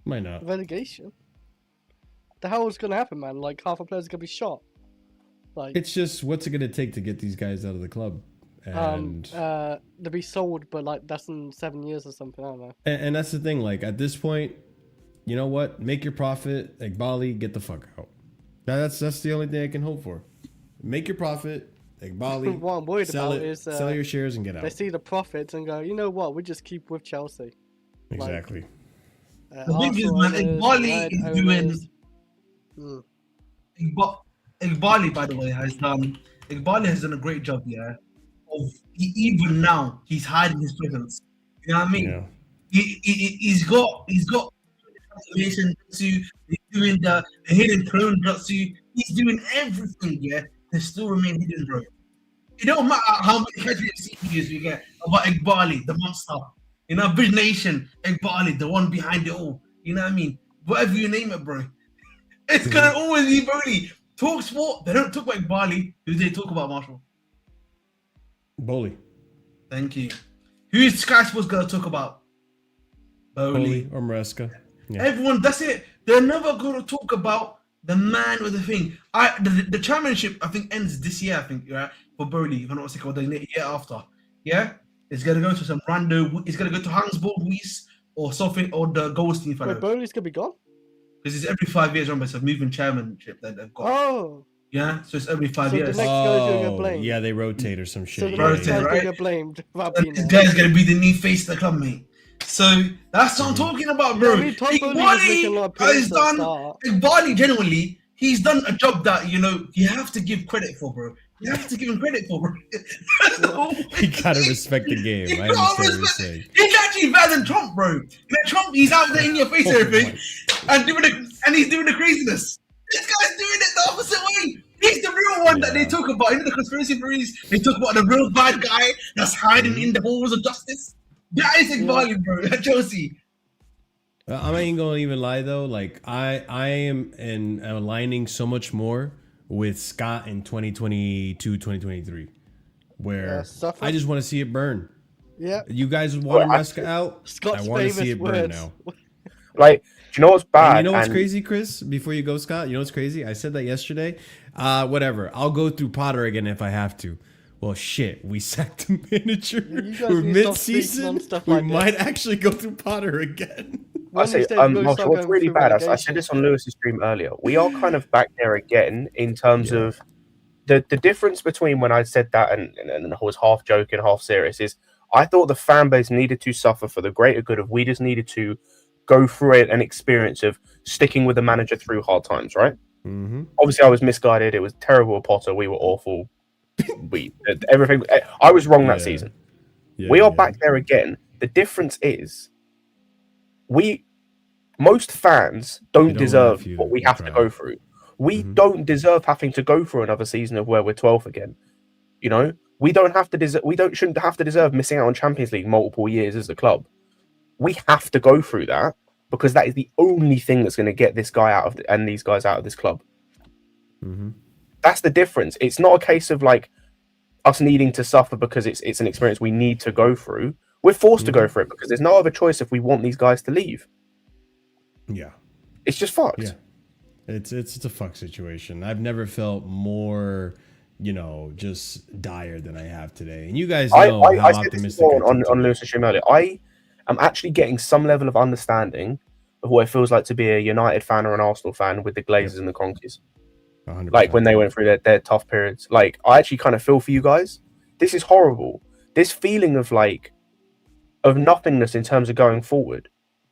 Might not. Relegation? The hell is gonna happen, man? Like, half a player's gonna be shot. Like, it's just, what's it gonna take to get these guys out of the club? And to be sold, but like that's in 7 years or something. I don't know. And that's the thing. Like, at this point, you know what? Make your profit. Egbhali, get the fuck out. That's the only thing I can hope for. Make your profit. Egbhali. What I'm worried about is sell your shares and get out. They see the profits and go, you know what? We just keep with Chelsea. Exactly. The thing is, man, Egbhali is doing. Egbhali, by the way, has done a great job. Yeah. Even now, he's hiding his presence. You know what I mean? Yeah. He's got transformation jutsu. He's doing the hidden clone jutsu. He's doing everything, to still remain hidden, bro. It don't matter how many Casually FC videos we get about Egbhali, the monster. Bridge Nation, Egbhali, the one behind it all. You know what I mean? Whatever you name it, bro. It's gonna always be Bowley. Talk sport. They don't talk about Egbhali. Who do they talk about, Marshall? Bowley. Thank you. Who's Sky Sports gonna talk about? Bowley or Maresca. Yeah. Everyone, that's it. They're never gonna talk about the man with the thing. The championship, I think, ends this year, I think, right? For Bowley, if I'm not mistaken, or the year after. Yeah? It's gonna go to some rando, it's gonna go to Hansburg, Weiss, or something, or the Goldstein fellow. Wait, Bowley's gonna be gone? Because it's every 5 years, remember, it's a moving chairmanship that they've got. Oh. Yeah, so it's every 5 years. The next guy's gonna get blamed. Yeah, they rotate or some shit. So the next guy's gonna get blamed. This guy's gonna be the new face of the club, mate. So that's what I'm talking about, bro. Egbhali, genuinely, he's done a job that, you have to give credit for, bro. You have to give him credit for, bro. You gotta respect the game. I understand what you're saying. He's actually better than Trump, bro. Trump, he's out there in your face and everything, and he's doing the craziness. This guy's doing it the opposite way. He's the real one that they talk about. The conspiracy theories, they talk about the real bad guy that's hiding in the halls of justice. That is Egbhali, bro. At Chelsea. I ain't gonna even lie though. Like I am aligning so much more with Scott in 2022, 2023, where I just want to see it burn. Yeah. You guys want Maresca out? Scott's I want to see it burn now. Like, do you know what's bad? And you know what's crazy, Chris? Before you go, Scott, you know what's crazy? I said that yesterday. Whatever. I'll go through Potter again if I have to. Well, shit. We sacked the manager. We're mid-season. We might actually go through Potter again. I say, what's really bad? I said this on Lewis's stream earlier. We are kind of back there again in terms of the difference between when I said that and I was half joking, half serious. Is I thought the fan base needed to suffer for the greater good of. We just needed to go through it, an experience of sticking with the manager through hard times, right? Mm-hmm. Obviously, I was misguided. It was terrible at Potter. We were awful. Everything. I was wrong that season. We are back there again. The difference is most fans don't They don't deserve laugh you, what we they have to cry. go through. We don't deserve having to go through another season of where we're 12th again. You know, we shouldn't have to deserve missing out on Champions League multiple years as a club. We have to go through that because that is the only thing that's going to get this guy out of and these guys out of this club. That's the difference. It's not a case of like us needing to suffer because it's an experience we need to go through. We're forced to go through it because there's no other choice if we want these guys to leave. Yeah. It's just fucked. Yeah. It's a fuck situation. I've never felt more, just dire than I have today. And you guys know how optimistic I on Lewis and Stream earlier. I am actually getting some level of understanding of what it feels like to be a United fan or an Arsenal fan with the Glazers and the Conkies. 100%. Like when they went through their tough periods. Like I actually kind of feel for you guys. This is horrible. This feeling of nothingness in terms of going forward.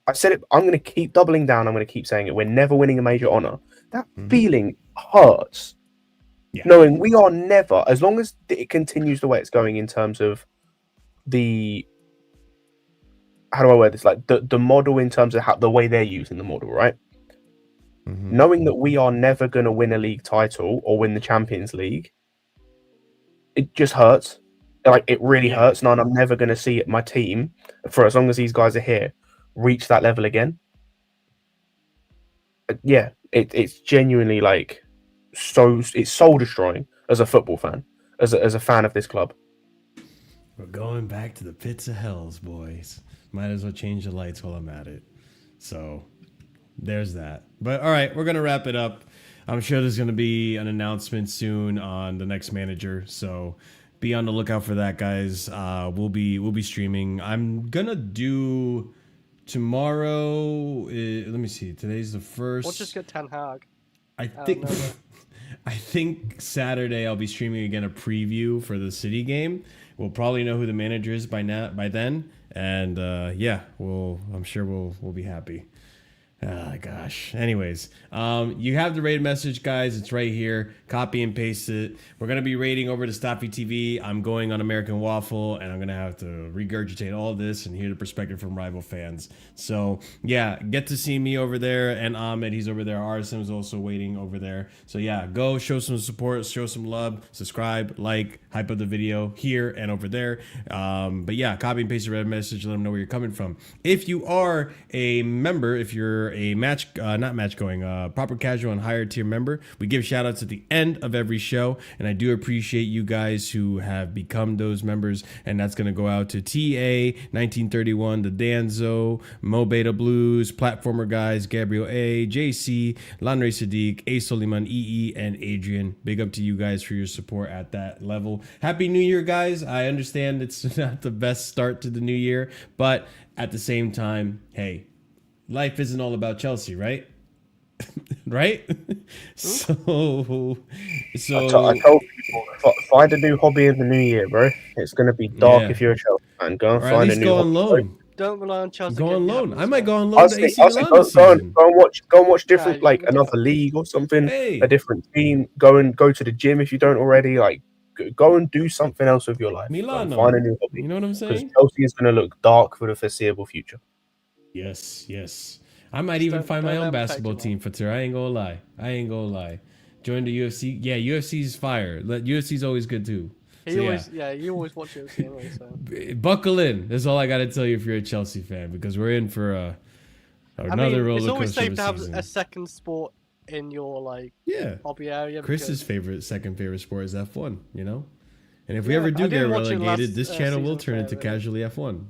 I said it. I'm going to keep doubling down. I'm going to keep saying it. We're never winning a major honor. That feeling hurts. Yeah. Knowing we are never, as long as it continues the way it's going in terms of the, how do I word this? Like the model in terms of the way they're using the model, right? Knowing that we are never going to win a league title or win the Champions League, it just hurts. Like it really hurts. And I'm never going to see my team, for as long as these guys are here, reach that level again. Yeah, it's genuinely like it's soul destroying as a football fan, as a fan of this club. We're going back to the pits of hells, boys. Might as well change the lights while I'm at it. So there's that. But all right, we're gonna wrap it up. I'm sure there's gonna be an announcement soon on the next manager. So be on the lookout for that, guys. We'll be streaming. I'm gonna do tomorrow. Let me see. Today's the 1st. We'll just get Ten Hag. I think I think Saturday I'll be streaming again a preview for the City game. We'll probably know who the manager is by then, and I'm sure we'll be happy. Oh, gosh. Anyways, you have the raid message, guys. It's right here. Copy and paste it. We're going to be raiding over to Staffy TV. I'm going on American Waffle, and I'm going to have to regurgitate all this and hear the perspective from rival fans. So, yeah, get to see me over there, and Ahmed, he's over there. RSM is also waiting over there. So, yeah, go show some support, show some love, subscribe, like, hype up the video here and over there. But, yeah, copy and paste the raid message. Let them know where you're coming from. If you are a member, if you're a proper casual and higher tier member, we give shout outs at the end of every show, and I do appreciate you guys who have become those members, and that's going to go out to TA 1931, the Danzo, Mo Beta Blues, Platformer Guys, Gabriel A, JC, Lanre Sadiq, A Soliman, EE, and Adrian. Big up to you guys for your support at that level. Happy New Year, guys. I understand it's not the best start to the new year, but at the same time, hey, life isn't all about Chelsea, right? Right? So I told people, find a new hobby in the new year, bro. It's going to be dark if you're a Chelsea fan. Go and find a new hobby. Loan. Don't rely on Chelsea. Go on loan. I might go on loan to AC Milan this go season. and watch different, like another league or something, a different team. Go to the gym if you don't already. Like, go and do something else with your life. Milano. Find a new hobby. You know what I'm saying? Because Chelsea is going to look dark for the foreseeable future. Yes. I might even find my own basketball team for tour. I ain't gonna lie. Join the UFC. Yeah, UFC's fire. UFC's always good too. You always watch UFC anyway, so. Buckle in. That's all I gotta tell you if you're a Chelsea fan, because we're in for another roller coaster. It's always safe to have season. a second sport in your hobby area. Chris's second favorite sport is F1. You know, and if we ever do get relegated, this channel will turn into Casually F1,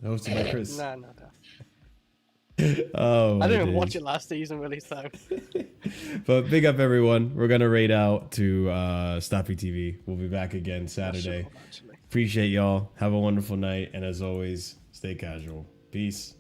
hosted by Chris. No. Oh, I didn't even watch it last season, really. So, but big up everyone. We're gonna raid out to Staffy TV. We'll be back again Saturday. Appreciate y'all. Have a wonderful night, and as always, stay casual. Peace.